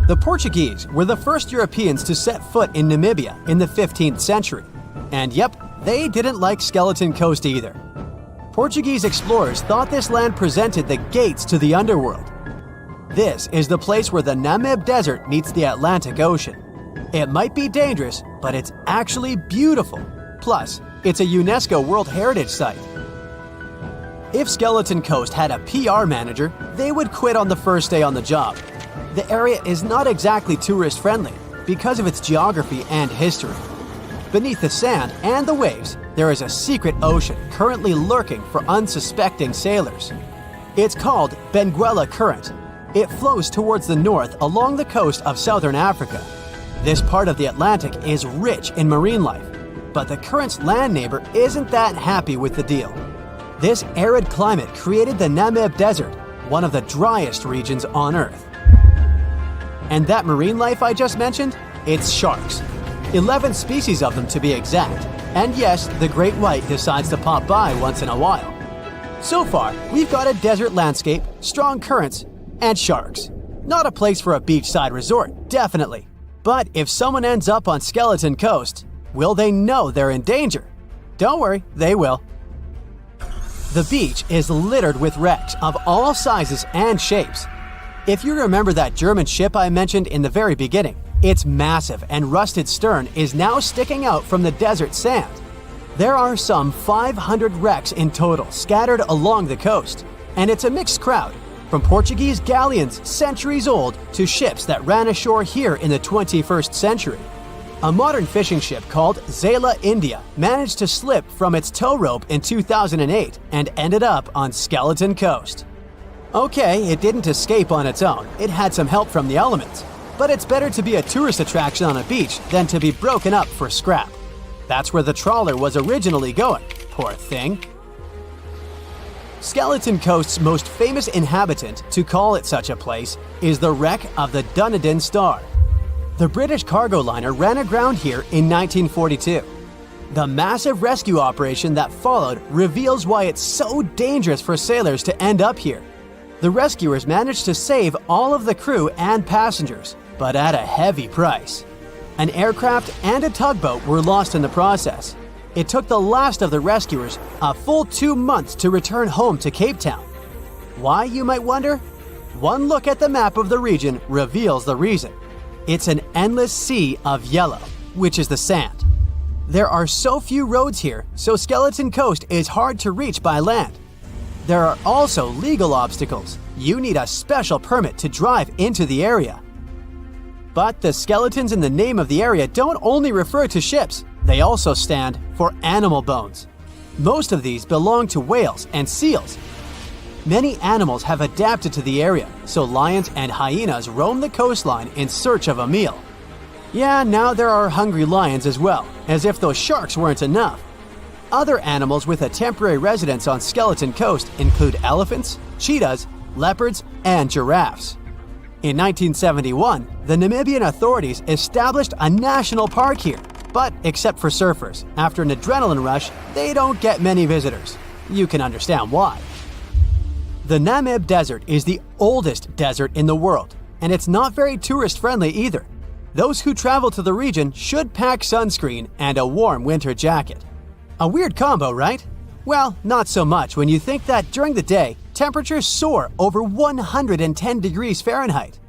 Speaker 2: The Portuguese were the first Europeans to set foot in Namibia in the 15th century. And yep, they didn't like Skeleton Coast either. Portuguese explorers thought this land presented the gates to the underworld. This is the place where the Namib Desert meets the Atlantic Ocean. It might be dangerous, but it's actually beautiful. Plus, it's a UNESCO World Heritage Site. If Skeleton Coast had a PR manager, they would quit on the first day on the job. The area is not exactly tourist-friendly because of its geography and history. Beneath the sand and the waves, there is a secret ocean currently lurking for unsuspecting sailors. It's called Benguela Current. It flows towards the north along the coast of southern Africa. This part of the Atlantic is rich in marine life, but the current's land neighbor isn't that happy with the deal. This arid climate created the Namib Desert, one of the driest regions on Earth. And that marine life I just mentioned? It's sharks. 11 species of them to be exact. And yes, the great white decides to pop by once in a while. So far, we've got a desert landscape, strong currents, and sharks. Not a place for a beachside resort, definitely. But if someone ends up on Skeleton Coast, will they know they're in danger? Don't worry, they will. The beach is littered with wrecks of all sizes and shapes. If you remember that German ship I mentioned in the very beginning, its massive and rusted stern is now sticking out from the desert sand. There are some 500 wrecks in total scattered along the coast, and it's a mixed crowd, from Portuguese galleons centuries old to ships that ran ashore here in the 21st century. A modern fishing ship called Zela India managed to slip from its tow rope in 2008 and ended up on Skeleton Coast. Okay, it didn't escape on its own, it had some help from the elements. But it's better to be a tourist attraction on a beach than to be broken up for scrap. That's where the trawler was originally going, poor thing. Skeleton Coast's most famous inhabitant, to call it such a place, is the wreck of the Dunedin Star. The British cargo liner ran aground here in 1942. The massive rescue operation that followed reveals why it's so dangerous for sailors to end up here. The rescuers managed to save all of the crew and passengers, but at a heavy price. An aircraft and a tugboat were lost in the process. It took the last of the rescuers a full 2 months to return home to Cape Town. Why, you might wonder? One look at the map of the region reveals the reason. It's an endless sea of yellow, which is the sand. There are so few roads here, so Skeleton Coast is hard to reach by land. There are also legal obstacles. You need a special permit to drive into the area. But the skeletons in the name of the area don't only refer to ships, they also stand for animal bones. Most of these belong to whales and seals. Many animals have adapted to the area, so lions and hyenas roam the coastline in search of a meal. Yeah, now there are hungry lions as well, as if those sharks weren't enough. Other animals with a temporary residence on Skeleton Coast include elephants, cheetahs, leopards, and giraffes. In 1971, the Namibian authorities established a national park here, but except for surfers, after an adrenaline rush, they don't get many visitors. You can understand why. The Namib Desert is the oldest desert in the world, and it's not very tourist-friendly either. Those who travel to the region should pack sunscreen and a warm winter jacket. A weird combo, right? Well, not so much when you think that during the day, temperatures soar over 110 degrees Fahrenheit.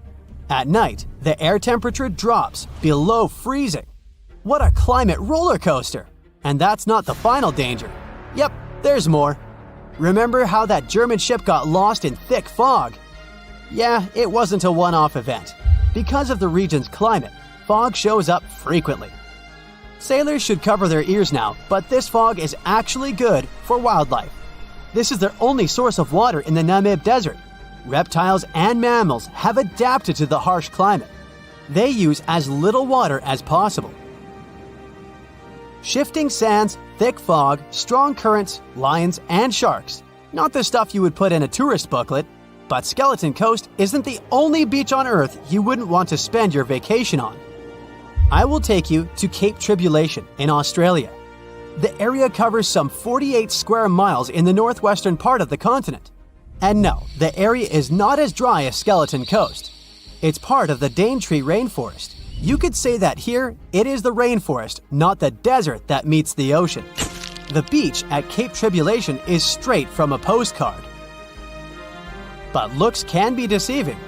Speaker 2: At night, the air temperature drops below freezing. What a climate roller coaster! And that's not the final danger. Yep, there's more. Remember how that German ship got lost in thick fog? Yeah, it wasn't a one-off event. Because of the region's climate, fog shows up frequently. Sailors should cover their ears now, but this fog is actually good for wildlife. This is their only source of water in the Namib Desert. Reptiles and mammals have adapted to the harsh climate. They use as little water as possible. Shifting sands, thick fog, strong currents, lions, and sharks. Not the stuff you would put in a tourist booklet, but Skeleton Coast isn't the only beach on Earth you wouldn't want to spend your vacation on. I will take you to Cape Tribulation in Australia. The area covers some 48 square miles in the northwestern part of the continent. And no, the area is not as dry as Skeleton Coast. It's part of the Daintree rainforest. You could say that here, it is the rainforest, not the desert that meets the ocean. The beach at Cape Tribulation is straight from a postcard. But looks can be deceiving.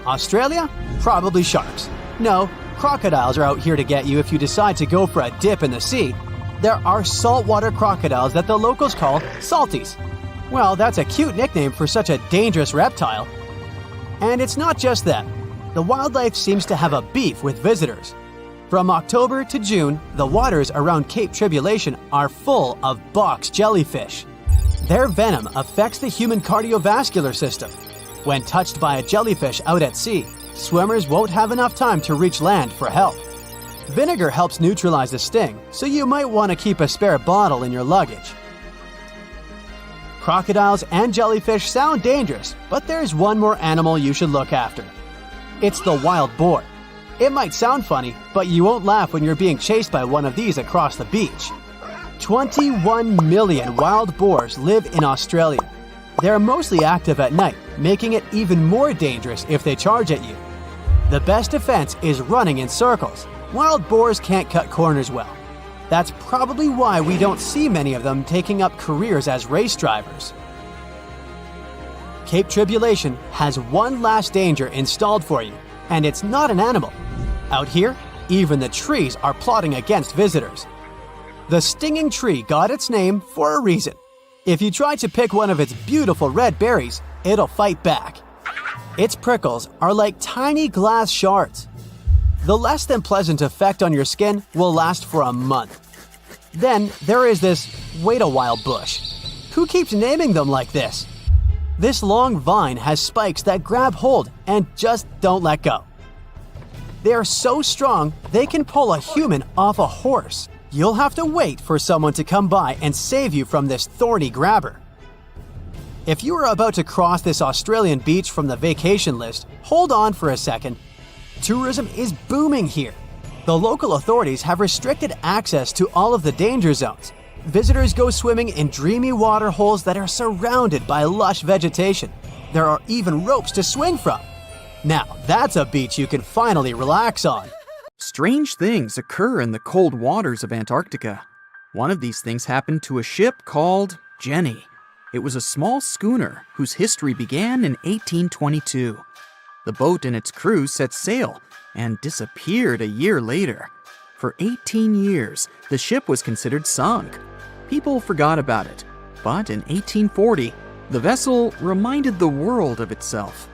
Speaker 2: Australia? Probably sharks. No, crocodiles are out here to get you if you decide to go for a dip in the sea. There are saltwater crocodiles that the locals call salties. Well, that's a cute nickname for such a dangerous reptile. And it's not just them. The wildlife seems to have a beef with visitors. From October to June, the waters around Cape Tribulation are full of box jellyfish. Their venom affects the human cardiovascular system. When touched by a jellyfish out at sea, swimmers won't have enough time to reach land for help. Vinegar helps neutralize the sting, so you might want to keep a spare bottle in your luggage. Crocodiles and jellyfish sound dangerous, but there's one more animal you should look after. It's the wild boar. It might sound funny, but you won't laugh when you're being chased by one of these across the beach. 21 million wild boars live in Australia. They're mostly active at night, making it even more dangerous if they charge at you. The best defense is running in circles. Wild boars can't cut corners well. That's probably why we don't see many of them taking up careers as race drivers. Cape Tribulation has one last danger installed for you, and it's not an animal. Out here, even the trees are plotting against visitors. The stinging tree got its name for a reason. If you try to pick one of its beautiful red berries, it'll fight back. Its prickles are like tiny glass shards. The less than pleasant effect on your skin will last for a month. Then there is this wait a while bush. Who keeps naming them like this? This long vine has spikes that grab hold and just don't let go. They are so strong they can pull a human off a horse. You'll have to wait for someone to come by and save you from this thorny grabber. If you are about to cross this Australian beach from the vacation list, hold on for a second. Tourism is booming here. The local authorities have restricted access to all of the danger zones. Visitors go swimming in dreamy water holes that are surrounded by lush vegetation. There are even ropes to swing from. Now, that's a beach you can finally relax on.
Speaker 1: Strange things occur in the cold waters of Antarctica. One of these things happened to a ship called Jenny. It was a small schooner whose history began in 1822. The boat and its crew set sail and disappeared a year later. For 18 years, the ship was considered sunk. People forgot about it, but in 1840, the vessel reminded the world of itself.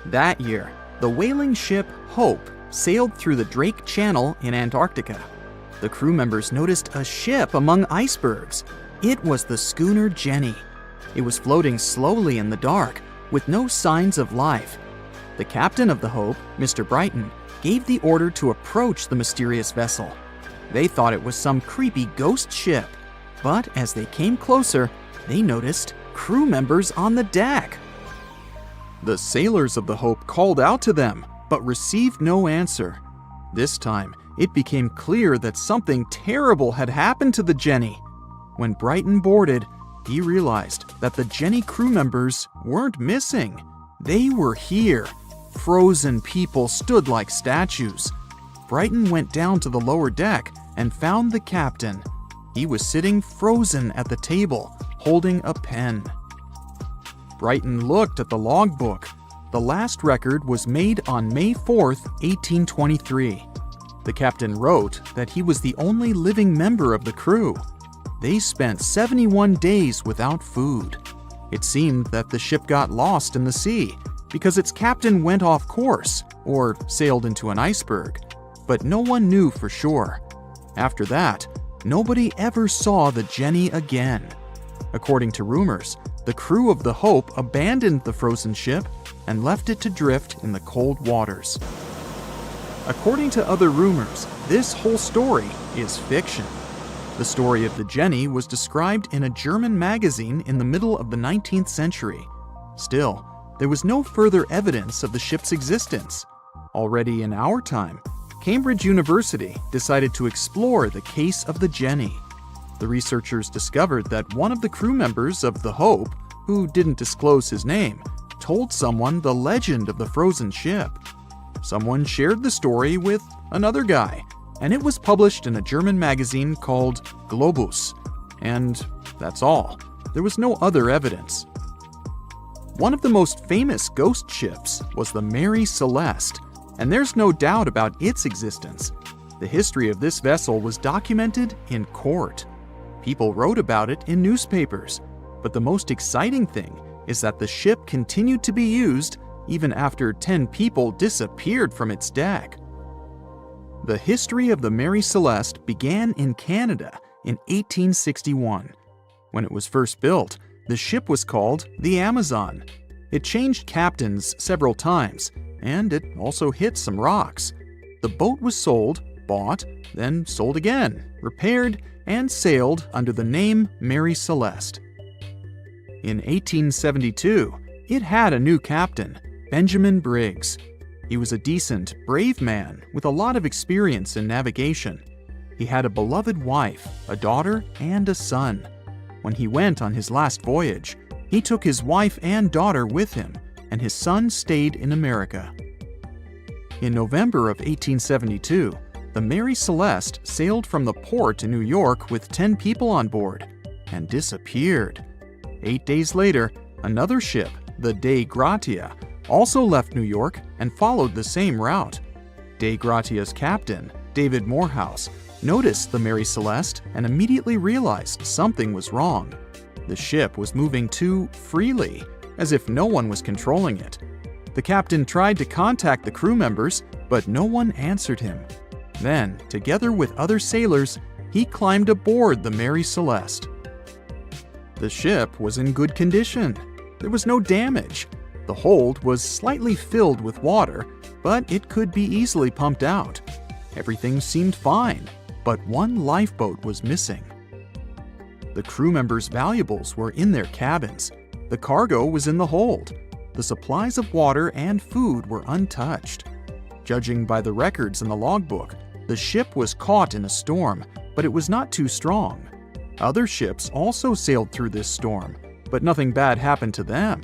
Speaker 1: That year, the whaling ship Hope sailed through the Drake Channel in Antarctica. The crew members noticed a ship among icebergs. It was the schooner Jenny. It was floating slowly in the dark, with no signs of life. The captain of the Hope, Mr. Brighton, gave the order to approach the mysterious vessel. They thought it was some creepy ghost ship. But as they came closer, they noticed crew members on the deck. The sailors of the Hope called out to them, but received no answer. This time, it became clear that something terrible had happened to the Jenny. When Brighton boarded, he realized that the Jenny crew members weren't missing. They were here. Frozen people stood like statues. Brighton went down to the lower deck and found the captain. He was sitting frozen at the table, holding a pen. Brighton looked at the logbook. The last record was made on May 4th, 1823. The captain wrote that he was the only living member of the crew. They spent 71 days without food. It seemed that the ship got lost in the sea because its captain went off course or sailed into an iceberg, but no one knew for sure. After that, nobody ever saw the Jenny again. According to rumors, the crew of the Hope abandoned the frozen ship and left it to drift in the cold waters. According to other rumors, this whole story is fiction. The story of the Jenny was described in a German magazine in the middle of the 19th century. Still, there was no further evidence of the ship's existence. Already in our time, Cambridge University decided to explore the case of the Jenny. The researchers discovered that one of the crew members of the Hope, who didn't disclose his name, told someone the legend of the frozen ship. Someone shared the story with another guy, and it was published in a German magazine called Globus. And that's all. There was no other evidence. One of the most famous ghost ships was the Mary Celeste, and there's no doubt about its existence. The history of this vessel was documented in court. People wrote about it in newspapers, but the most exciting thing is that the ship continued to be used even after 10 people disappeared from its deck. The history of the Mary Celeste began in Canada in 1861. When it was first built, the ship was called the Amazon. It changed captains several times, and it also hit some rocks. The boat was sold, bought, then sold again, repaired, and sailed under the name Mary Celeste. In 1872, it had a new captain, Benjamin Briggs. He was a decent, brave man with a lot of experience in navigation. He had a beloved wife, a daughter, and a son. When he went on his last voyage, he took his wife and daughter with him, and his son stayed in America. In November of 1872, the Mary Celeste sailed from the port in New York with 10 people on board and disappeared. 8 days later, another ship, the Dei Gratia, also left New York and followed the same route. Dei Gratia's captain, David Morehouse, noticed the Mary Celeste and immediately realized something was wrong. The ship was moving too freely, as if no one was controlling it. The captain tried to contact the crew members, but no one answered him. Then, together with other sailors, he climbed aboard the Mary Celeste. The ship was in good condition. There was no damage. The hold was slightly filled with water, but it could be easily pumped out. Everything seemed fine, but one lifeboat was missing. The crew members' valuables were in their cabins. The cargo was in the hold. The supplies of water and food were untouched. Judging by the records in the logbook, the ship was caught in a storm, but it was not too strong. Other ships also sailed through this storm, but nothing bad happened to them.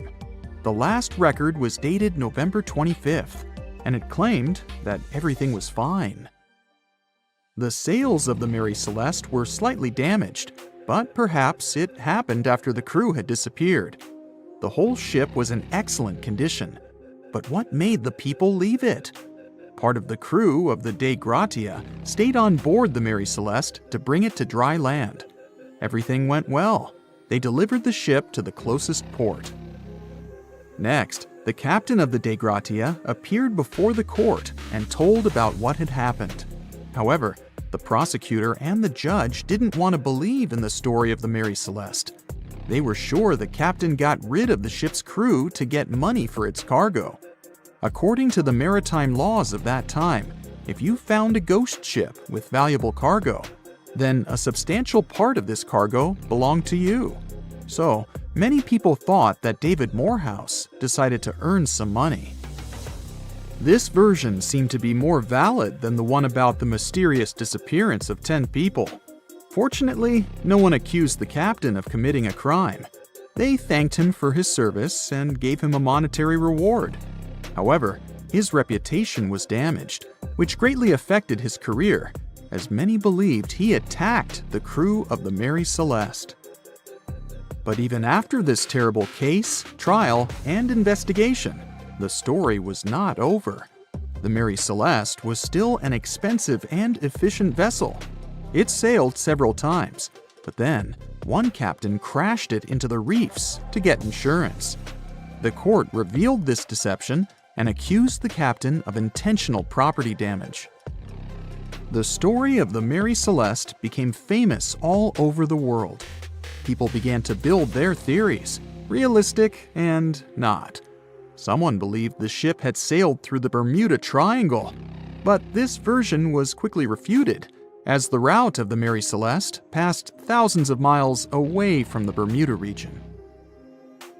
Speaker 1: The last record was dated November 25th, and it claimed that everything was fine. The sails of the Mary Celeste were slightly damaged, but perhaps it happened after the crew had disappeared. The whole ship was in excellent condition, but what made the people leave it? Part of the crew of the Dei Gratia stayed on board the Mary Celeste to bring it to dry land. Everything went well. They delivered the ship to the closest port. Next, the captain of the Dei Gratia appeared before the court and told about what had happened. However, the prosecutor and the judge didn't want to believe in the story of the Mary Celeste. They were sure the captain got rid of the ship's crew to get money for its cargo. According to the maritime laws of that time, if you found a ghost ship with valuable cargo, then a substantial part of this cargo belonged to you. So, many people thought that David Morehouse decided to earn some money. This version seemed to be more valid than the one about the mysterious disappearance of 10 people. Fortunately, no one accused the captain of committing a crime. They thanked him for his service and gave him a monetary reward. However, his reputation was damaged, which greatly affected his career, as many believed he attacked the crew of the Mary Celeste. But even after this terrible case, trial, and investigation, the story was not over. The Mary Celeste was still an expensive and efficient vessel. It sailed several times, but then one captain crashed it into the reefs to get insurance. The court revealed this deception and accused the captain of intentional property damage. The story of the Mary Celeste became famous all over the world. People began to build their theories, realistic and not. Someone believed the ship had sailed through the Bermuda Triangle, but this version was quickly refuted, as the route of the Mary Celeste passed thousands of miles away from the Bermuda region.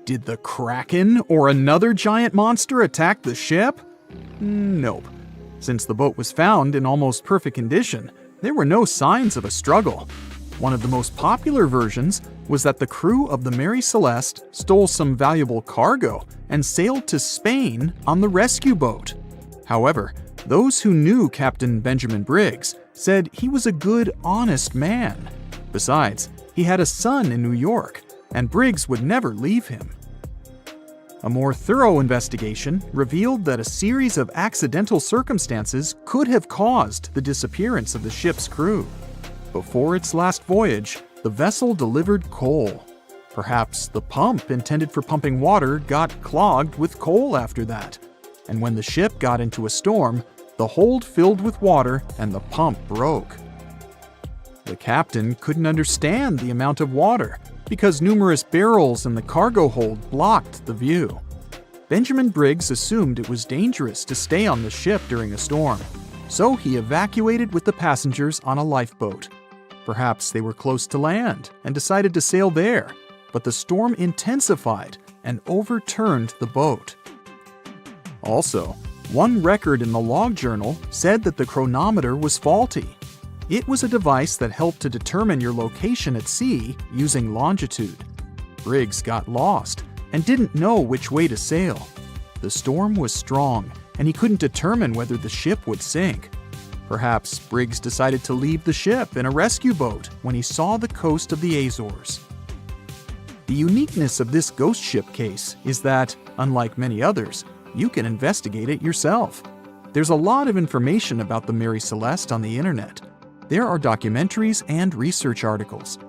Speaker 1: Did the Kraken or another giant monster attack the ship? Nope. Since the boat was found in almost perfect condition, there were no signs of a struggle. One of the most popular versions was that the crew of the Mary Celeste stole some valuable cargo and sailed to Spain on the rescue boat. However, those who knew Captain Benjamin Briggs said he was a good, honest man. Besides, he had a son in New York, and Briggs would never leave him. A more thorough investigation revealed that a series of accidental circumstances could have caused the disappearance of the ship's crew. Before its last voyage, the vessel delivered coal. Perhaps the pump intended for pumping water got clogged with coal after that, and when the ship got into a storm, the hold filled with water and the pump broke. The captain couldn't understand the amount of water because numerous barrels in the cargo hold blocked the view. Benjamin Briggs assumed it was dangerous to stay on the ship during a storm, so he evacuated with the passengers on a lifeboat. Perhaps they were close to land and decided to sail there, but the storm intensified and overturned the boat. Also, one record in the log journal said that the chronometer was faulty. It was a device that helped to determine your location at sea using longitude. Briggs got lost and didn't know which way to sail. The storm was strong, and he couldn't determine whether the ship would sink. Perhaps Briggs decided to leave the ship in a rescue boat when he saw the coast of the Azores. The uniqueness of this ghost ship case is that, unlike many others, you can investigate it yourself. There's a lot of information about the Mary Celeste on the internet. There are documentaries and research articles.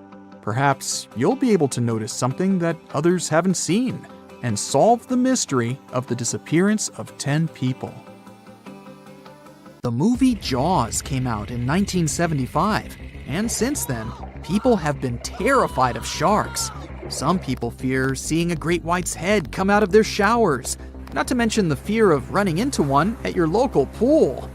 Speaker 1: Perhaps you'll be able to notice something that others haven't seen and solve the mystery of the disappearance of 10 people. The movie Jaws came out in 1975, and since then, people have been terrified of sharks. Some people fear seeing a great white's head come out of their showers, not to mention the fear of running into one at your local pool.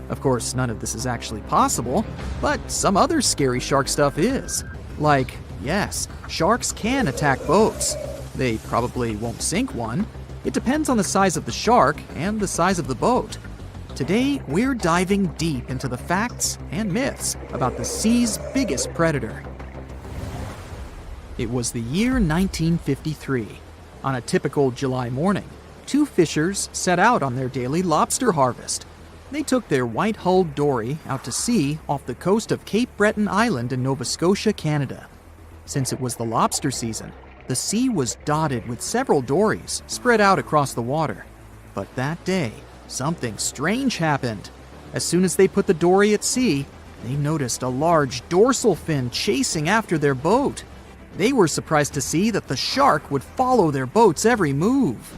Speaker 1: Of course, none of this is actually possible, but some other scary shark stuff is. Like, yes, sharks can attack boats. They probably won't sink one. It depends on the size of the shark and the size of the boat. Today, we're diving deep into the facts and myths about the sea's biggest predator. It was the year 1953. On a typical July morning, two fishers set out on their daily lobster harvest. They took their white-hulled dory out to sea off the coast of Cape Breton Island in Nova Scotia, Canada. Since it was the lobster season, the sea was dotted with several dories spread out across the water. But that day, something strange happened. As soon as they put the dory at sea, they noticed a large dorsal fin chasing after their boat. They were surprised to see that the shark would follow their boat's every move.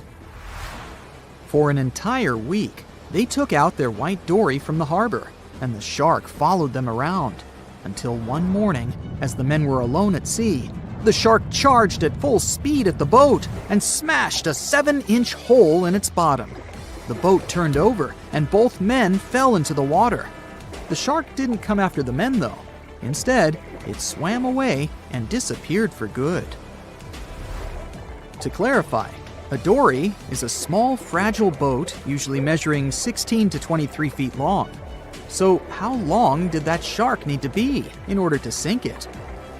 Speaker 1: For an entire week, they took out their white dory from the harbor, and the shark followed them around. Until one morning, as the men were alone at sea, the shark charged at full speed at the boat and smashed a 7-inch hole in its bottom. The boat turned over, and both men fell into the water. The shark didn't come after the men, though. Instead, it swam away and disappeared for good. To clarify, a dory is a small, fragile boat usually measuring 16 to 23 feet long. So how long did that shark need to be in order to sink it?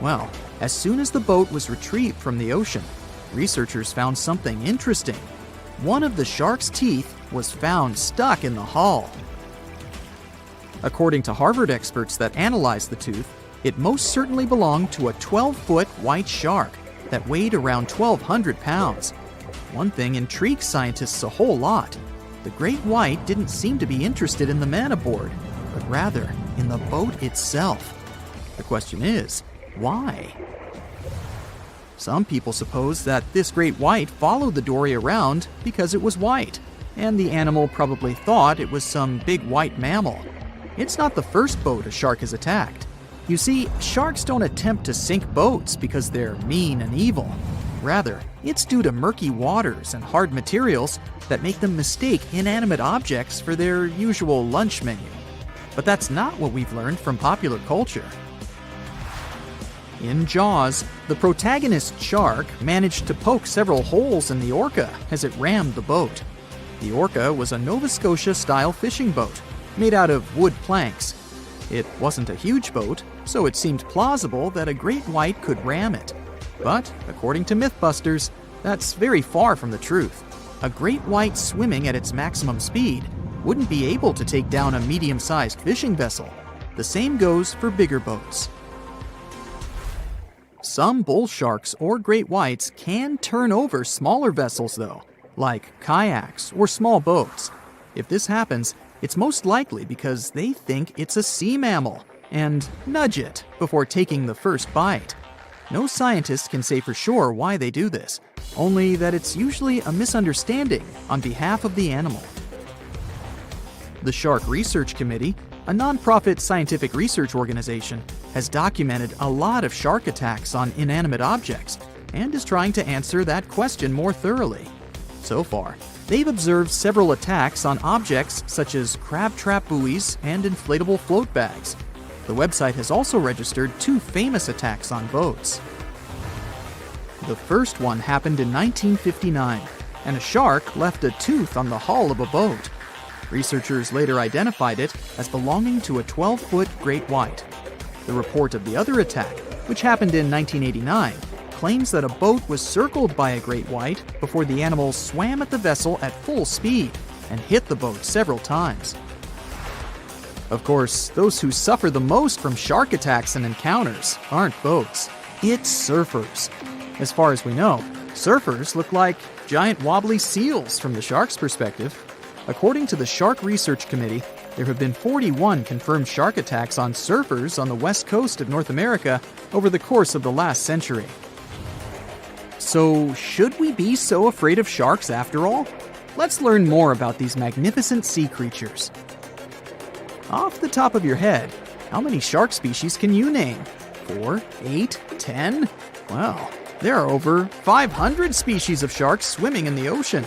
Speaker 1: Well, as soon as the boat was retrieved from the ocean, researchers found something interesting. One of the shark's teeth was found stuck in the hull. According to Harvard experts that analyzed the tooth, it most certainly belonged to a 12-foot white shark that weighed around 1,200 pounds. One thing intrigues scientists a whole lot. The great white didn't seem to be interested in the man aboard, but rather in the boat itself. The question is, why? Some people suppose that this great white followed the dory around because it was white, and the animal probably thought it was some big white mammal. It's not the first boat a shark has attacked. You see, sharks don't attempt to sink boats because they're mean and evil. Rather, it's due to murky waters and hard materials that make them mistake inanimate objects for their usual lunch menu. But that's not what we've learned from popular culture. In Jaws, the protagonist shark managed to poke several holes in the orca as it rammed the boat. The orca was a Nova Scotia-style fishing boat, made out of wood planks. It wasn't a huge boat, so it seemed plausible that a great white could ram it. But, according to Mythbusters, that's very far from the truth. A great white swimming at its maximum speed wouldn't be able to take down a medium-sized fishing vessel. The same goes for bigger boats. Some bull sharks or great whites can turn over smaller vessels, though, like kayaks or small boats. If this happens, it's most likely because they think it's a sea mammal and nudge it before taking the first bite. No scientist can say for sure why they do this, only that it's usually a misunderstanding on behalf of the animal. The Shark Research Committee, a nonprofit scientific research organization, has documented a lot of shark attacks on inanimate objects and is trying to answer that question more thoroughly. So far, they've observed several attacks on objects such as crab trap buoys and inflatable float bags. The website has also registered 2 famous attacks on boats. The first one happened in 1959, and a shark left a tooth on the hull of a boat. Researchers later identified it as belonging to a 12-foot great white. The report of the other attack, which happened in 1989, claims that a boat was circled by a great white before the animal swam at the vessel at full speed and hit the boat several times. Of course, those who suffer the most from shark attacks and encounters aren't boats, it's surfers. As far as we know, surfers look like giant wobbly seals from the shark's perspective. According to the Shark Research Committee, there have been 41 confirmed shark attacks on surfers on the west coast of North America over the course of the last century. So, should we be so afraid of sharks after all? Let's learn more about these magnificent sea creatures. Off the top of your head, how many shark species can you name? 4, 8, 10? Well, there are over 500 species of sharks swimming in the ocean.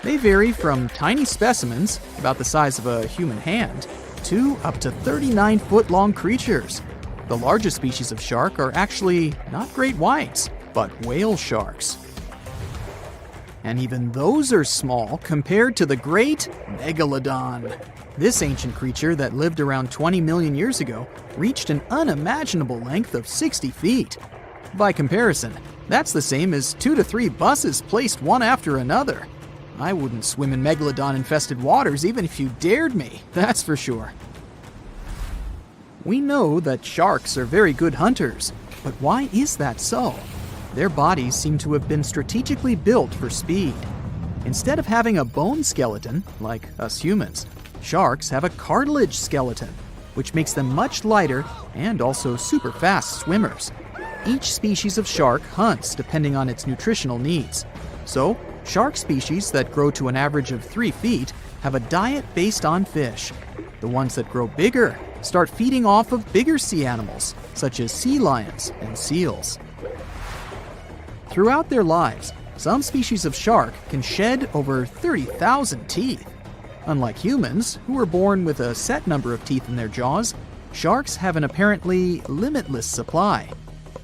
Speaker 1: They vary from tiny specimens, about the size of a human hand, to up to 39-foot-long creatures. The largest species of shark are actually not great whites, but whale sharks. And even those are small compared to the great megalodon. This ancient creature that lived around 20 million years ago reached an unimaginable length of 60 feet. By comparison, that's the same as 2 to 3 buses placed one after another. I wouldn't swim in megalodon-infested waters even if you dared me, that's for sure. We know that sharks are very good hunters, but why is that so? Their bodies seem to have been strategically built for speed. Instead of having a bone skeleton, like us humans, sharks have a cartilage skeleton, which makes them much lighter and also super fast swimmers. Each species of shark hunts depending on its nutritional needs. So, shark species that grow to an average of 3 feet have a diet based on fish. The ones that grow bigger start feeding off of bigger sea animals, such as sea lions and seals. Throughout their lives, some species of shark can shed over 30,000 teeth. Unlike humans, who are born with a set number of teeth in their jaws, sharks have an apparently limitless supply.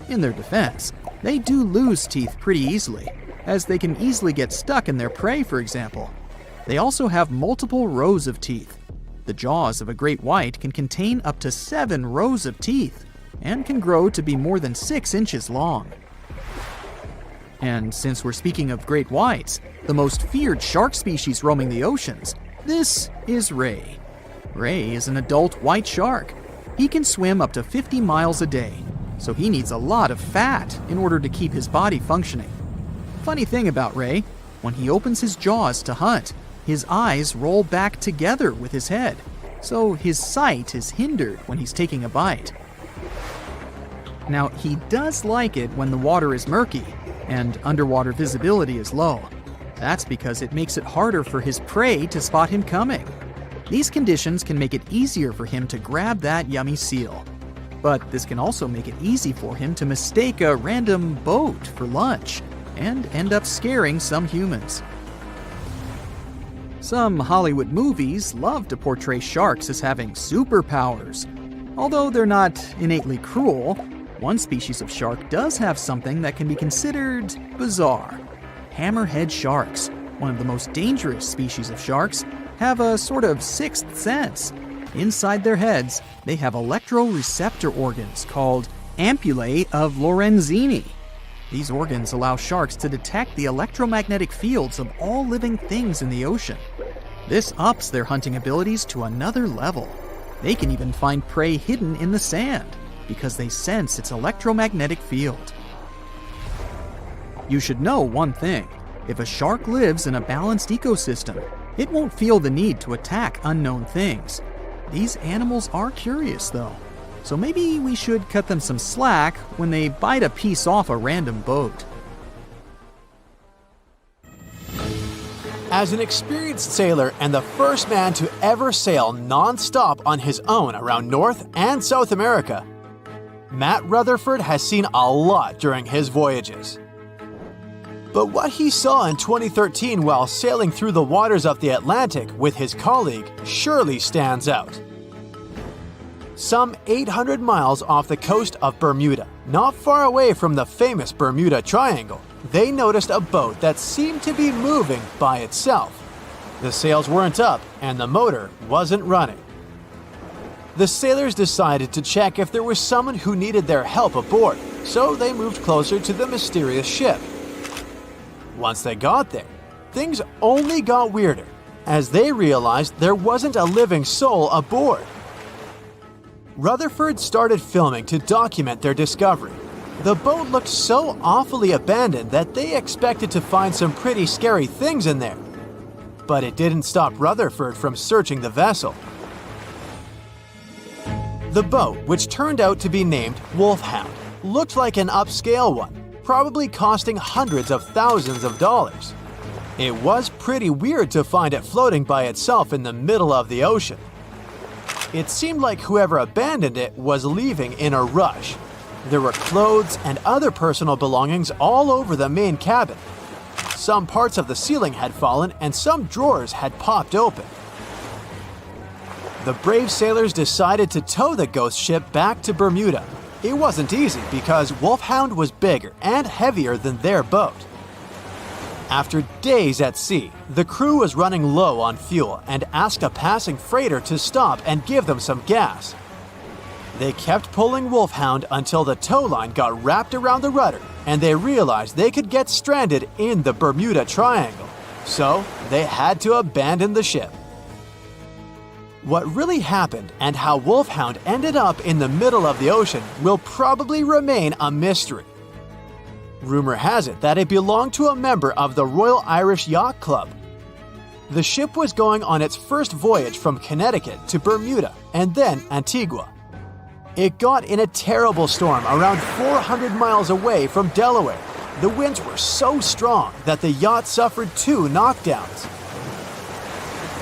Speaker 1: In their defense, they do lose teeth pretty easily, as they can easily get stuck in their prey, for example. They also have multiple rows of teeth. The jaws of a great white can contain up to 7 rows of teeth, and can grow to be more than 6 inches long. And since we're speaking of great whites, the most feared shark species roaming the oceans, this is ray. Ray is an adult white shark. He can swim up to 50 miles a day, so he needs a lot of fat in order to keep his body functioning. Funny thing about Ray, when he opens his jaws to hunt, his eyes roll back together with his head, so his sight is hindered when he's taking a bite. Now, he does like it when the water is murky and underwater visibility is low. That's because it makes it harder for his prey to spot him coming. These conditions can make it easier for him to grab that yummy seal. But this can also make it easy for him to mistake a random boat for lunch and end up scaring some humans. Some Hollywood movies love to portray sharks as having superpowers. Although they're not innately cruel, one species of shark does have something that can be considered bizarre. Hammerhead sharks, one of the most dangerous species of sharks, have a sort of sixth sense. Inside their heads, they have electroreceptor organs called ampullae of Lorenzini. These organs allow sharks to detect the electromagnetic fields of all living things in the ocean. This ups their hunting abilities to another level. They can even find prey hidden in the sand because they sense its electromagnetic field. You should know one thing. If a shark lives in a balanced ecosystem, it won't feel the need to attack unknown things. These animals are curious, though, so maybe we should cut them some slack when they bite a piece off a random boat.
Speaker 2: As an experienced sailor and the first man to ever sail non-stop on his own around North and South America, Matt Rutherford has seen a lot during his voyages. But what he saw in 2013 while sailing through the waters of the Atlantic with his colleague surely stands out. Some 800 miles off the coast of Bermuda, not far away from the famous Bermuda Triangle, they noticed a boat that seemed to be moving by itself. The sails weren't up and the motor wasn't running. The sailors decided to check if there was someone who needed their help aboard, so they moved closer to the mysterious ship. Once they got there, things only got weirder, as they realized there wasn't a living soul aboard. Rutherford started filming to document their discovery. The boat looked so awfully abandoned that they expected to find some pretty scary things in there. But it didn't stop Rutherford from searching the vessel. The boat, which turned out to be named Wolfhound, looked like an upscale one, probably costing hundreds of thousands of dollars. It was pretty weird to find it floating by itself in the middle of the ocean. It seemed like whoever abandoned it was leaving in a rush. There were clothes and other personal belongings all over the main cabin. Some parts of the ceiling had fallen and some drawers had popped open. The brave sailors decided to tow the ghost ship back to Bermuda. It wasn't easy because Wolfhound was bigger and heavier than their boat. After days at sea, the crew was running low on fuel and asked a passing freighter to stop and give them some gas. They kept pulling Wolfhound until the tow line got wrapped around the rudder and they realized they could get stranded in the Bermuda Triangle. So they had to abandon the ship. What really happened and how Wolfhound ended up in the middle of the ocean will probably remain a mystery. Rumor has it that it belonged to a member of the Royal Irish Yacht Club. The ship was going on its first voyage from Connecticut to Bermuda and then Antigua. It got in a terrible storm around 400 miles away from Delaware. The winds were so strong that the yacht suffered 2 knockdowns.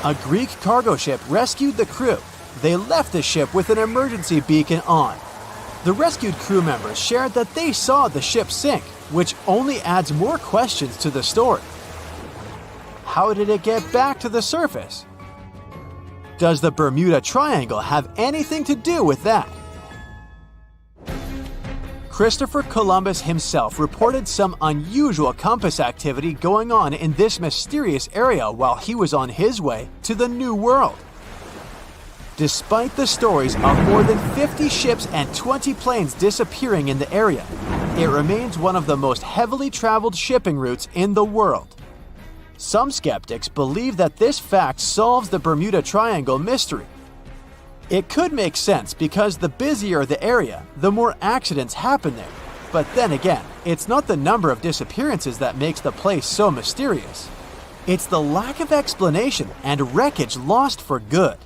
Speaker 2: A Greek cargo ship rescued the crew. They left the ship with an emergency beacon on. The rescued crew members shared that they saw the ship sink, which only adds more questions to the story. How did it get back to the surface? Does the Bermuda Triangle have anything to do with that? Christopher Columbus himself reported some unusual compass activity going on in this mysterious area while he was on his way to the New World. Despite the stories of more than 50 ships and 20 planes disappearing in the area, it remains one of the most heavily traveled shipping routes in the world. Some skeptics believe that this fact solves the Bermuda Triangle mystery. It could make sense because the busier the area, the more accidents happen there. But then again, it's not the number of disappearances that makes the place so mysterious. It's the lack of explanation and wreckage lost for good.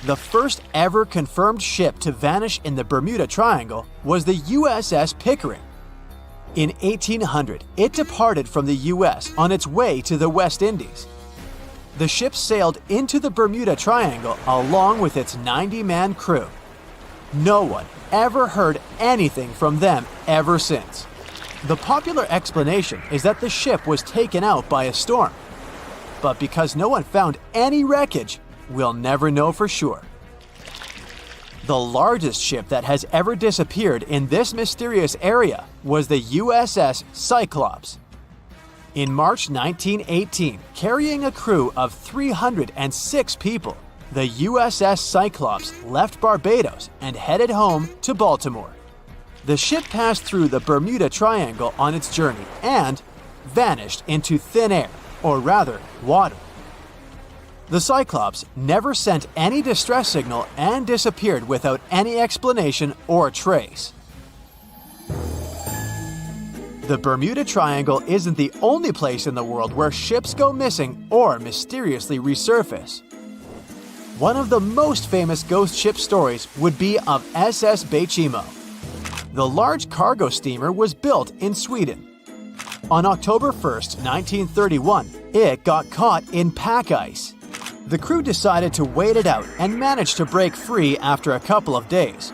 Speaker 2: The first ever confirmed ship to vanish in the Bermuda Triangle was the USS Pickering. In 1800, it departed from the US on its way to the West Indies. The ship sailed into the Bermuda Triangle along with its 90-man crew. No one ever heard anything from them ever since. The popular explanation is that the ship was taken out by a storm. But because no one found any wreckage, we'll never know for sure. The largest ship that has ever disappeared in this mysterious area was the USS Cyclops. In March 1918, carrying a crew of 306 people, the USS Cyclops left Barbados and headed home to Baltimore. The ship passed through the Bermuda Triangle on its journey and vanished into thin air, or rather, water. The Cyclops never sent any distress signal and disappeared without any explanation or trace. The Bermuda Triangle isn't the only place in the world where ships go missing or mysteriously resurface. One of the most famous ghost ship stories would be of SS Bechimo. The large cargo steamer was built in Sweden. On October 1st, 1931, it got caught in pack ice. The crew decided to wait it out and managed to break free after a couple of days,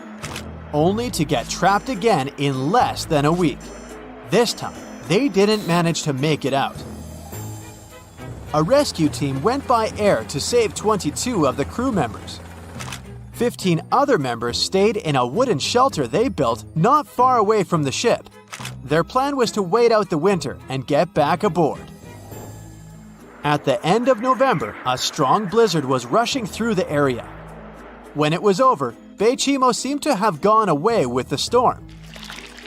Speaker 2: only to get trapped again in less than a week. This time, they didn't manage to make it out. A rescue team went by air to save 22 of the crew members. 15 other members stayed in a wooden shelter they built not far away from the ship. Their plan was to wait out the winter and get back aboard. At the end of November, a strong blizzard was rushing through the area. When it was over, Bechimo seemed to have gone away with the storm.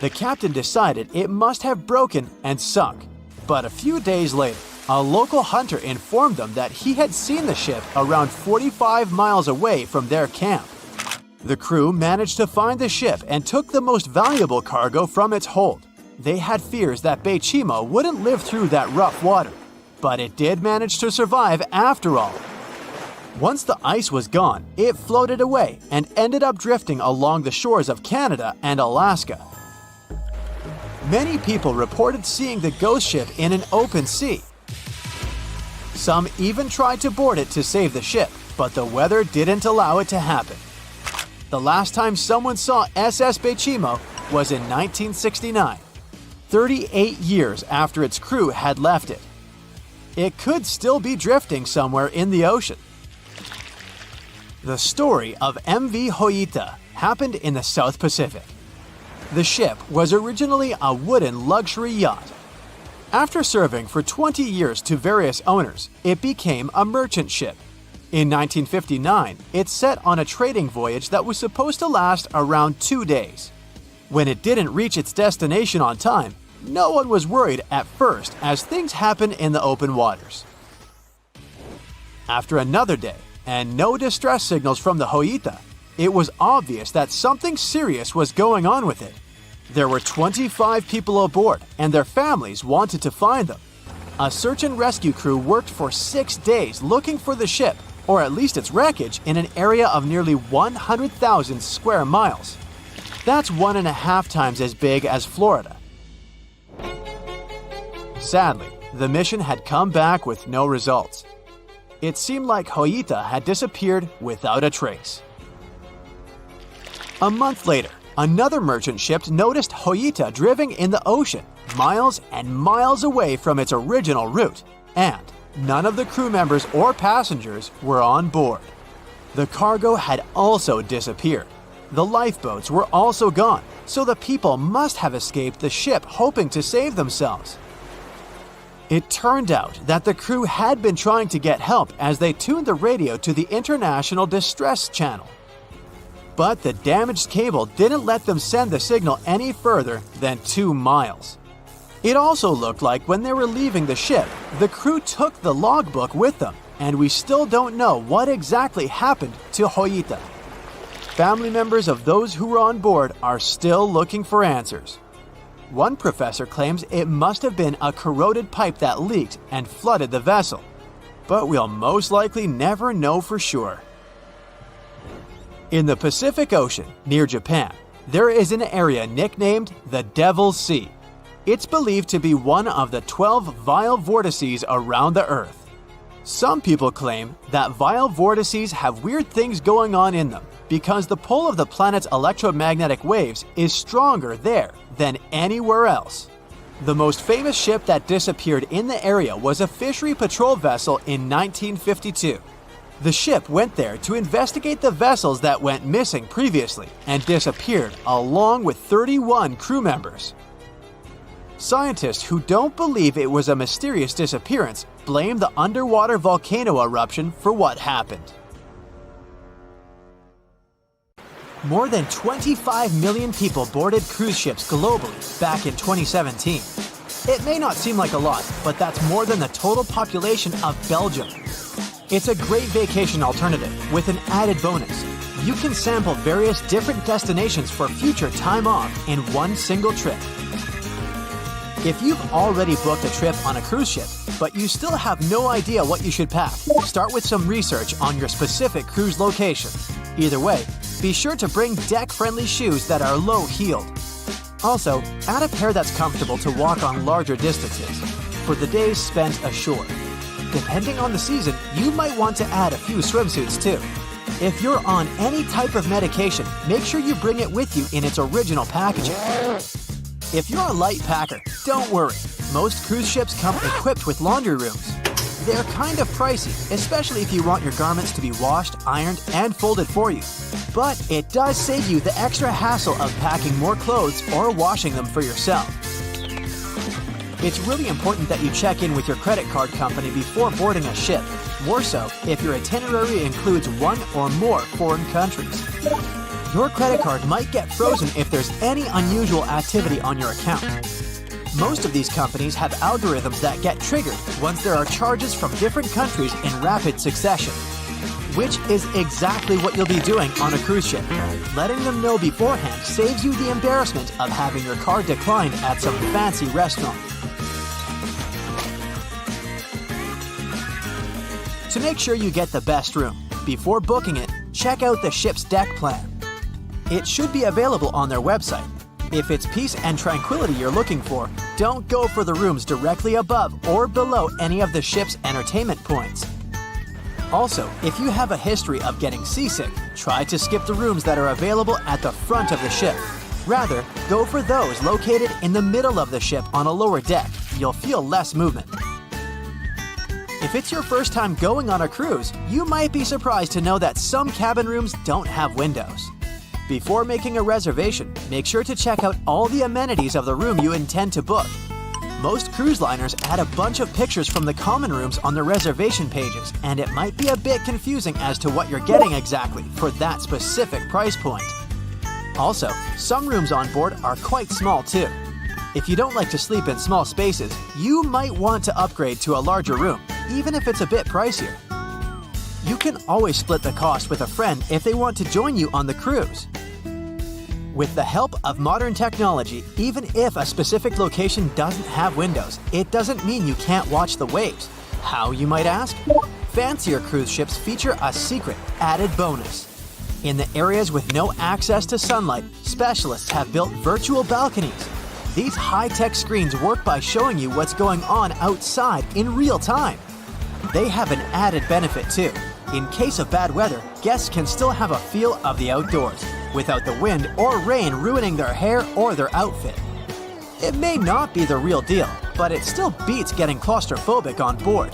Speaker 2: The captain decided it must have broken and sunk, but a few days later, a local hunter informed them that he had seen the ship around 45 miles away from their camp. The crew managed to find the ship and took the most valuable cargo from its hold. They had fears that Bechimo wouldn't live through that rough water, but it did manage to survive after all. Once the ice was gone, it floated away and ended up drifting along the shores of Canada and Alaska. Many people reported seeing the ghost ship in an open sea. Some even tried to board it to save the ship, but the weather didn't allow it to happen. The last time someone saw SS Bechimo was in 1969, 38 years after its crew had left it. It could still be drifting somewhere in the ocean. The story of MV Hoita happened in the South Pacific. The ship was originally a wooden luxury yacht. After serving for 20 years to various owners, it became a merchant ship. In 1959, it set on a trading voyage that was supposed to last around 2 days. When it didn't reach its destination on time, no one was worried at first as things happen in the open waters. After another day, and no distress signals from the Hoita, it was obvious that something serious was going on with it. There were 25 people aboard, and their families wanted to find them. A search and rescue crew worked for 6 days looking for the ship, or at least its wreckage, in an area of nearly 100,000 square miles. That's 1.5 times as big as Florida. Sadly, the mission had come back with no results. It seemed like Hoita had disappeared without a trace. A month later, another merchant ship noticed Hoita drifting in the ocean, miles and miles away from its original route, and none of the crew members or passengers were on board. The cargo had also disappeared. The lifeboats were also gone, so the people must have escaped the ship hoping to save themselves. It turned out that the crew had been trying to get help as they tuned the radio to the International Distress Channel. But the damaged cable didn't let them send the signal any further than 2 miles. It also looked like when they were leaving the ship, the crew took the logbook with them, and we still don't know what exactly happened to Hoyita. Family members of those who were on board are still looking for answers. One professor claims it must have been a corroded pipe that leaked and flooded the vessel, but we'll most likely never know for sure. In the Pacific Ocean, near Japan, there is an area nicknamed the Devil's Sea. It's believed to be one of the 12 vile vortices around the Earth. Some people claim that vile vortices have weird things going on in them because the pull of the planet's electromagnetic waves is stronger there than anywhere else. The most famous ship that disappeared in the area was a fishery patrol vessel in 1952. The ship went there to investigate the vessels that went missing previously and disappeared along with 31 crew members. Scientists who don't believe it was a mysterious disappearance blame the underwater volcano eruption for what happened. More than 25 million people boarded cruise ships globally back in 2017. It may not seem like a lot, but that's more than the total population of Belgium. It's a great vacation alternative with an added bonus. You can sample various different destinations for future time off in one single trip. If you've already booked a trip on a cruise ship, but you still have no idea what you should pack, start with some research on your specific cruise location. Either way, be sure to bring deck-friendly shoes that are low-heeled. Also, add a pair that's comfortable to walk on larger distances for the days spent ashore. Depending on the season, you might want to add a few swimsuits too. If you're on any type of medication, make sure you bring it with you in its original packaging. If you're a light packer, don't worry. Most cruise ships come equipped with laundry rooms. They're kind of pricey, especially if you want your garments to be washed, ironed, and folded for you. But it does save you the extra hassle of packing more clothes or washing them for yourself. It's really important that you check in with your credit card company before boarding a ship, more so if your itinerary includes one or more foreign countries. Your credit card might get frozen if there's any unusual activity on your account. Most of these companies have algorithms that get triggered once there are charges from different countries in rapid succession, which is exactly what you'll be doing on a cruise ship. Letting them know beforehand saves you the embarrassment of having your card declined at some fancy restaurant. To make sure you get the best room, before booking it, check out the ship's deck plan. It should be available on their website. If it's peace and tranquility you're looking for, don't go for the rooms directly above or below any of the ship's entertainment points. Also, if you have a history of getting seasick, try to skip the rooms that are available at the front of the ship. Rather, go for those located in the middle of the ship on a lower deck. You'll feel less movement. If it's your first time going on a cruise, you might be surprised to know that some cabin rooms don't have windows. Before making a reservation, make sure to check out all the amenities of the room you intend to book. Most cruise liners add a bunch of pictures from the common rooms on their reservation pages, and it might be a bit confusing as to what you're getting exactly for that specific price point. Also, some rooms on board are quite small too. If you don't like to sleep in small spaces, you might want to upgrade to a larger room, even if it's a bit pricier. You can always split the cost with a friend if they want to join you on the cruise. With the help of modern technology, even if a specific location doesn't have windows, it doesn't mean you can't watch the waves. How, you might ask? Fancier cruise ships feature a secret added bonus. In the areas with no access to sunlight, specialists have built virtual balconies. These high-tech screens work by showing you what's going on outside in real time. They have an added benefit too. In case of bad weather, guests can still have a feel of the outdoors, without the wind or rain ruining their hair or their outfit. It may not be the real deal, but it still beats getting claustrophobic on board.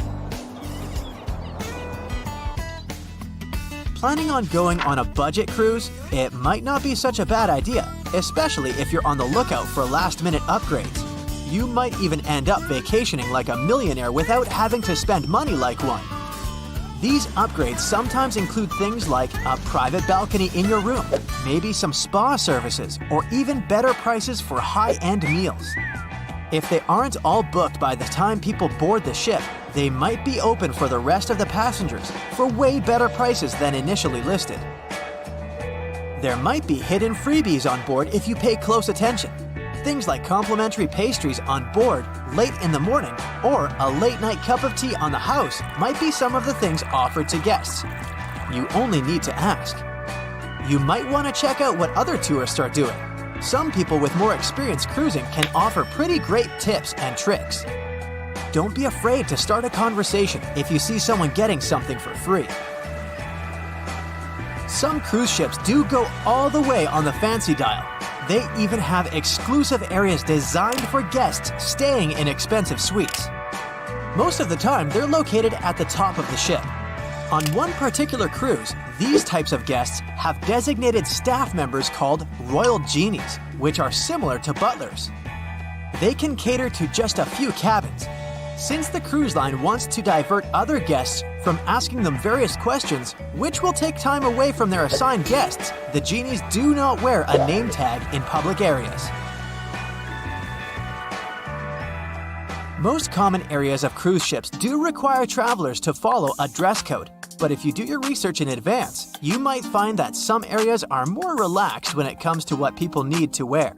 Speaker 2: planning on going on a budget cruise, it might not be such a bad idea, especially if you're on the lookout for last-minute upgrades. You might even end up vacationing like a millionaire without having to spend money like one. These upgrades sometimes include things like a private balcony in your room, maybe some spa services, or even better prices for high-end meals. If they aren't all booked by the time people board the ship, they might be open for the rest of the passengers for way better prices than initially listed. There might be hidden freebies on board if you pay close attention. Things like complimentary pastries on board late in the morning or a late-night cup of tea on the house might be some of the things offered to guests. You only need to ask. You might want to check out what other tourists are doing. Some people with more experience cruising can offer pretty great tips and tricks. Don't be afraid to start a conversation if you see someone getting something for free. Some cruise ships do go all the way on the fancy dial. They even have exclusive areas designed for guests staying in expensive suites. Most of the time, they're located at the top of the ship. On one particular cruise, these types of guests have designated staff members called Royal Genies, which are similar to butlers. They can cater to just a few cabins. Since the cruise line wants to divert other guests from asking them various questions, which will take time away from their assigned guests, the genies do not wear a name tag in public areas. Most common areas of cruise ships do require travelers to follow a dress code, but if you do your research in advance, you might find that some areas are more relaxed when it comes to what people need to wear.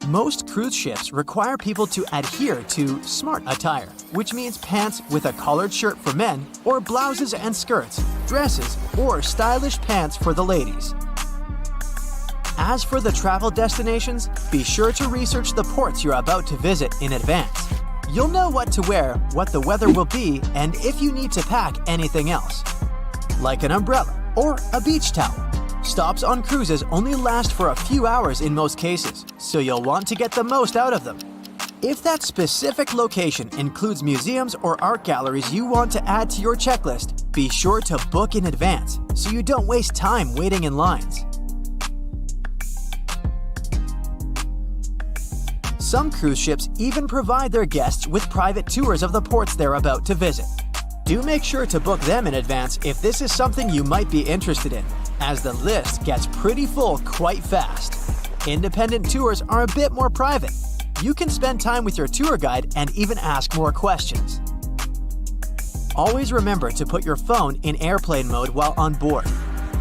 Speaker 2: Most cruise ships require people to adhere to smart attire, which means pants with a collared shirt for men, or blouses and skirts, dresses, or stylish pants for the ladies. As for the travel destinations, be sure to research the ports you're about to visit in advance. You'll know what to wear, what the weather will be, and if you need to pack anything else, like an umbrella or a beach towel. Stops on cruises only last for a few hours in most cases, so you'll want to get the most out of them. If that specific location includes museums or art galleries you want to add to your checklist, be sure to book in advance so you don't waste time waiting in lines. Some cruise ships even provide their guests with private tours of the ports they're about to visit. Do make sure to book them in advance if this is something you might be interested in, as the list gets pretty full quite fast. Independent tours are a bit more private. You can spend time with your tour guide and even ask more questions. Always remember to put your phone in airplane mode while on board.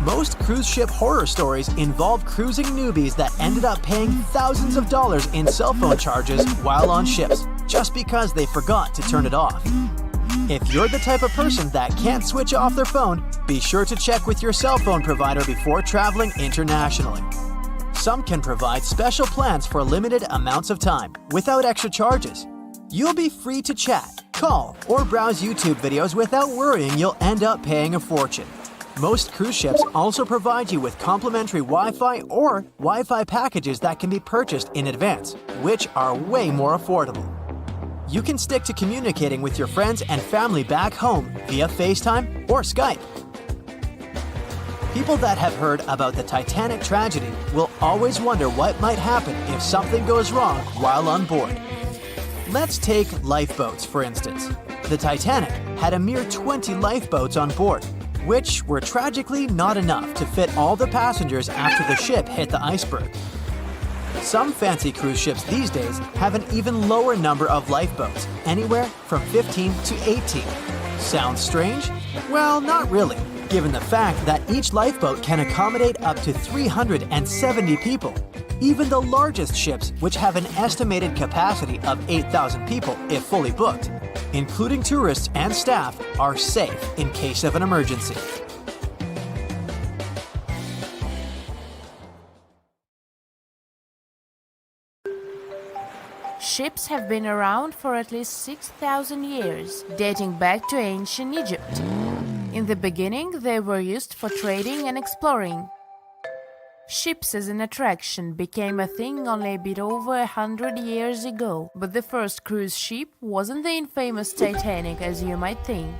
Speaker 2: Most cruise ship horror stories involve cruising newbies that ended up paying thousands of dollars in cell phone charges while on ships, just because they forgot to turn it off. If you're the type of person that can't switch off their phone, be sure to check with your cell phone provider before traveling internationally. Some can provide special plans for limited amounts of time, without extra charges. You'll be free to chat, call, or browse YouTube videos without worrying you'll end up paying a fortune. Most cruise ships also provide you with complimentary Wi-Fi or Wi-Fi packages that can be purchased in advance, which are way more affordable. You can stick to communicating with your friends and family back home via FaceTime or Skype. People that have heard about the Titanic tragedy will always wonder what might happen if something goes wrong while on board. Let's take lifeboats, for instance. The Titanic had a mere 20 lifeboats on board, which were tragically not enough to fit all the passengers after the ship hit the iceberg. Some fancy cruise ships these days have an even lower number of lifeboats, anywhere from 15 to 18. Sounds strange? Well, not really, given the fact that each lifeboat can accommodate up to 370 people. Even the largest ships, which have an estimated capacity of 8,000 people if fully booked, including tourists and staff, are safe in case of an emergency.
Speaker 6: Ships have been around for at least 6,000 years, dating back to ancient Egypt. In the beginning, they were used for trading and exploring. Ships as an attraction became a thing only a bit over 100 years ago, but the first cruise ship wasn't the infamous Titanic as you might think.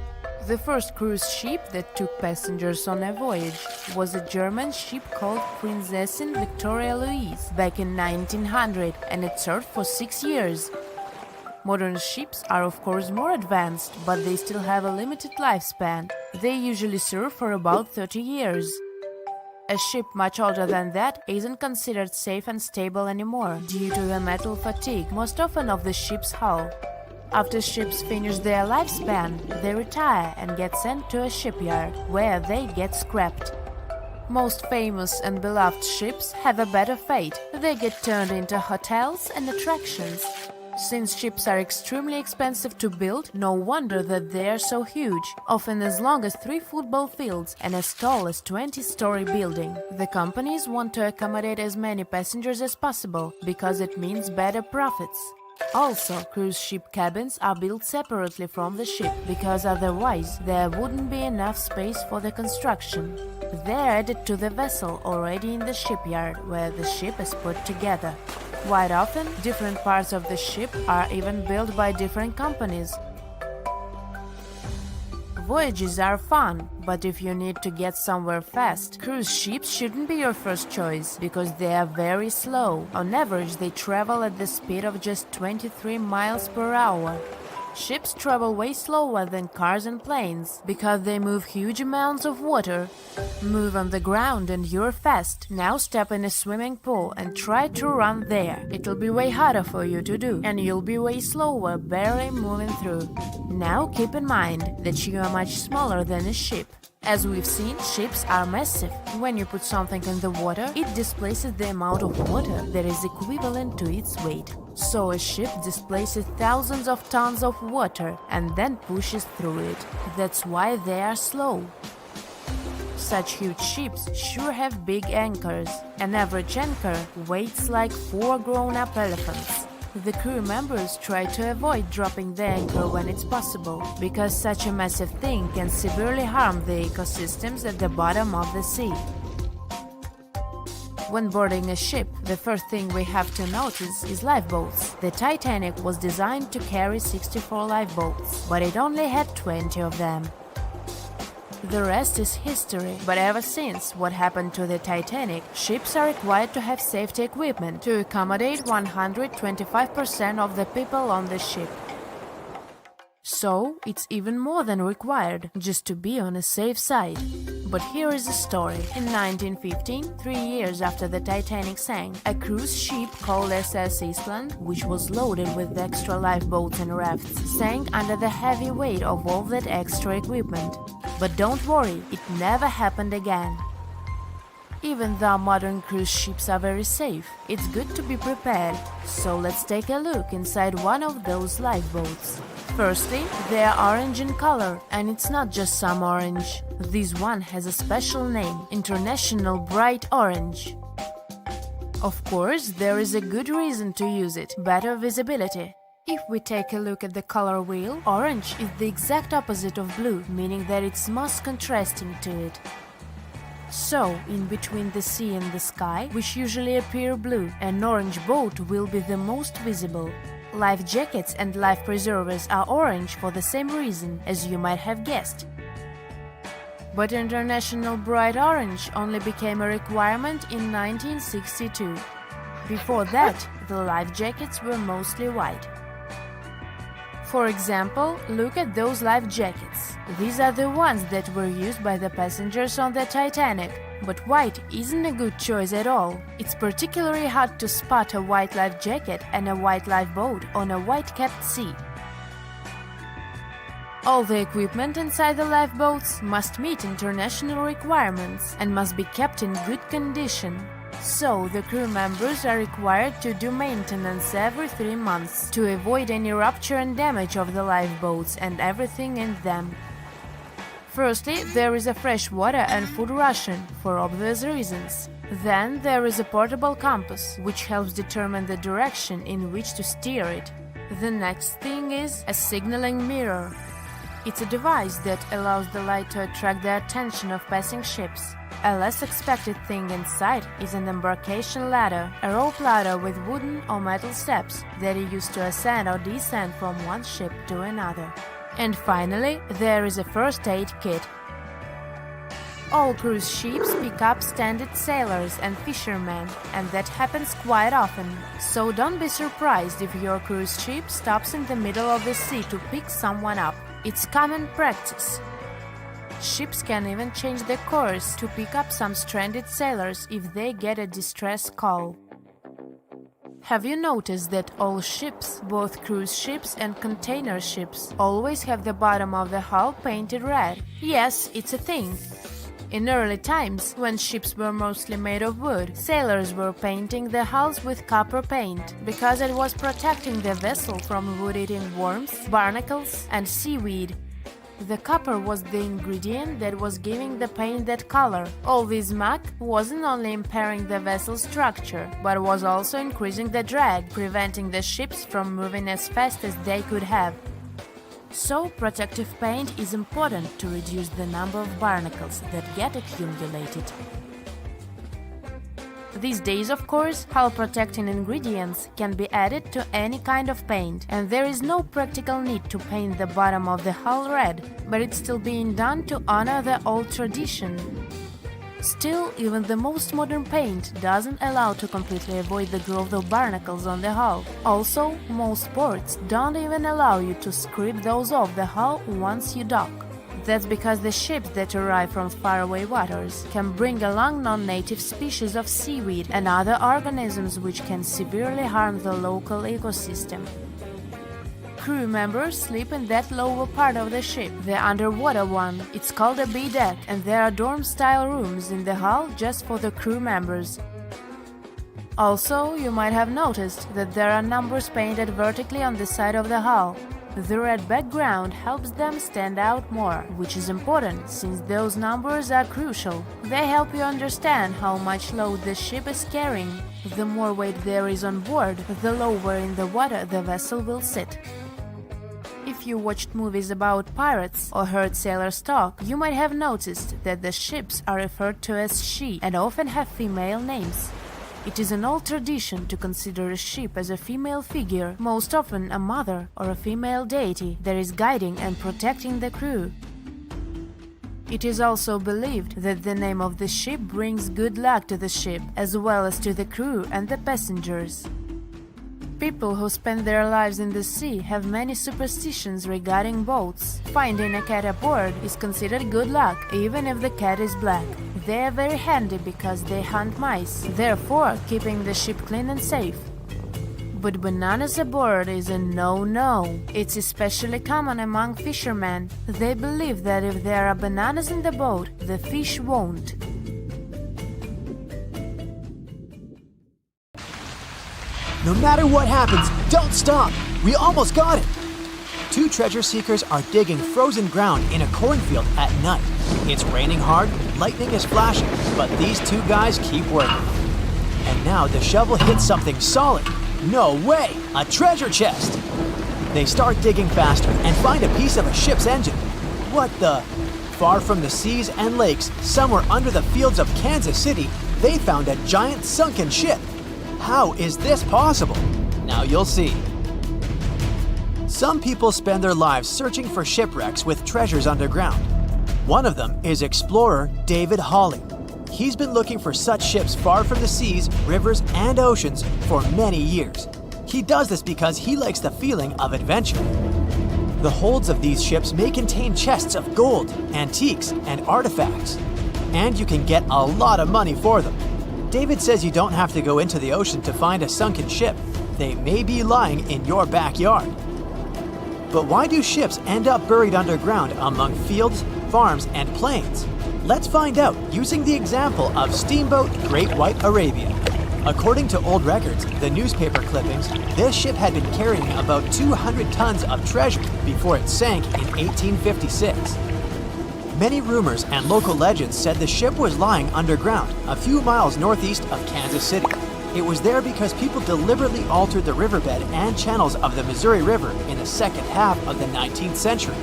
Speaker 6: The first cruise ship that took passengers on a voyage was a German ship called Prinzessin Victoria Louise back in 1900, and it served for 6 years. Modern ships are of course more advanced, but they still have a limited lifespan. They usually serve for about 30 years. A ship much older than that isn't considered safe and stable anymore due to the metal fatigue, most often of the ship's hull. After ships finish their lifespan, they retire and get sent to a shipyard, where they get scrapped. Most famous and beloved ships have a better fate. They get turned into hotels and attractions. Since ships are extremely expensive to build, no wonder that they are so huge, often as long as 3 football fields and as tall as 20-story building. The companies want to accommodate as many passengers as possible, because it means better profits. Also, cruise ship cabins are built separately from the ship, because otherwise there wouldn't be enough space for the construction. They're added to the vessel already in the shipyard, where the ship is put together. Quite often, different parts of the ship are even built by different companies. Voyages are fun, but if you need to get somewhere fast, cruise ships shouldn't be your first choice, because they are very slow. On average, they travel at the speed of just 23 miles per hour. Ships travel way slower than cars and planes, because they move huge amounts of water. Move on the ground and you're fast. Now step in a swimming pool and try to run there. It'll be way harder for you to do, and you'll be way slower, barely moving through. Now keep in mind that you are much smaller than a ship. As we've seen, ships are massive. When you put something in the water, it displaces the amount of water that is equivalent to its weight. So a ship displaces thousands of tons of water and then pushes through it. That's why they are slow. Such huge ships sure have big anchors. An average anchor weighs like 4 grown-up elephants. The crew members try to avoid dropping the anchor when it's possible, because such a massive thing can severely harm the ecosystems at the bottom of the sea. When boarding a ship, the first thing we have to notice is lifeboats. The Titanic was designed to carry 64 lifeboats, but it only had 20 of them. The rest is history, but ever since what happened to the Titanic, ships are required to have safety equipment to accommodate 125% of the people on the ship. So, it's even more than required, just to be on a safe side. But here is the story. In 1915, 3 years after the Titanic sank, a cruise ship called SS Eastland, which was loaded with extra lifeboats and rafts, sank under the heavy weight of all that extra equipment. But don't worry, it never happened again. Even though modern cruise ships are very safe, it's good to be prepared. So let's take a look inside one of those lifeboats. Firstly, they are orange in color, and it's not just some orange. This one has a special name, International Bright Orange. Of course, there is a good reason to use it, better visibility. If we take a look at the color wheel, orange is the exact opposite of blue, meaning that it's most contrasting to it. So, in between the sea and the sky, which usually appear blue, an orange boat will be the most visible. Life jackets and life preservers are orange for the same reason, as you might have guessed. But International Bright Orange only became a requirement in 1962. Before that, the life jackets were mostly white. For example, look at those life jackets. These are the ones that were used by the passengers on the Titanic. But white isn't a good choice at all. It's particularly hard to spot a white life jacket and a white lifeboat on a white-capped sea. All the equipment inside the lifeboats must meet international requirements and must be kept in good condition. So, the crew members are required to do maintenance every 3 months to avoid any rupture and damage of the lifeboats and everything in them. Firstly, there is a fresh water and food ration, for obvious reasons. Then there is a portable compass, which helps determine the direction in which to steer it. The next thing is a signaling mirror. It's a device that allows the light to attract the attention of passing ships. A less expected thing inside is an embarkation ladder, a rope ladder with wooden or metal steps that are used to ascend or descend from one ship to another. And finally, there is a first aid kit. All cruise ships pick up stranded sailors and fishermen, and that happens quite often. So don't be surprised if your cruise ship stops in the middle of the sea to pick someone up. It's common practice. Ships can even change their course to pick up some stranded sailors if they get a distress call. Have you noticed that all ships, both cruise ships and container ships, always have the bottom of the hull painted red? Yes, it's a thing. In early times, when ships were mostly made of wood, sailors were painting the hulls with copper paint, because it was protecting the vessel from wood-eating worms, barnacles, and seaweed. The copper was the ingredient that was giving the paint that color. All this muck wasn't only impairing the vessel's structure, but was also increasing the drag, preventing the ships from moving as fast as they could have. So, protective paint is important to reduce the number of barnacles that get accumulated. These days, of course, hull-protecting ingredients can be added to any kind of paint, and there is no practical need to paint the bottom of the hull red, but it's still being done to honor the old tradition. Still, even the most modern paint doesn't allow to completely avoid the growth of barnacles on the hull. Also, most ports don't even allow you to scrape those off the hull once you dock. That's because the ships that arrive from faraway waters can bring along non-native species of seaweed and other organisms which can severely harm the local ecosystem. Crew members sleep in that lower part of the ship, the underwater one. It's called a B-deck, and there are dorm-style rooms in the hull just for the crew members. Also, you might have noticed that there are numbers painted vertically on the side of the hull. The red background helps them stand out more, which is important since those numbers are crucial. They help you understand how much load the ship is carrying. The more weight there is on board, the lower in the water the vessel will sit. If you watched movies about pirates or heard sailors talk, you might have noticed that the ships are referred to as she and often have female names. It is an old tradition to consider a ship as a female figure, most often a mother or a female deity that is guiding and protecting the crew. It is also believed that the name of the ship brings good luck to the ship, as well as to the crew and the passengers. People who spend their lives in the sea have many superstitions regarding boats. Finding a cat aboard is considered good luck, even if the cat is black. They are very handy because they hunt mice, therefore keeping the ship clean and safe. But bananas aboard is a no-no. It's especially common among fishermen. They believe that if there are bananas in the boat, the fish won't.
Speaker 2: No matter what happens, don't stop! We almost got it! Two treasure seekers are digging frozen ground in a cornfield at night. It's raining hard, lightning is flashing, but these two guys keep working. And now the shovel hits something solid. No way! A treasure chest! They start digging faster and find a piece of a ship's engine. What the? Far from the seas and lakes, somewhere under the fields of Kansas City, they found a giant sunken ship. How is this possible? Now you'll see. Some people spend their lives searching for shipwrecks with treasures underground. One of them is explorer David Hawley. He's been looking for such ships far from the seas, rivers, and oceans for many years. He does this because he likes the feeling of adventure. The holds of these ships may contain chests of gold, antiques, and artifacts. And you can get a lot of money for them. David says you don't have to go into the ocean to find a sunken ship. They may be lying in your backyard. But why do ships end up buried underground among fields, farms, and plains? Let's find out using the example of steamboat Great White Arabia. According to old records, the newspaper clippings, this ship had been carrying about 200 tons of treasure before it sank in 1856. Many rumors and local legends said the ship was lying underground, a few miles northeast of Kansas City. It was there because people deliberately altered the riverbed and channels of the Missouri River in the second half of the 19th century.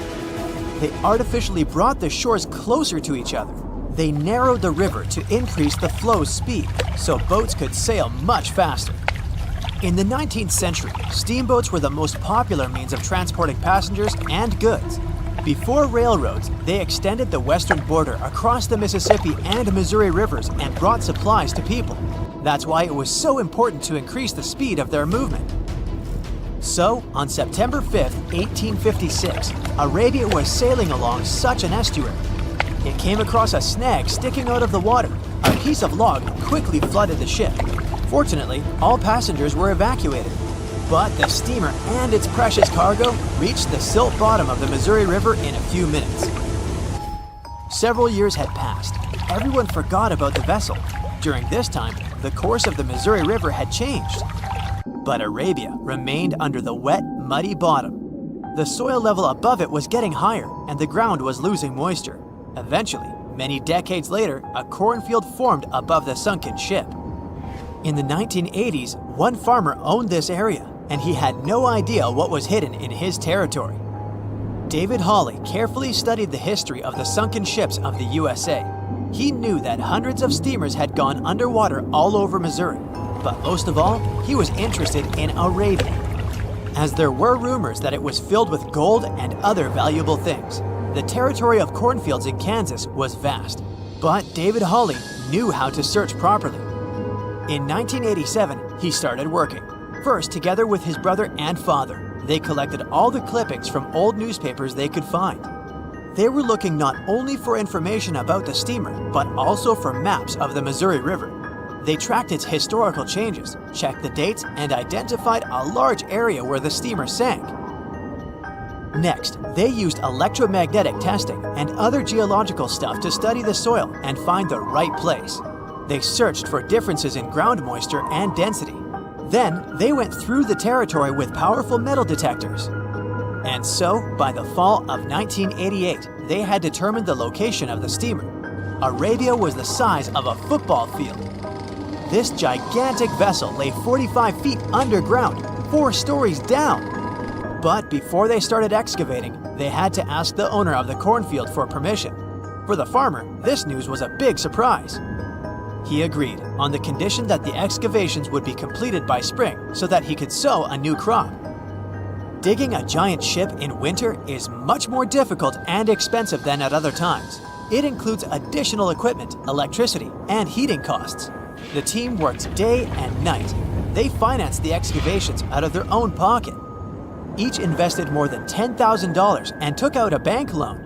Speaker 2: They artificially brought the shores closer to each other. They narrowed the river to increase the flow's speed, so boats could sail much faster. In the 19th century, steamboats were the most popular means of transporting passengers and goods. Before railroads, they extended the western border across the Mississippi and Missouri rivers and brought supplies to people. That's why it was so important to increase the speed of their movement. So, on September 5, 1856, Arabia was sailing along such an estuary. It came across a snag sticking out of the water. A piece of log quickly flooded the ship. Fortunately, all passengers were evacuated. But the steamer and its precious cargo reached the silt bottom of the Missouri River in a few minutes. Several years had passed. Everyone forgot about the vessel. During this time, the course of the Missouri River had changed. But Arabia remained under the wet, muddy bottom. The soil level above it was getting higher, and the ground was losing moisture. Eventually, many decades later, a cornfield formed above the sunken ship. In the 1980s, one farmer owned this area, and he had no idea what was hidden in his territory. David Hawley carefully studied the history of the sunken ships of the USA. He knew that hundreds of steamers had gone underwater all over Missouri, but most of all, he was interested in Arabia, as there were rumors that it was filled with gold and other valuable things. The territory of cornfields in Kansas was vast, but David Hawley knew how to search properly. In 1987, he started working. First, together with his brother and father, they collected all the clippings from old newspapers they could find. They were looking not only for information about the steamer, but also for maps of the Missouri River. They tracked its historical changes, checked the dates, and identified a large area where the steamer sank. Next, they used electromagnetic testing and other geological stuff to study the soil and find the right place. They searched for differences in ground moisture and density. Then, they went through the territory with powerful metal detectors. And so, by the fall of 1988, they had determined the location of the steamer. Arabia was the size of a football field. This gigantic vessel lay 45 feet underground, 4 stories down. But before they started excavating, they had to ask the owner of the cornfield for permission. For the farmer, this news was a big surprise. He agreed, on the condition that the excavations would be completed by spring so that he could sow a new crop. Digging a giant ship in winter is much more difficult and expensive than at other times. It includes additional equipment, electricity, and heating costs. The team worked day and night. They financed the excavations out of their own pocket. Each invested more than $10,000 and took out a bank loan.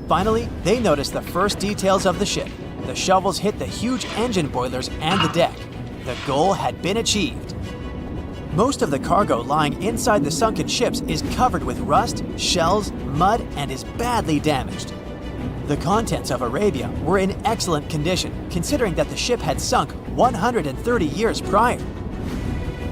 Speaker 2: Finally, they noticed the first details of the ship. The shovels hit the huge engine boilers and the deck. The goal had been achieved. Most of the cargo lying inside the sunken ships is covered with rust, shells, mud, and is badly damaged. The contents of Arabia were in excellent condition, considering that the ship had sunk 130 years prior.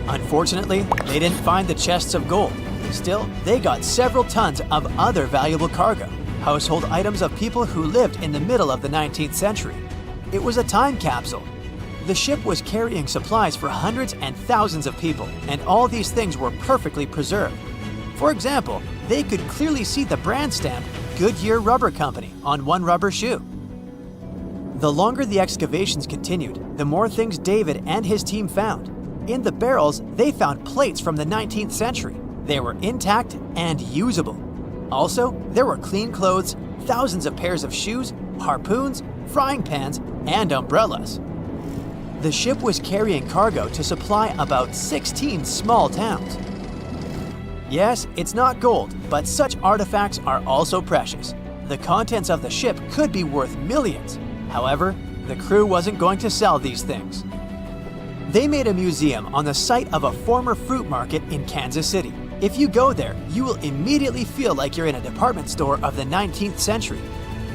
Speaker 2: Unfortunately, they didn't find the chests of gold. Still, they got several tons of other valuable cargo, household items of people who lived in the middle of the 19th century. It was a time capsule. The ship was carrying supplies for hundreds and thousands of people, and all these things were perfectly preserved. For example, they could clearly see the brand stamp Goodyear Rubber Company on one rubber shoe. The longer the excavations continued, the more things David and his team found. In the barrels, they found plates from the 19th century. They were intact and usable. Also, there were clean clothes, thousands of pairs of shoes, harpoons, frying pans, and umbrellas. The ship was carrying cargo to supply about 16 small towns. Yes, it's not gold, but such artifacts are also precious. The contents of the ship could be worth millions. However, the crew wasn't going to sell these things. They made a museum on the site of a former fruit market in Kansas City. If you go there, you will immediately feel like you're in a department store of the 19th century.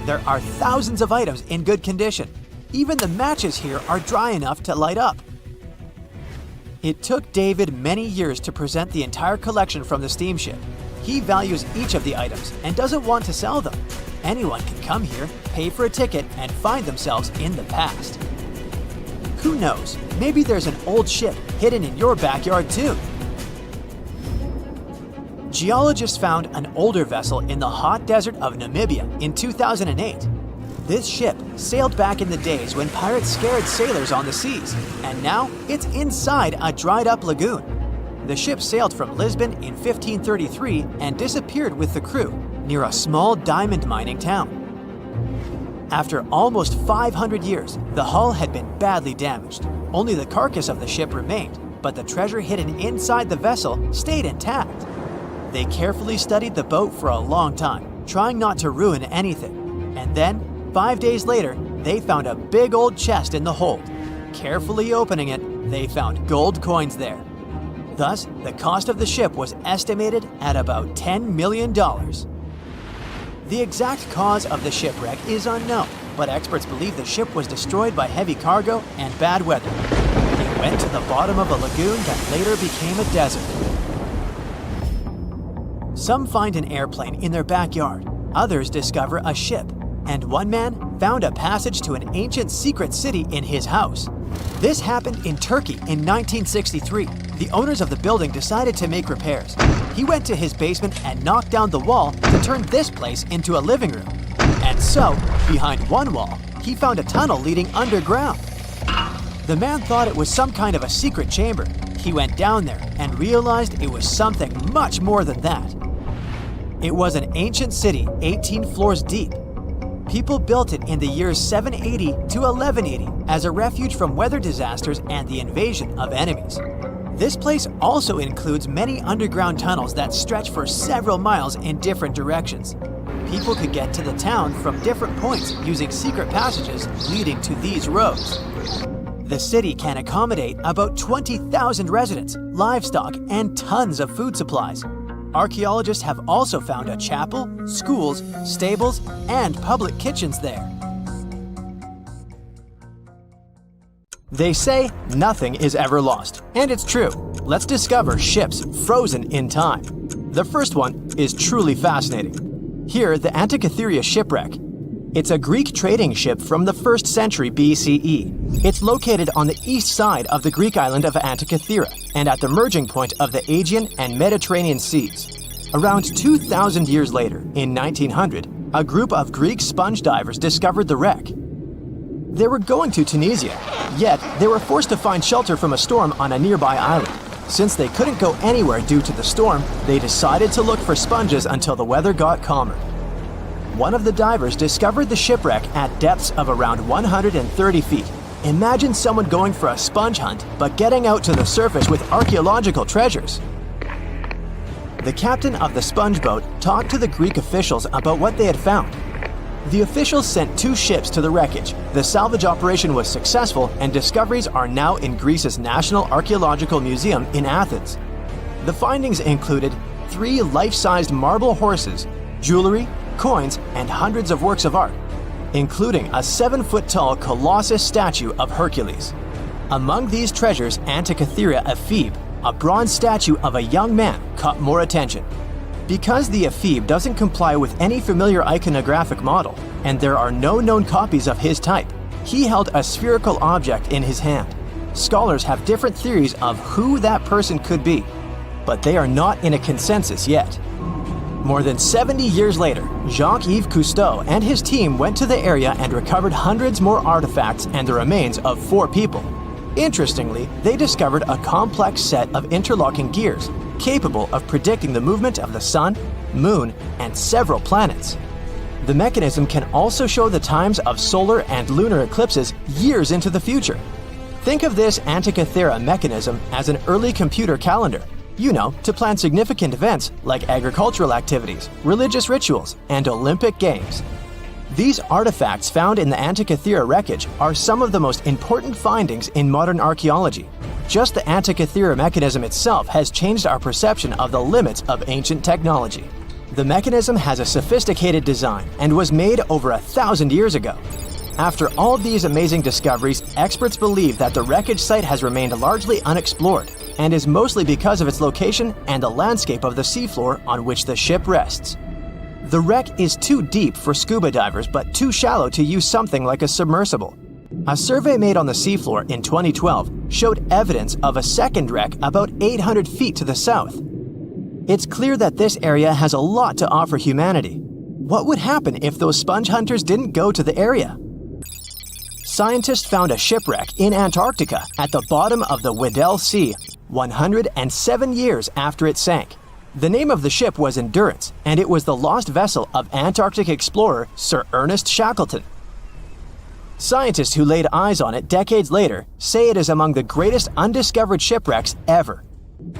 Speaker 2: There are thousands of items in good condition. Even the matches here are dry enough to light up. It took David many years to present the entire collection from the steamship. He values each of the items and doesn't want to sell them. Anyone can come here, pay for a ticket, and find themselves in the past. Who knows, maybe there's an old ship hidden in your backyard too. Geologists found an older vessel in the hot desert of Namibia in 2008. This ship sailed back in the days when pirates scared sailors on the seas, and now it's inside a dried-up lagoon. The ship sailed from Lisbon in 1533 and disappeared with the crew near a small diamond mining town. After almost 500 years, the hull had been badly damaged. Only the carcass of the ship remained, but the treasure hidden inside the vessel stayed intact. They carefully studied the boat for a long time, trying not to ruin anything. And then, 5 days later, they found a big old chest in the hold. Carefully opening it, they found gold coins there. Thus, the cost of the ship was estimated at about $10 million. The exact cause of the shipwreck is unknown, but experts believe the ship was destroyed by heavy cargo and bad weather. It went to the bottom of a lagoon that later became a desert. Some find an airplane in their backyard, others discover a ship, and one man found a passage to an ancient secret city in his house. This happened in Turkey in 1963. The owners of the building decided to make repairs. He went to his basement and knocked down the wall to turn this place into a living room. And so, behind one wall, he found a tunnel leading underground. The man thought it was some kind of a secret chamber. He went down there and realized it was something much more than that. It was an ancient city 18 floors deep. People built it in the years 780 to 1180 as a refuge from weather disasters and the invasion of enemies. This place also includes many underground tunnels that stretch for several miles in different directions. People could get to the town from different points using secret passages leading to these roads. The city can accommodate about 20,000 residents, livestock, and tons of food supplies. Archaeologists have also found a chapel, schools, stables, and public kitchens there. They say nothing is ever lost, and it's true. Let's discover ships frozen in time. The first one is truly fascinating. Here, the Antikythera shipwreck. It's a Greek trading ship from the 1st century BCE. It's located on the east side of the Greek island of Antikythera and at the merging point of the Aegean and Mediterranean seas. Around 2,000 years later, in 1900, a group of Greek sponge divers discovered the wreck. They were going to Tunisia, yet they were forced to find shelter from a storm on a nearby island. Since they couldn't go anywhere due to the storm, they decided to look for sponges until the weather got calmer. One of the divers discovered the shipwreck at depths of around 130 feet. Imagine someone going for a sponge hunt, but getting out to the surface with archaeological treasures. The captain of the sponge boat talked to the Greek officials about what they had found. The officials sent 2 ships to the wreckage. The salvage operation was successful, and discoveries are now in Greece's National Archaeological Museum in Athens. The findings included 3 life-sized marble horses, jewelry, coins, and hundreds of works of art, including a 7-foot-tall Colossus statue of Hercules. Among these treasures, Antikythera ephebe, a bronze statue of a young man, caught more attention. Because the ephebe doesn't comply with any familiar iconographic model, and there are no known copies of his type, he held a spherical object in his hand. Scholars have different theories of who that person could be, but they are not in a consensus yet. More than 70 years later, Jacques-Yves Cousteau and his team went to the area and recovered hundreds more artifacts and the remains of 4 people. Interestingly, they discovered a complex set of interlocking gears, capable of predicting the movement of the sun, moon, and several planets. The mechanism can also show the times of solar and lunar eclipses years into the future. Think of this Antikythera mechanism as an early computer calendar, to plan significant events like agricultural activities, religious rituals, and Olympic Games. These artifacts found in the Antikythera wreckage are some of the most important findings in modern archaeology. Just the Antikythera mechanism itself has changed our perception of the limits of ancient technology. The mechanism has a sophisticated design and was made over 1,000 years ago. After all these amazing discoveries, experts believe that the wreckage site has remained largely unexplored, and is mostly because of its location and the landscape of the seafloor on which the ship rests. The wreck is too deep for scuba divers but too shallow to use something like a submersible. A survey made on the seafloor in 2012 showed evidence of a second wreck about 800 feet to the south. It's clear that this area has a lot to offer humanity. what would happen if those sponge hunters didn't go to the area? Scientists found a shipwreck in Antarctica at the bottom of the Weddell Sea 107 years after it sank. The name of the ship was Endurance, and it was the lost vessel of Antarctic explorer Sir Ernest Shackleton. Scientists who laid eyes on it decades later say it is among the greatest undiscovered shipwrecks ever.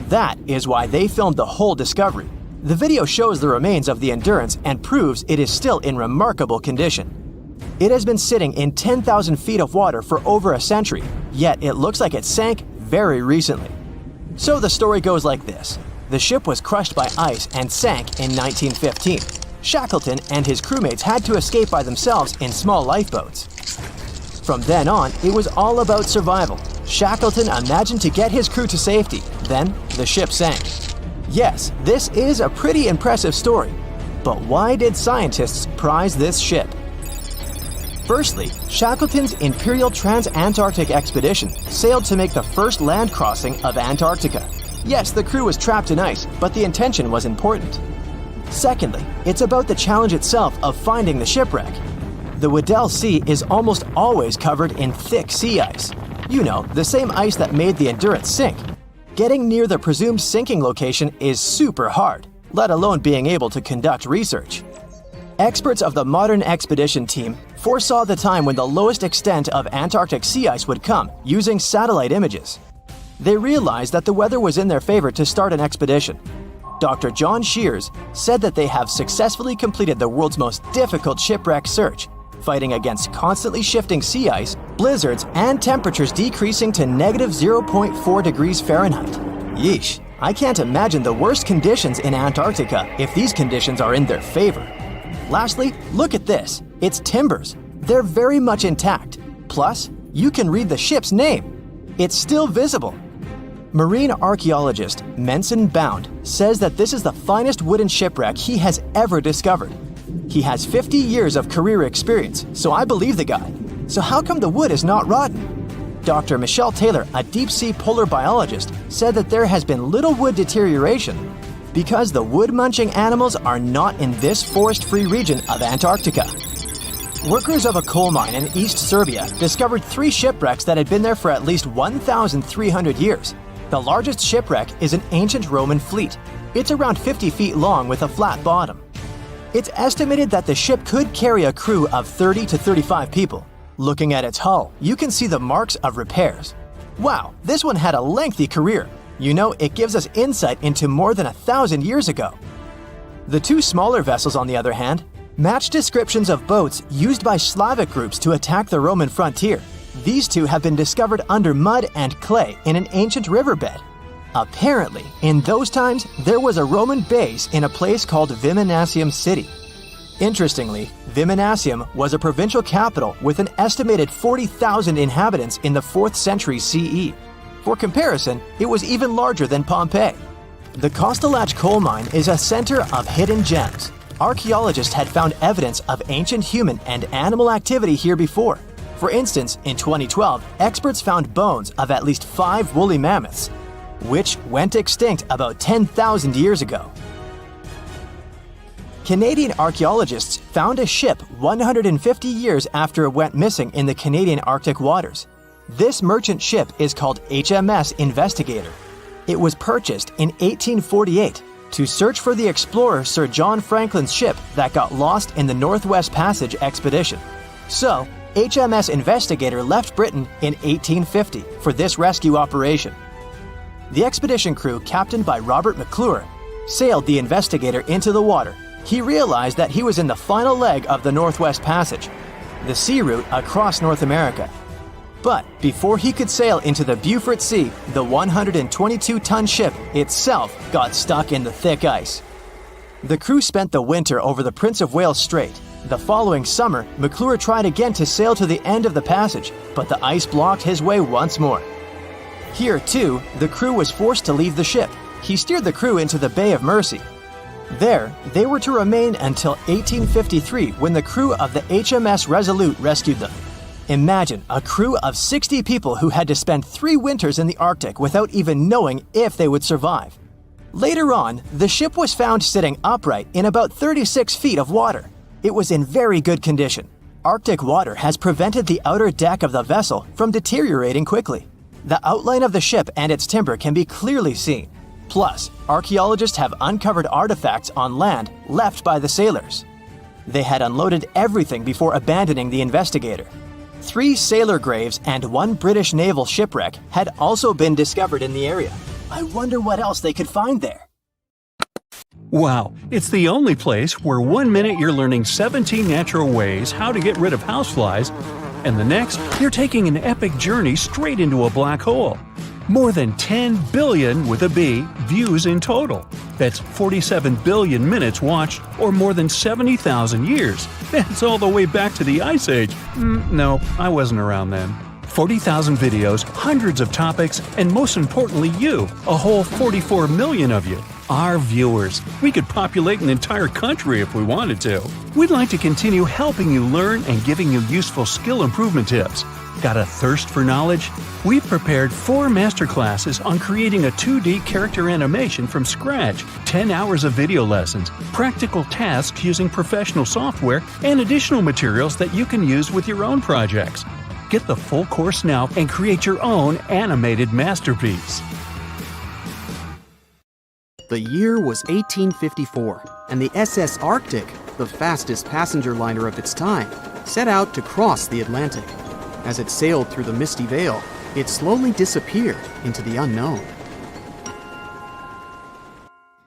Speaker 2: That is why they filmed the whole discovery. The video shows the remains of the Endurance and proves it is still in remarkable condition. It has been sitting in 10,000 feet of water for over a century, yet it looks like it sank very recently. So the story goes like this. The ship was crushed by ice and sank in 1915. Shackleton and his crewmates had to escape by themselves in small lifeboats. From then on, it was all about survival. Shackleton imagined to get his crew to safety. Then, the ship sank. Yes, this is a pretty impressive story. But why did scientists prize this ship? Firstly, Shackleton's Imperial Trans-Antarctic Expedition sailed to make the first land crossing of Antarctica. Yes, the crew was trapped in ice, but the intention was important. Secondly, it's about the challenge itself of finding the shipwreck. The Weddell Sea is almost always covered in thick sea ice. You know, the same ice that made the Endurance sink. Getting near the presumed sinking location is super hard, let alone being able to conduct research. Experts of the modern expedition team foresaw the time when the lowest extent of Antarctic sea ice would come using satellite images. They realized that the weather was in their favor to start an expedition. Dr. John Shears said that they have successfully completed the world's most difficult shipwreck search, fighting against constantly shifting sea ice, blizzards, and temperatures decreasing to negative 0.4 degrees Fahrenheit. Yeesh, I can't imagine the worst conditions in Antarctica if these conditions are in their favor. Lastly, look at this. It's timbers. They're very much intact. Plus, you can read the ship's name. It's still visible. Marine archaeologist Menson Bound says that this is the finest wooden shipwreck he has ever discovered. He has 50 years of career experience, so I believe the guy. So how come the wood is not rotten? Dr. Michelle Taylor, a deep-sea polar biologist, said that there has been little wood deterioration because the wood-munching animals are not in this forest-free region of Antarctica. Workers of a coal mine in East Serbia discovered 3 shipwrecks that had been there for at least 1,300 years. The largest shipwreck is an ancient Roman fleet. It's around 50 feet long with a flat bottom. It's estimated that the ship could carry a crew of 30 to 35 people. Looking at its hull, you can see the marks of repairs. Wow, this one had a lengthy career. You know, it gives us insight into more than 1,000 years ago. The 2 smaller vessels, on the other hand, match descriptions of boats used by Slavic groups to attack the Roman frontier. These 2 have been discovered under mud and clay in an ancient riverbed. Apparently, in those times, there was a Roman base in a place called Viminacium City. Interestingly, Viminacium was a provincial capital with an estimated 40,000 inhabitants in the 4th century CE. For comparison, it was even larger than Pompeii. The Kostelach coal mine is a center of hidden gems. Archaeologists had found evidence of ancient human and animal activity here before. For instance, in 2012, experts found bones of at least 5 woolly mammoths, which went extinct about 10,000 years ago. Canadian archaeologists found a ship 150 years after it went missing in the Canadian Arctic waters. This merchant ship is called HMS Investigator. It was purchased in 1848 to search for the explorer Sir John Franklin's ship that got lost in the Northwest Passage expedition. So, HMS Investigator left Britain in 1850 for this rescue operation. The expedition crew, captained by Robert McClure, sailed the Investigator into the water. He realized that he was in the final leg of the Northwest Passage, the sea route across North America. But before he could sail into the Beaufort Sea, the 122-ton ship itself got stuck in the thick ice. The crew spent the winter over the Prince of Wales Strait. The following summer, McClure tried again to sail to the end of the passage, but the ice blocked his way once more. Here, too, the crew was forced to leave the ship. He steered the crew into the Bay of Mercy. There, they were to remain until 1853 when the crew of the HMS Resolute rescued them. Imagine a crew of 60 people who had to spend 3 winters in the Arctic without even knowing if they would survive. Later on, the ship was found sitting upright in about 36 feet of water. It was in very good condition. Arctic water has prevented the outer deck of the vessel from deteriorating quickly. The outline of the ship and its timber can be clearly seen. Plus, archaeologists have uncovered artifacts on land left by the sailors. They had unloaded everything before abandoning the Investigator. 3 sailor graves and 1 British naval shipwreck had also been discovered in the area. I wonder what else they could find there.
Speaker 3: Wow, it's the only place where 1 minute you're learning 17 natural ways how to get rid of houseflies, and the next, you're taking an epic journey straight into a black hole. More than 10 billion, with a B, views in total. That's 47 billion minutes watched, or more than 70,000 years. That's all the way back to the Ice Age. No, I wasn't around then. 40,000 videos, hundreds of topics, and most importantly you, a whole 44 million of you. Our viewers. We could populate an entire country if we wanted to. We'd like to continue helping you learn and giving you useful skill improvement tips. Got a thirst for knowledge? We've prepared 4 masterclasses on creating a 2D character animation from scratch, 10 hours of video lessons, practical tasks using professional software, and additional materials that you can use with your own projects. Get the full course now and create your own animated masterpiece.
Speaker 1: The year was 1854, and the SS Arctic, the fastest passenger liner of its time, set out to cross the Atlantic. As it sailed through the misty veil, it slowly disappeared into the unknown.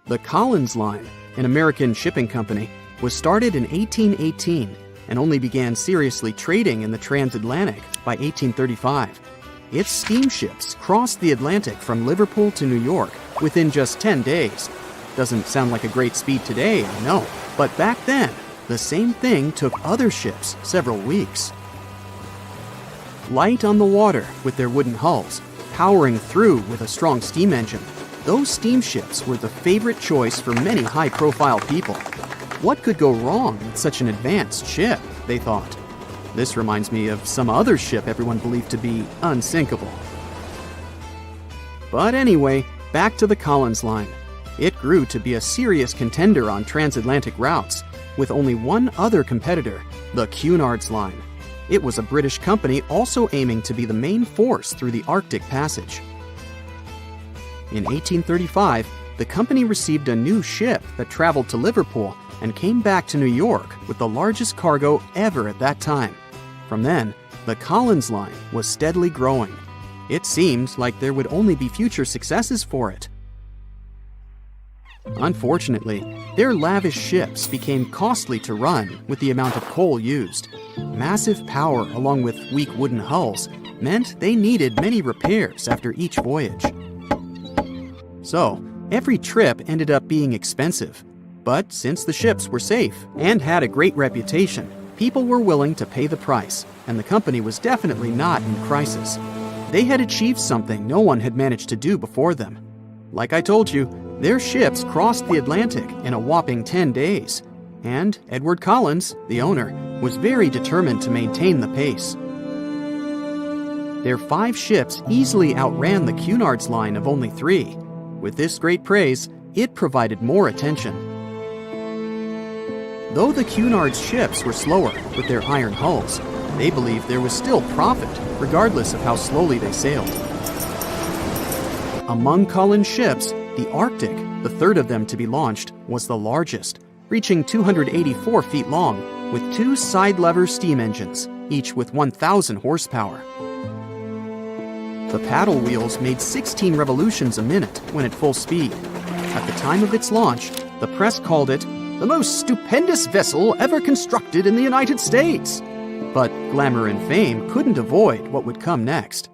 Speaker 1: The Collins Line, an American shipping company, was started in 1818 and only began seriously trading in the transatlantic by 1835. Its steamships crossed the Atlantic from Liverpool to New York within just 10 days. Doesn't sound like a great speed today, I know, but back then, the same thing took other ships several weeks. Light on the water with their wooden hulls, powering through with a strong steam engine, those steamships were the favorite choice for many high-profile people. What could go wrong with such an advanced ship, they thought. This reminds me of some other ship everyone believed to be unsinkable. But anyway, back to the Collins Line. It grew to be a serious contender on transatlantic routes, with only one other competitor, the Cunard's Line. It was a British company also aiming to be the main force through the Arctic Passage. In 1835, the company received a new ship that traveled to Liverpool and came back to New York with the largest cargo ever at that time. From then, the Collins Line was steadily growing. It seemed like there would only be future successes for it. Unfortunately, their lavish ships became costly to run with the amount of coal used. Massive power along with weak wooden hulls meant they needed many repairs after each voyage. So, every trip ended up being expensive. But since the ships were safe and had a great reputation, people were willing to pay the price, and the company was definitely not in crisis. They had achieved something no one had managed to do before them. Like I told you, their ships crossed the Atlantic in a whopping 10 days, and Edward Collins, the owner, was very determined to maintain the pace. Their 5 ships easily outran the Cunard's Line of only 3. With this great praise, it provided more attention. Though the Cunard's ships were slower with their iron hulls, they believed there was still profit, regardless of how slowly they sailed. Among Collins' ships, the Arctic, the third of them to be launched, was the largest, reaching 284 feet long, with 2 side-lever steam engines, each with 1,000 horsepower. The paddle wheels made 16 revolutions a minute when at full speed. At the time of its launch, the press called it the most stupendous vessel ever constructed in the United States. But glamour and fame couldn't avoid what would come next.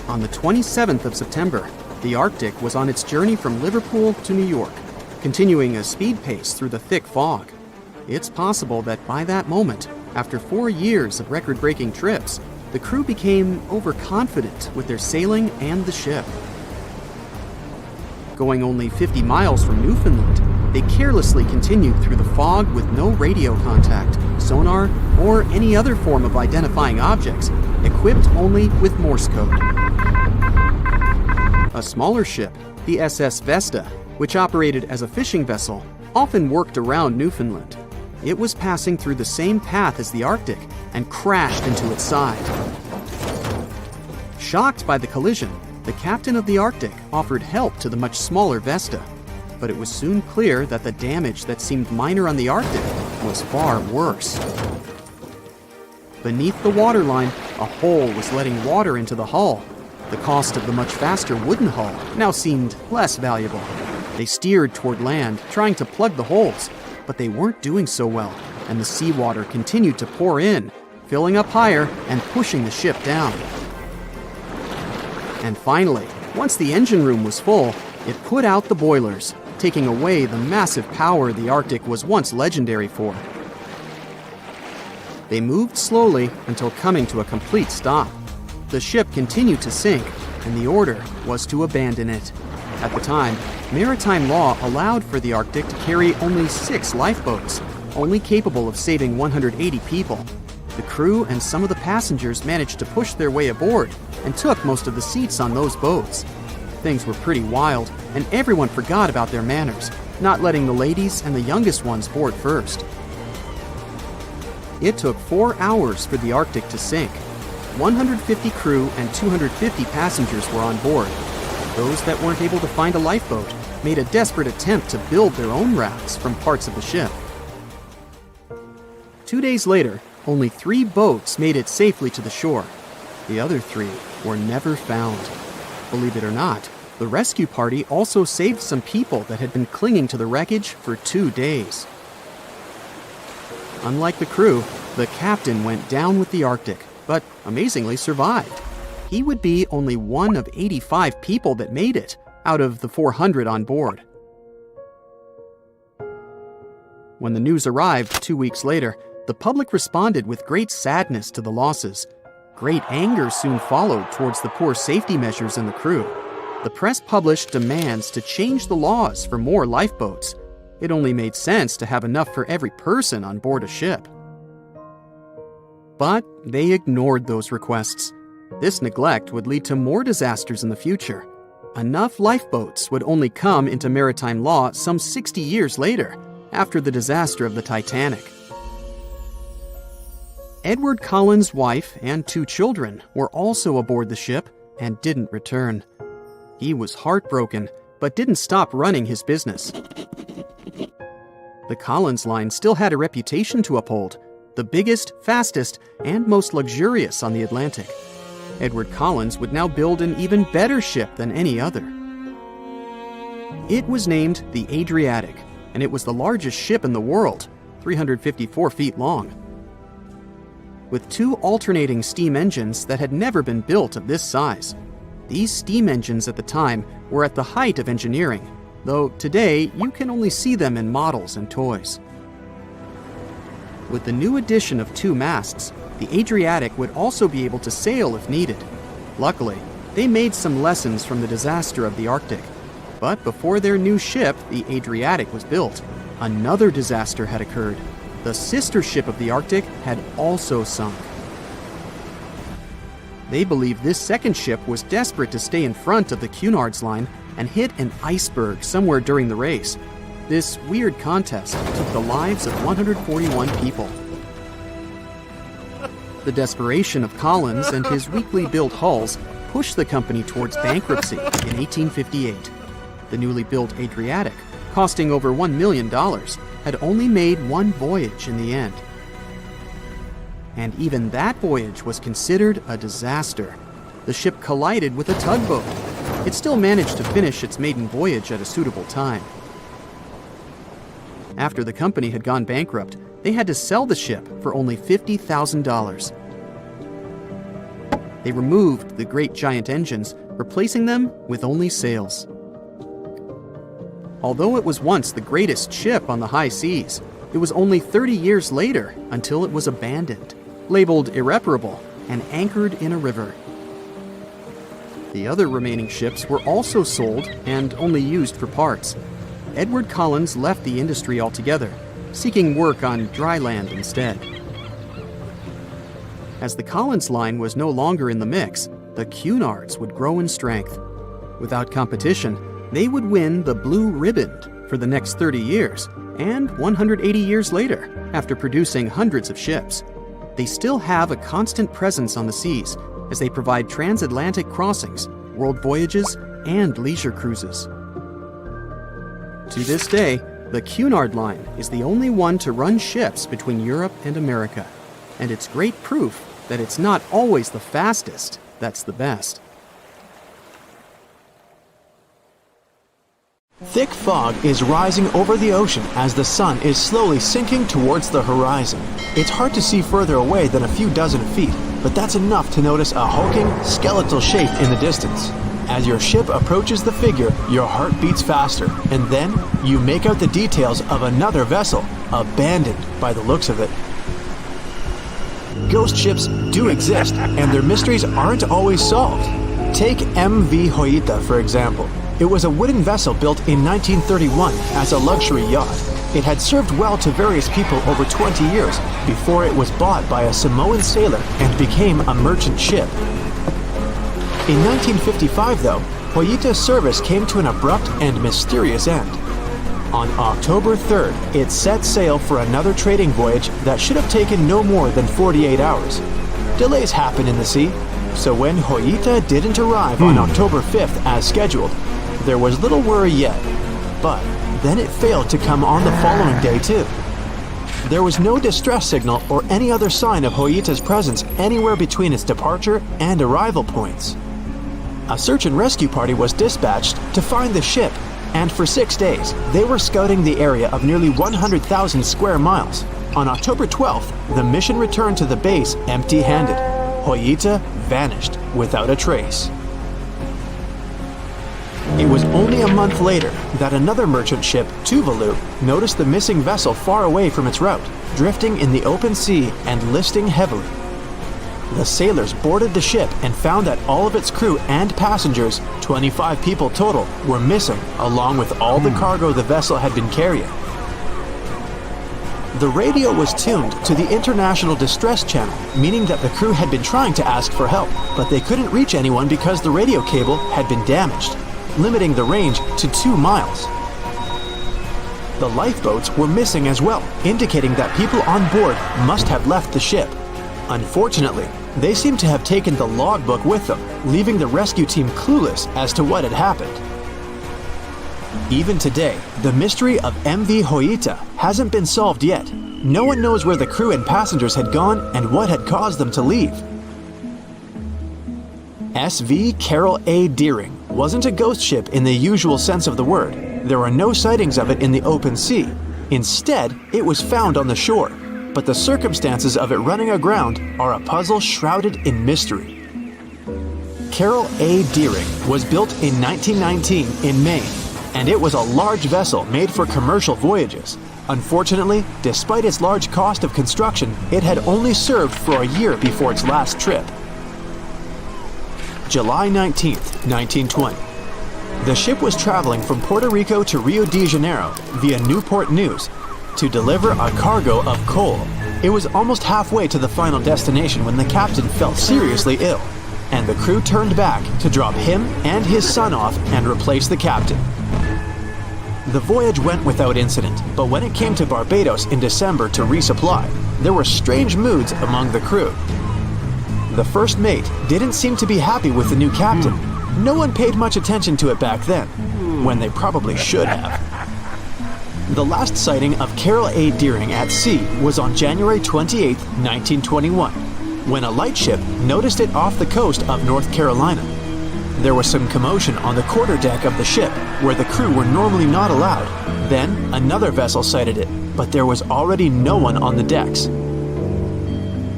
Speaker 1: On the 27th of September, the Arctic was on its journey from Liverpool to New York, continuing a speed pace through the thick fog. It's possible that by that moment, after 4 years of record-breaking trips, the crew became overconfident with their sailing and the ship. Going only 50 miles from Newfoundland, they carelessly continued through the fog with no radio contact, sonar, or any other form of identifying objects, equipped only with Morse code. A smaller ship, the SS Vesta, which operated as a fishing vessel, often worked around Newfoundland. It was passing through the same path as the Arctic and crashed into its side. Shocked by the collision, the captain of the Arctic offered help to the much smaller Vesta, but it was soon clear that the damage that seemed minor on the Arctic was far worse. Beneath the waterline, a hole was letting water into the hull. The cost of the much faster wooden hull now seemed less valuable. They steered toward land, trying to plug the holes, but they weren't doing so well, and the seawater continued to pour in, filling up higher and pushing the ship down. And finally, once the engine room was full, it put out the boilers, taking away the massive power the Arctic was once legendary for. They moved slowly until coming to a complete stop. The ship continued to sink, and the order was to abandon it. At the time, maritime law allowed for the Arctic to carry only 6 lifeboats, only capable of saving 180 people. The crew and some of the passengers managed to push their way aboard and took most of the seats on those boats. Things were pretty wild, and everyone forgot about their manners, not letting the ladies and the youngest ones board first. It took 4 hours for the Arctic to sink. 150 crew and 250 passengers were on board. Those that weren't able to find a lifeboat made a desperate attempt to build their own rafts from parts of the ship. 2 days later, only 3 boats made it safely to the shore. The other 3 were never found. Believe it or not, the rescue party also saved some people that had been clinging to the wreckage for 2 days. Unlike the crew, the captain went down with the Arctic, but amazingly survived. He would be only one of 85 people that made it out of the 400 on board. When the news arrived 2 weeks later, the public responded with great sadness to the losses. Great anger soon followed towards the poor safety measures in the crew. The press published demands to change the laws for more lifeboats. It only made sense to have enough for every person on board a ship. But they ignored those requests. This neglect would lead to more disasters in the future. Enough lifeboats would only come into maritime law some 60 years later, after the disaster of the Titanic. Edward Cullen's wife and 2 children were also aboard the ship and didn't return. He was heartbroken, but didn't stop running his business. The Collins line still had a reputation to uphold, the biggest, fastest, and most luxurious on the Atlantic. Edward Collins would now build an even better ship than any other. It was named the Adriatic, and it was the largest ship in the world, 354 feet long. With 2 alternating steam engines that had never been built of this size. These steam engines at the time were at the height of engineering, though today you can only see them in models and toys. With the new addition of 2 masts, the Adriatic would also be able to sail if needed. Luckily, they made some lessons from the disaster of the Arctic. But before their new ship, the Adriatic, was built, another disaster had occurred. The sister ship of the Arctic had also sunk. They believed this second ship was desperate to stay in front of the Cunard's line and hit an iceberg somewhere during the race. This weird contest took the lives of 141 people. The desperation of Collins and his weakly built hulls pushed the company towards bankruptcy in 1858. The newly built Adriatic, costing over $1 million, had only made 1 voyage in the end. And even that voyage was considered a disaster. The ship collided with a tugboat. It still managed to finish its maiden voyage at a suitable time. After the company had gone bankrupt, they had to sell the ship for only $50,000. They removed the great giant engines, replacing them with only sails. Although it was once the greatest ship on the high seas, it was only 30 years later until it was abandoned, labeled irreparable, and anchored in a river. The other remaining ships were also sold and only used for parts. Edward Collins left the industry altogether, seeking work on dry land instead. As the Collins line was no longer in the mix, the Cunards would grow in strength. Without competition, they would win the Blue Riband for the next 30 years, and 180 years later, after producing hundreds of ships. They still have a constant presence on the seas as they provide transatlantic crossings, world voyages, and leisure cruises. To this day, the Cunard Line is the only one to run ships between Europe and America, and it's great proof that it's not always the fastest that's the best.
Speaker 2: Thick fog is rising over the ocean as the sun is slowly sinking towards the horizon. It's hard to see further away than a few dozen feet, but that's enough to notice a hulking, skeletal shape in the distance. As your ship approaches the figure, your heart beats faster, and then you make out the details of another vessel, abandoned by the looks of it. Ghost ships do exist, and their mysteries aren't always solved. Take MV Hoita, for example. It was a wooden vessel built in 1931 as a luxury yacht. It had served well to various people over 20 years before it was bought by a Samoan sailor and became a merchant ship. In 1955, though, Hoita's service came to an abrupt and mysterious end. On October 3rd, it set sail for another trading voyage that should have taken no more than 48 hours. Delays happen in the sea, so when Hoita didn't arrive on October 5th as scheduled, there was little worry yet. But then it failed to come on the following day too. There was no distress signal or any other sign of Hoita's presence anywhere between its departure and arrival points. A search and rescue party was dispatched to find the ship, and for 6 days, they were scouting the area of nearly 100,000 square miles. On October 12th, the mission returned to the base empty-handed. Hoita vanished without a trace. It was only a month later that another merchant ship, Tuvalu, noticed the missing vessel far away from its route, drifting in the open sea and listing heavily. The sailors boarded the ship and found that all of its crew and passengers, 25 people total, were missing, along with all the cargo the vessel had been carrying. The radio was tuned to the International Distress Channel, meaning that the crew had been trying to ask for help, but they couldn't reach anyone because the radio cable had been damaged, limiting the range to 2 miles. The lifeboats were missing as well, indicating that people on board must have left the ship. Unfortunately, they seem to have taken the logbook with them, leaving the rescue team clueless as to what had happened. Even today, the mystery of MV Hoita hasn't been solved yet. No one knows where the crew and passengers had gone and what had caused them to leave. SV Carol A. Deering wasn't a ghost ship in the usual sense of the word. There are no sightings of it in the open sea. Instead, it was found on the shore, but the circumstances of it running aground are a puzzle shrouded in mystery. Carol A. Deering was built in 1919 in Maine, and it was a large vessel made for commercial voyages. Unfortunately, despite its large cost of construction, it had only served for a year before its last trip. July 19, 1920. The ship was traveling from Puerto Rico to Rio de Janeiro via Newport News to deliver a cargo of coal. It was almost halfway to the final destination when the captain fell seriously ill, and the crew turned back to drop him and his son off and replace the captain. The voyage went without incident, but when it came to Barbados in December to resupply, there were strange moods among the crew. The first mate didn't seem to be happy with the new captain. No one paid much attention to it back then, when they probably should have. The last sighting of Carol A. Deering at sea was on January 28, 1921, when a lightship noticed it off the coast of North Carolina. There was some commotion on the quarterdeck of the ship, where the crew were normally not allowed. Then, another vessel sighted it, but there was already no one on the decks.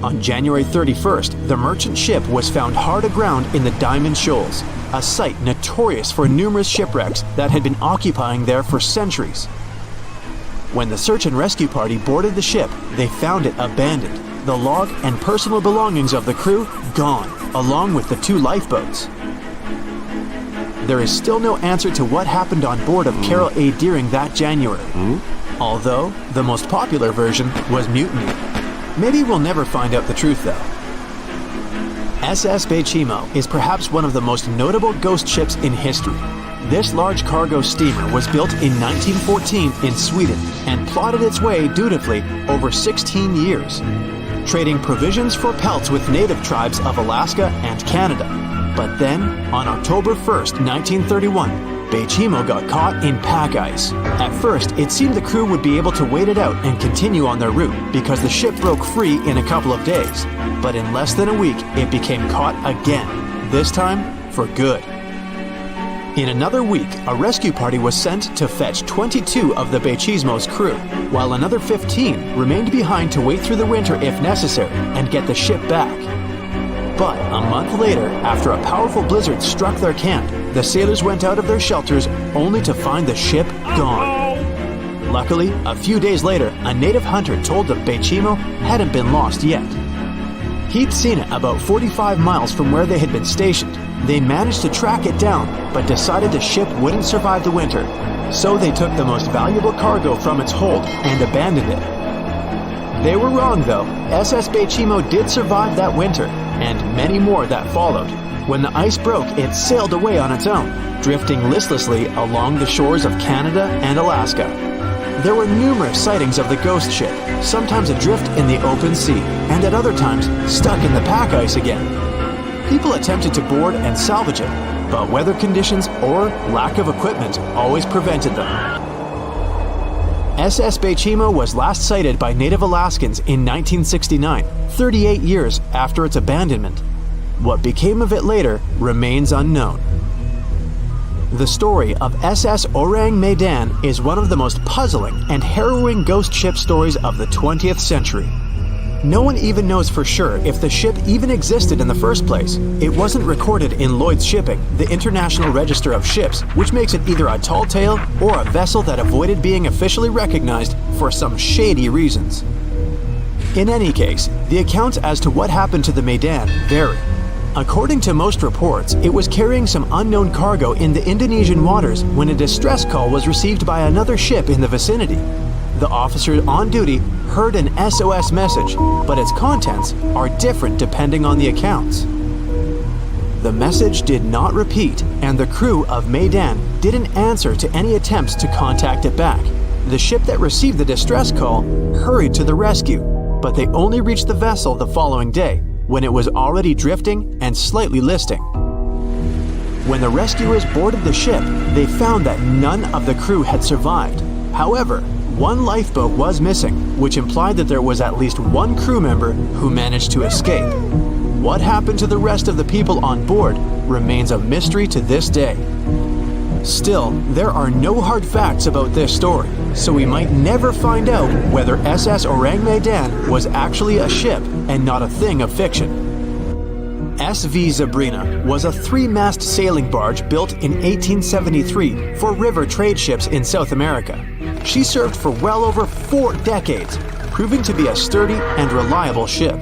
Speaker 2: On January 31st, the merchant ship was found hard aground in the Diamond Shoals, a site notorious for numerous shipwrecks that had been occupying there for centuries. When the search and rescue party boarded the ship, they found it abandoned, the log and personal belongings of the crew gone, along with the 2 lifeboats. There is still no answer to what happened on board of Carol A. Deering that January, although the most popular version was mutiny. Maybe we'll never find out the truth though. SS Bechimo is perhaps one of the most notable ghost ships in history. This large cargo steamer was built in 1914 in Sweden and plodded its way dutifully over 16 years, trading provisions for pelts with native tribes of Alaska and Canada. But then, on October 1st, 1931, Bechimo got caught in pack ice. At first, it seemed the crew would be able to wait it out and continue on their route because the ship broke free in a couple of days. But in less than a week, it became caught again, this time for good. In another week, a rescue party was sent to fetch 22 of the Bechimo's crew, while another 15 remained behind to wait through the winter if necessary and get the ship back. But a month later, after a powerful blizzard struck their camp, the sailors went out of their shelters only to find the ship gone. Luckily, a few days later, a native hunter told the Bechimo hadn't been lost yet. He'd seen it about 45 miles from where they had been stationed. They managed to track it down, but decided the ship wouldn't survive the winter. So they took the most valuable cargo from its hold and abandoned it. They were wrong though. SS Bechimo did survive that winter, and many more that followed. When the ice broke, it sailed away on its own, drifting listlessly along the shores of Canada and Alaska. There were numerous sightings of the ghost ship, sometimes adrift in the open sea, and at other times stuck in the pack ice again. People attempted to board and salvage it, but weather conditions or lack of equipment always prevented them. SS Bechimo was last sighted by native Alaskans in 1969, 38 years after its abandonment. What became of it later remains unknown. The story of SS Orang Medan is one of the most puzzling and harrowing ghost ship stories of the 20th century. No one even knows for sure if the ship even existed in the first place. It wasn't recorded in Lloyd's Shipping, the International Register of Ships, which makes it either a tall tale or a vessel that avoided being officially recognized for some shady reasons. In any case, the accounts as to what happened to the Medan vary. According to most reports, it was carrying some unknown cargo in the Indonesian waters when a distress call was received by another ship in the vicinity. The officer on duty heard an SOS message, but its contents are different depending on the accounts. The message did not repeat, and the crew of Medan didn't answer to any attempts to contact it back. The ship that received the distress call hurried to the rescue, but they only reached the vessel the following day, when it was already drifting and slightly listing. When the rescuers boarded the ship, they found that none of the crew had survived. However, one lifeboat was missing, which implied that there was at least one crew member who managed to escape. What happened to the rest of the people on board remains a mystery to this day. Still, there are no hard facts about this story, so we might never find out whether SS Orang Medan was actually a ship and not a thing of fiction. SV Zabrina was a three-mast sailing barge built in 1873 for river trade ships in South America. She served for well over 4 decades, proving to be a sturdy and reliable ship.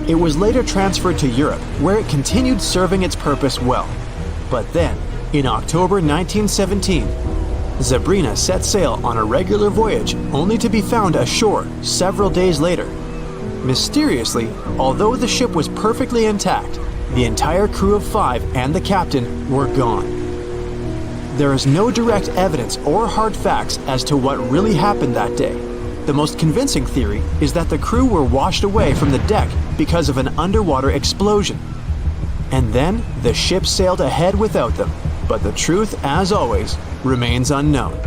Speaker 2: It was later transferred to Europe, where it continued serving its purpose well. But then, in October 1917, Zabrina set sail on a regular voyage only to be found ashore several days later. Mysteriously, although the ship was perfectly intact, the entire crew of 5 and the captain were gone. There is no direct evidence or hard facts as to what really happened that day. The most convincing theory is that the crew were washed away from the deck because of an underwater explosion. And then the ship sailed ahead without them. But the truth, as always, remains unknown.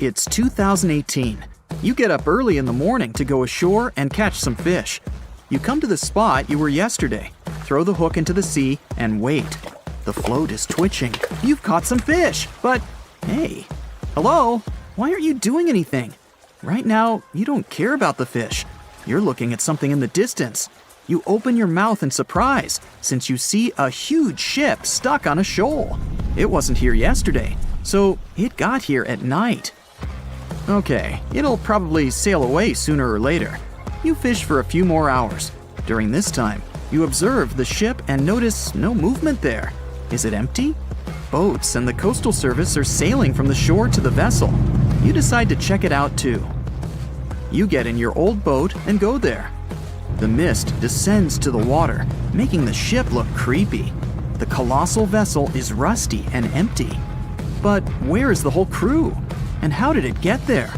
Speaker 1: It's 2018. You get up early in the morning to go ashore and catch some fish. You come to the spot you were yesterday, throw the hook into the sea, and wait. The float is twitching. You've caught some fish, but hey, hello? Why aren't you doing anything? Right now, you don't care about the fish. You're looking at something in the distance. You open your mouth in surprise, since you see a huge ship stuck on a shoal. It wasn't here yesterday, so it got here at night. Okay, it'll probably sail away sooner or later. You fish for a few more hours. During this time, you observe the ship and notice no movement there. Is it empty? Boats and the Coastal Service are sailing from the shore to the vessel. You decide to check it out too. You get in your old boat and go there. The mist descends to the water, making the ship look creepy. the colossal vessel is rusty and empty. But where is the whole crew? And how did it get there?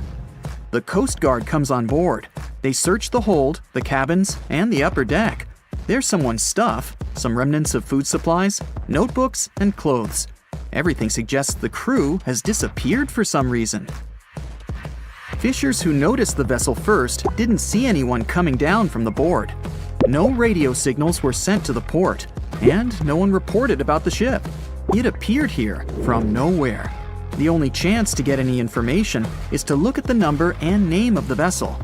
Speaker 1: The Coast Guard comes on board. They search the hold, the cabins, and the upper deck. There's someone's stuff, some remnants of food supplies, notebooks, and clothes. Everything suggests the crew has disappeared for some reason. Fishers who noticed the vessel first didn't see anyone coming down from the board. No radio signals were sent to the port, and no one reported about the ship. It appeared here from nowhere. The only chance to get any information is to look at the number and name of the vessel.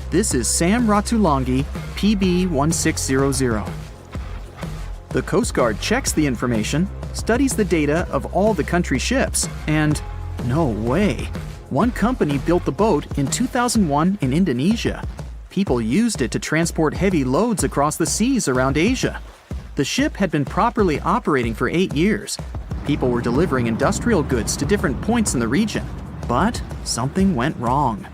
Speaker 1: This is Sam Ratulangi, PB 1600. The Coast Guard checks the information, studies the data of all the country ships, and no way. One company built the boat in 2001 in Indonesia. People used it to transport heavy loads across the seas around Asia. The ship had been properly operating for 8 years. People were delivering industrial goods to different points in the region, but something went wrong.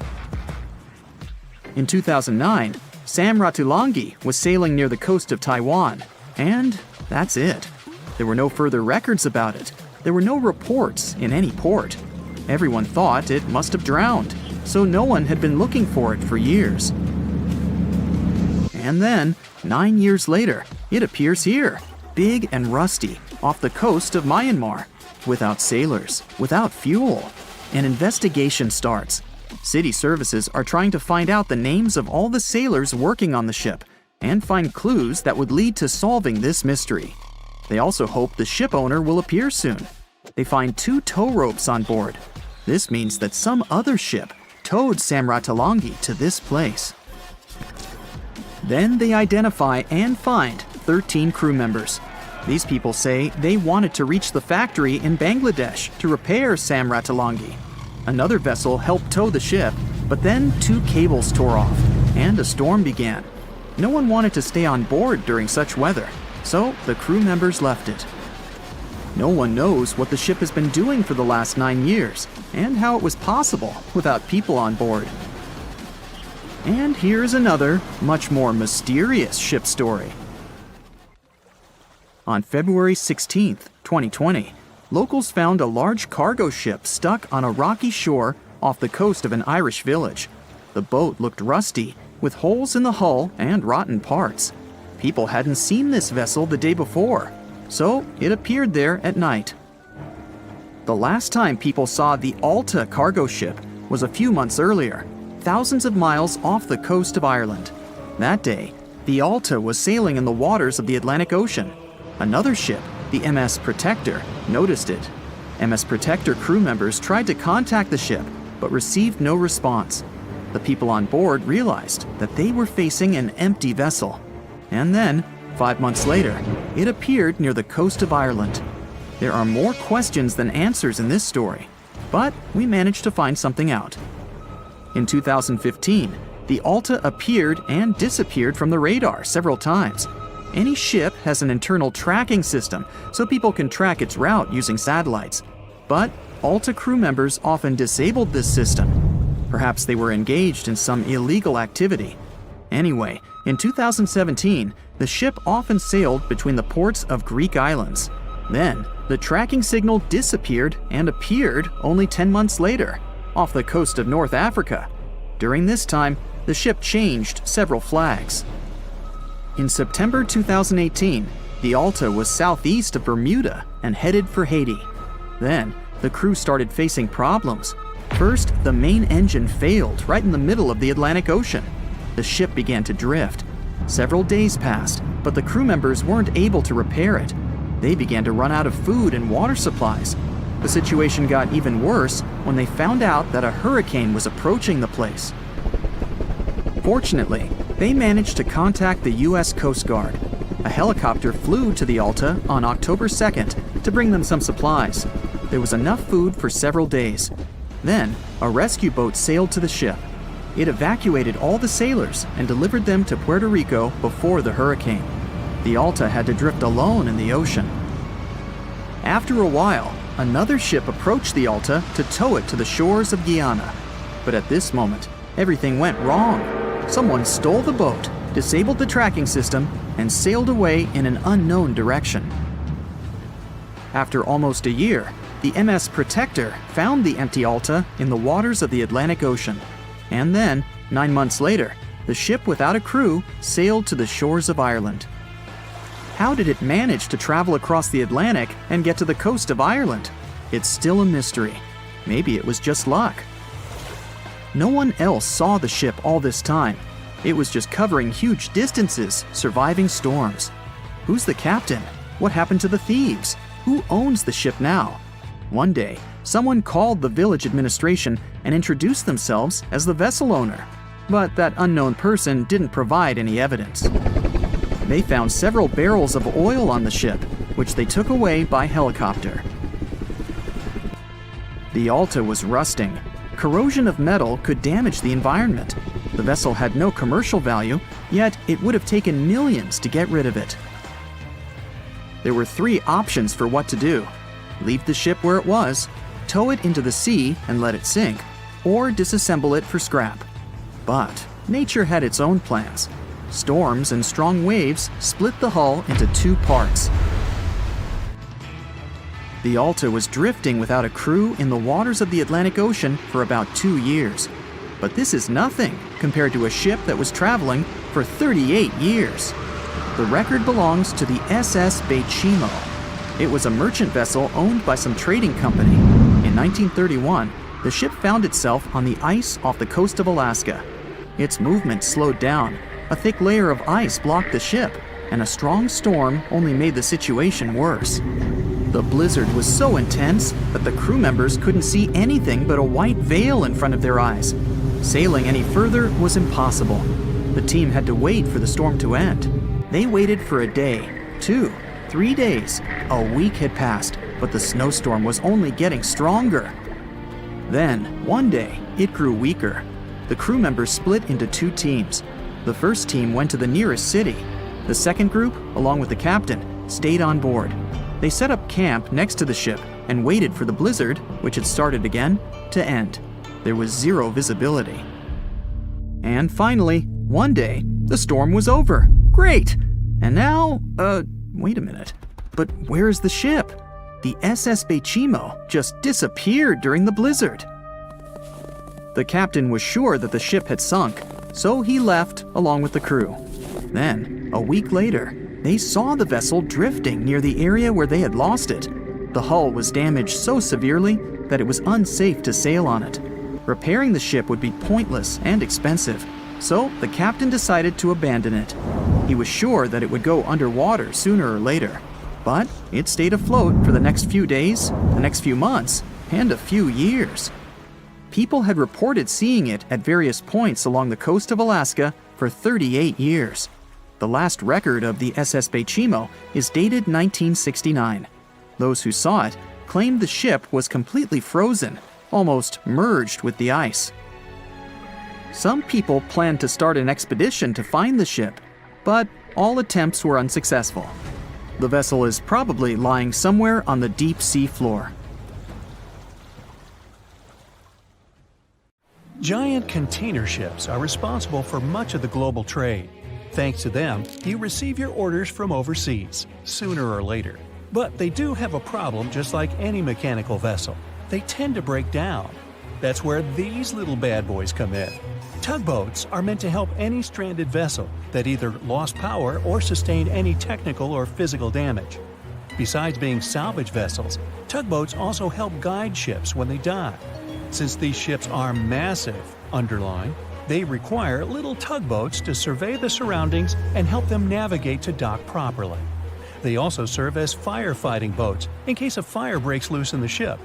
Speaker 1: In 2009, Sam Ratulangi was sailing near the coast of Taiwan, and that's it. There were no further records about it. There were no reports in any port. Everyone thought it must have drowned, so no one had been looking for it for years. And then, 9 years later, it appears here, big and rusty, off the coast of Myanmar, without sailors, without fuel. An investigation starts. City services are trying to find out the names of all the sailors working on the ship and find clues that would lead to solving this mystery. They also hope the ship owner will appear soon. They find 2 tow ropes on board. This means that some other ship towed Sam Ratulangi to this place. Then they identify and find 13 crew members. These people say they wanted to reach the factory in Bangladesh to repair Sam Ratulangi. Another vessel helped tow the ship, but then 2 cables tore off, and a storm began. No one wanted to stay on board during such weather, so the crew members left it. No one knows what the ship has been doing for the last 9 years, and how it was possible without people on board. And here's another, much more mysterious ship story. On February 16, 2020, locals found a large cargo ship stuck on a rocky shore off the coast of an Irish village. The boat looked rusty, with holes in the hull and rotten parts. People hadn't seen this vessel the day before, so it appeared there at night. The last time people saw the Alta cargo ship was a few months earlier, thousands of miles off the coast of Ireland. That day, the Alta was sailing in the waters of the Atlantic Ocean. Another ship, the MS Protector, noticed it. MS Protector crew members tried to contact the ship, but received no response. The people on board realized that they were facing an empty vessel. And then, 5 months later, it appeared near the coast of Ireland. There are more questions than answers in this story, but we managed to find something out. In 2015, the Alta appeared and disappeared from the radar several times. Any ship has an internal tracking system, so people can track its route using satellites. But Alta crew members often disabled this system. Perhaps they were engaged in some illegal activity. Anyway, in 2017, the ship often sailed between the ports of Greek islands. Then, the tracking signal disappeared and appeared only 10 months later, off the coast of North Africa. During this time, the ship changed several flags. In September 2018, the Alta was southeast of Bermuda and headed for Haiti. Then, the crew started facing problems. First, the main engine failed right in the middle of the Atlantic Ocean. The ship began to drift. Several days passed, but the crew members weren't able to repair it. They began to run out of food and water supplies. The situation got even worse when they found out that a hurricane was approaching the place. Fortunately, they managed to contact the U.S. Coast Guard. A helicopter flew to the Alta on October 2nd to bring them some supplies. There was enough food for several days. Then, a rescue boat sailed to the ship. It evacuated all the sailors and delivered them to Puerto Rico before the hurricane. The Alta had to drift alone in the ocean. After a while, another ship approached the Alta to tow it to the shores of Guyana. But at this moment, everything went wrong. Someone stole the boat, disabled the tracking system, and sailed away in an unknown direction. After almost a year, the MS Protector found the empty Alta in the waters of the Atlantic Ocean. And then, 9 months later, the ship without a crew sailed to the shores of Ireland. How did it manage to travel across the Atlantic and get to the coast of Ireland? It's still a mystery. Maybe it was just luck. No one else saw the ship all this time. It was just covering huge distances, surviving storms. Who's the captain? What happened to the thieves? Who owns the ship now? One day, someone called the village administration and introduced themselves as the vessel owner. But that unknown person didn't provide any evidence. They found several barrels of oil on the ship, which they took away by helicopter. The Alta was rusting. Corrosion of metal could damage the environment. The vessel had no commercial value, yet it would have taken millions to get rid of it. There were 3 options for what to do: leave the ship where it was, tow it into the sea and let it sink, or disassemble it for scrap. But nature had its own plans. Storms and strong waves split the hull into 2 parts. The Alta was drifting without a crew in the waters of the Atlantic Ocean for about 2 years. But this is nothing compared to a ship that was traveling for 38 years. The record belongs to the SS Bechimo. It was a merchant vessel owned by some trading company. In 1931, the ship found itself on the ice off the coast of Alaska. Its movement slowed down. A thick layer of ice blocked the ship, and a strong storm only made the situation worse. The blizzard was so intense that the crew members couldn't see anything but a white veil in front of their eyes. Sailing any further was impossible. The team had to wait for the storm to end. They waited for a day, 2, 3 days. A week had passed, but the snowstorm was only getting stronger. Then, one day, it grew weaker. The crew members split into 2 teams. The first team went to the nearest city. The second group, along with the captain, stayed on board. They set up camp next to the ship and waited for the blizzard, which had started again, to end. There was 0 visibility. And finally, one day, the storm was over. Great! And now, wait a minute. But where is the ship? The SS Bechimo just disappeared during the blizzard. The captain was sure that the ship had sunk, so he left along with the crew. Then, a week later, they saw the vessel drifting near the area where they had lost it. The hull was damaged so severely that it was unsafe to sail on it. Repairing the ship would be pointless and expensive, so the captain decided to abandon it. He was sure that it would go underwater sooner or later, but it stayed afloat for the next few days, the next few months, and a few years. People had reported seeing it at various points along the coast of Alaska for 38 years. The last record of the SS Bechimo is dated 1969. Those who saw it claimed the ship was completely frozen, almost merged with the ice. Some people planned to start an expedition to find the ship, but all attempts were unsuccessful. The vessel is probably lying somewhere on the deep sea floor.
Speaker 3: Giant container ships are responsible for much of the global trade. Thanks to them, you receive your orders from overseas, sooner or later. But they do have a problem just like any mechanical vessel. They tend to break down. That's where these little bad boys come in. Tugboats are meant to help any stranded vessel that either lost power or sustained any technical or physical damage. Besides being salvage vessels, tugboats also help guide ships when they dock. Since these ships are massive, underline, they require little tugboats to survey the surroundings and help them navigate to dock properly. They also serve as firefighting boats in case a fire breaks loose in the ship.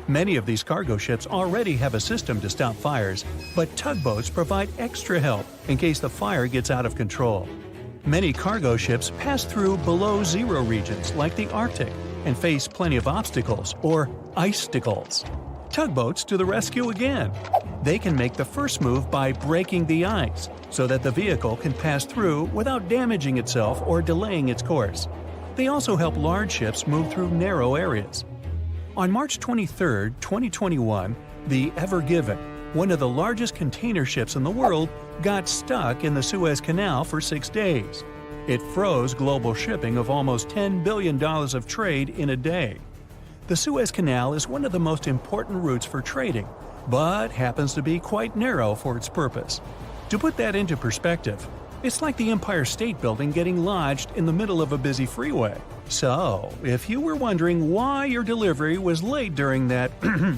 Speaker 3: Many of these cargo ships already have a system to stop fires, but tugboats provide extra help in case the fire gets out of control. Many cargo ships pass through below-zero regions like the Arctic and face plenty of obstacles, or icicles. Tugboats to the rescue again. They can make the first move by breaking the ice so that the vehicle can pass through without damaging itself or delaying its course. They also help large ships move through narrow areas. On March 23, 2021, the Ever Given, one of the largest container ships in the world, got stuck in the Suez Canal for 6 days. It froze global shipping of almost $10 billion of trade in a day. The Suez Canal is one of the most important routes for trading, but happens to be quite narrow for its purpose. To put that into perspective, it's like the Empire State Building getting lodged in the middle of a busy freeway. So, if you were wondering why your delivery was late during that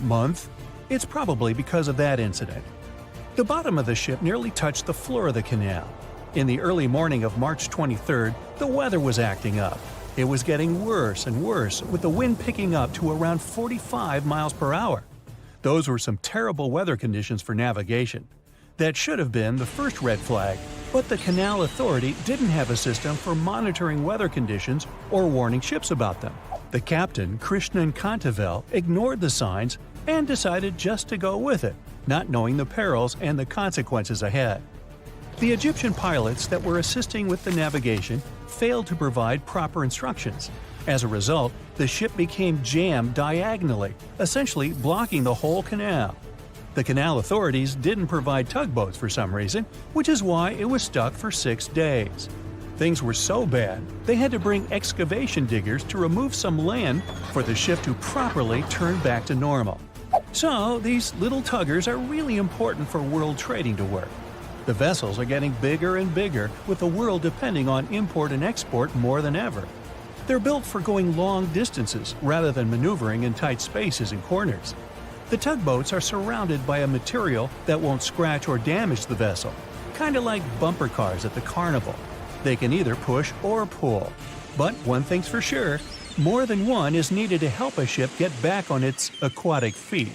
Speaker 3: month, it's probably because of that incident. The bottom of the ship nearly touched the floor of the canal. In the early morning of March 23rd, the weather was acting up. It was getting worse and worse, with the wind picking up to around 45 miles per hour. Those were some terrible weather conditions for navigation. That should have been the first red flag, but the Canal Authority didn't have a system for monitoring weather conditions or warning ships about them. The captain, Krishnan Kantavel, ignored the signs and decided just to go with it, not knowing the perils and the consequences ahead. The Egyptian pilots that were assisting with the navigation failed to provide proper instructions. As a result, the ship became jammed diagonally, essentially blocking the whole canal. The canal authorities didn't provide tugboats for some reason, which is why it was stuck for 6 days. Things were so bad, they had to bring excavation diggers to remove some land for the ship to properly turn back to normal. So, these little tuggers are really important for world trading to work. The vessels are getting bigger and bigger, with the world depending on import and export more than ever. They're built for going long distances rather than maneuvering in tight spaces and corners. The tugboats are surrounded by a material that won't scratch or damage the vessel, kind of like bumper cars at the carnival. They can either push or pull. But one thing's for sure, more than one is needed to help a ship get back on its aquatic feet.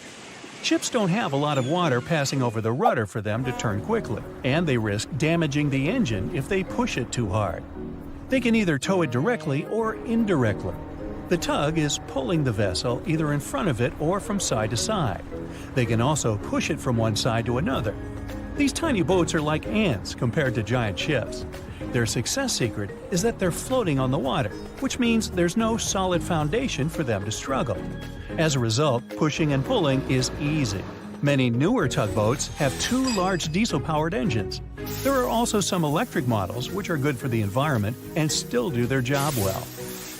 Speaker 3: Ships don't have a lot of water passing over the rudder for them to turn quickly, and they risk damaging the engine if they push it too hard. They can either tow it directly or indirectly. The tug is pulling the vessel either in front of it or from side to side. They can also push it from one side to another. These tiny boats are like ants compared to giant ships. Their success secret is that they're floating on the water, which means there's no solid foundation for them to struggle. As a result, pushing and pulling is easy. Many newer tugboats have 2 large diesel-powered engines. There are also some electric models which are good for the environment and still do their job well.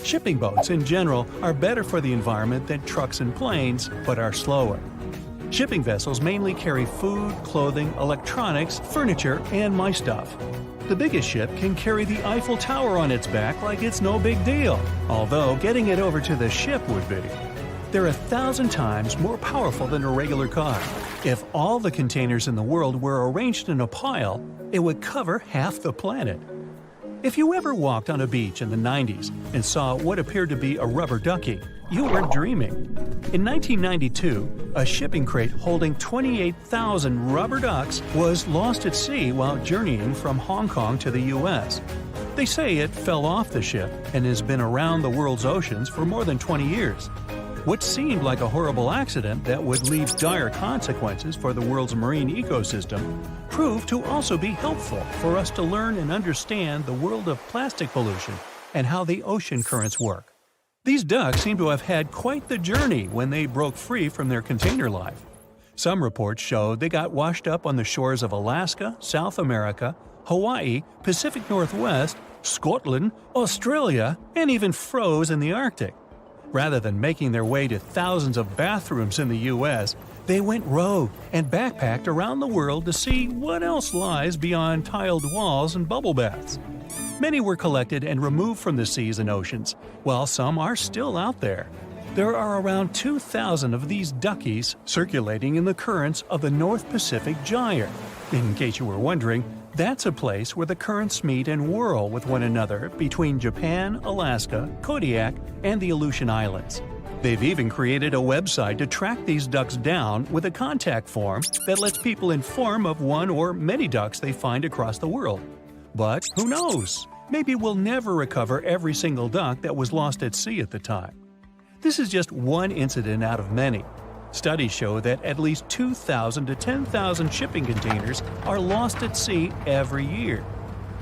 Speaker 3: Shipping boats in general are better for the environment than trucks and planes, but are slower. Shipping vessels mainly carry food, clothing, electronics, furniture, and my stuff. The biggest ship can carry the Eiffel Tower on its back like it's no big deal, although getting it over to the ship would be. They're 1,000 times more powerful than a regular car. If all the containers in the world were arranged in a pile, it would cover half the planet. If you ever walked on a beach in the 90s and saw what appeared to be a rubber ducky, you weren't dreaming. In 1992, a shipping crate holding 28,000 rubber ducks was lost at sea while journeying from Hong Kong to the U.S. They say it fell off the ship and has been around the world's oceans for more than 20 years. What seemed like a horrible accident that would leave dire consequences for the world's marine ecosystem proved to also be helpful for us to learn and understand the world of plastic pollution and how the ocean currents work. These ducks seem to have had quite the journey when they broke free from their container life. Some reports show they got washed up on the shores of Alaska, South America, Hawaii, Pacific Northwest, Scotland, Australia, and even froze in the Arctic. Rather than making their way to thousands of bathrooms in the U.S., they went rogue and backpacked around the world to see what else lies beyond tiled walls and bubble baths. Many were collected and removed from the seas and oceans, while some are still out there. There are around 2,000 of these duckies circulating in the currents of the North Pacific Gyre. In case you were wondering, that's a place where the currents meet and whirl with one another between Japan, Alaska, Kodiak, and the Aleutian Islands. They've even created a website to track these ducks down with a contact form that lets people inform of one or many ducks they find across the world. But who knows? Maybe we'll never recover every single duck that was lost at sea at the time. This is just one incident out of many. Studies show that at least 2,000 to 10,000 shipping containers are lost at sea every year.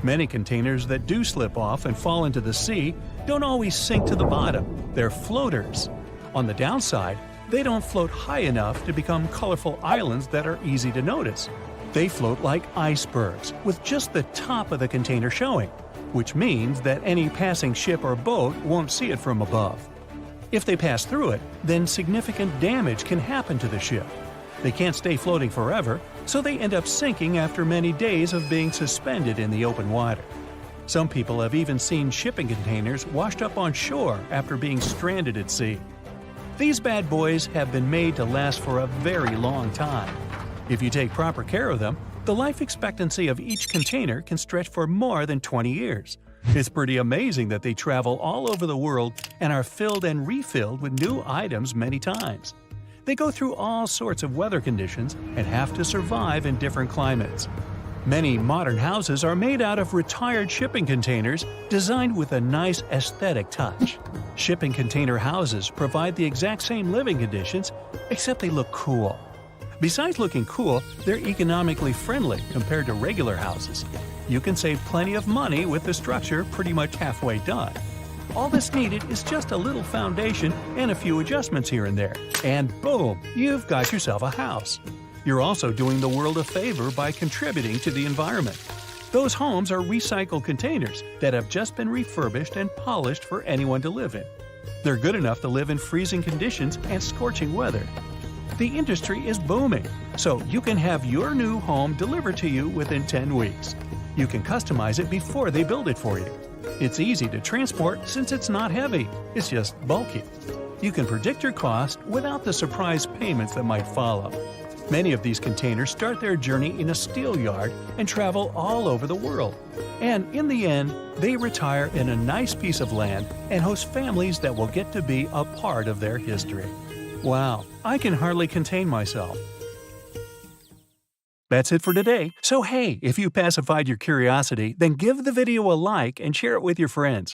Speaker 3: Many containers that do slip off and fall into the sea don't always sink to the bottom. They're floaters. On the downside, they don't float high enough to become colorful islands that are easy to notice. They float like icebergs, with just the top of the container showing, which means that any passing ship or boat won't see it from above. If they pass through it, then significant damage can happen to the ship. They can't stay floating forever, so they end up sinking after many days of being suspended in the open water. Some people have even seen shipping containers washed up on shore after being stranded at sea. These bad boys have been made to last for a very long time. If you take proper care of them, the life expectancy of each container can stretch for more than 20 years. It's pretty amazing that they travel all over the world and are filled and refilled with new items many times. They go through all sorts of weather conditions and have to survive in different climates. Many modern houses are made out of retired shipping containers designed with a nice aesthetic touch. Shipping container houses provide the exact same living conditions, except they look cool. Besides looking cool, they're economically friendly compared to regular houses. You can save plenty of money with the structure pretty much halfway done. All that's needed is just a little foundation and a few adjustments here and there, and boom, you've got yourself a house. You're also doing the world a favor by contributing to the environment. Those homes are recycled containers that have just been refurbished and polished for anyone to live in. They're good enough to live in freezing conditions and scorching weather. The industry is booming, so you can have your new home delivered to you within 10 weeks. You can customize it before they build it for you. It's easy to transport since it's not heavy, it's just bulky. You can predict your cost without the surprise payments that might follow. Many of these containers start their journey in a steel yard and travel all over the world. And in the end, they retire in a nice piece of land and host families that will get to be a part of their history. Wow, I can hardly contain myself. That's it for today. So hey, if you pacified your curiosity, then give the video a like and share it with your friends.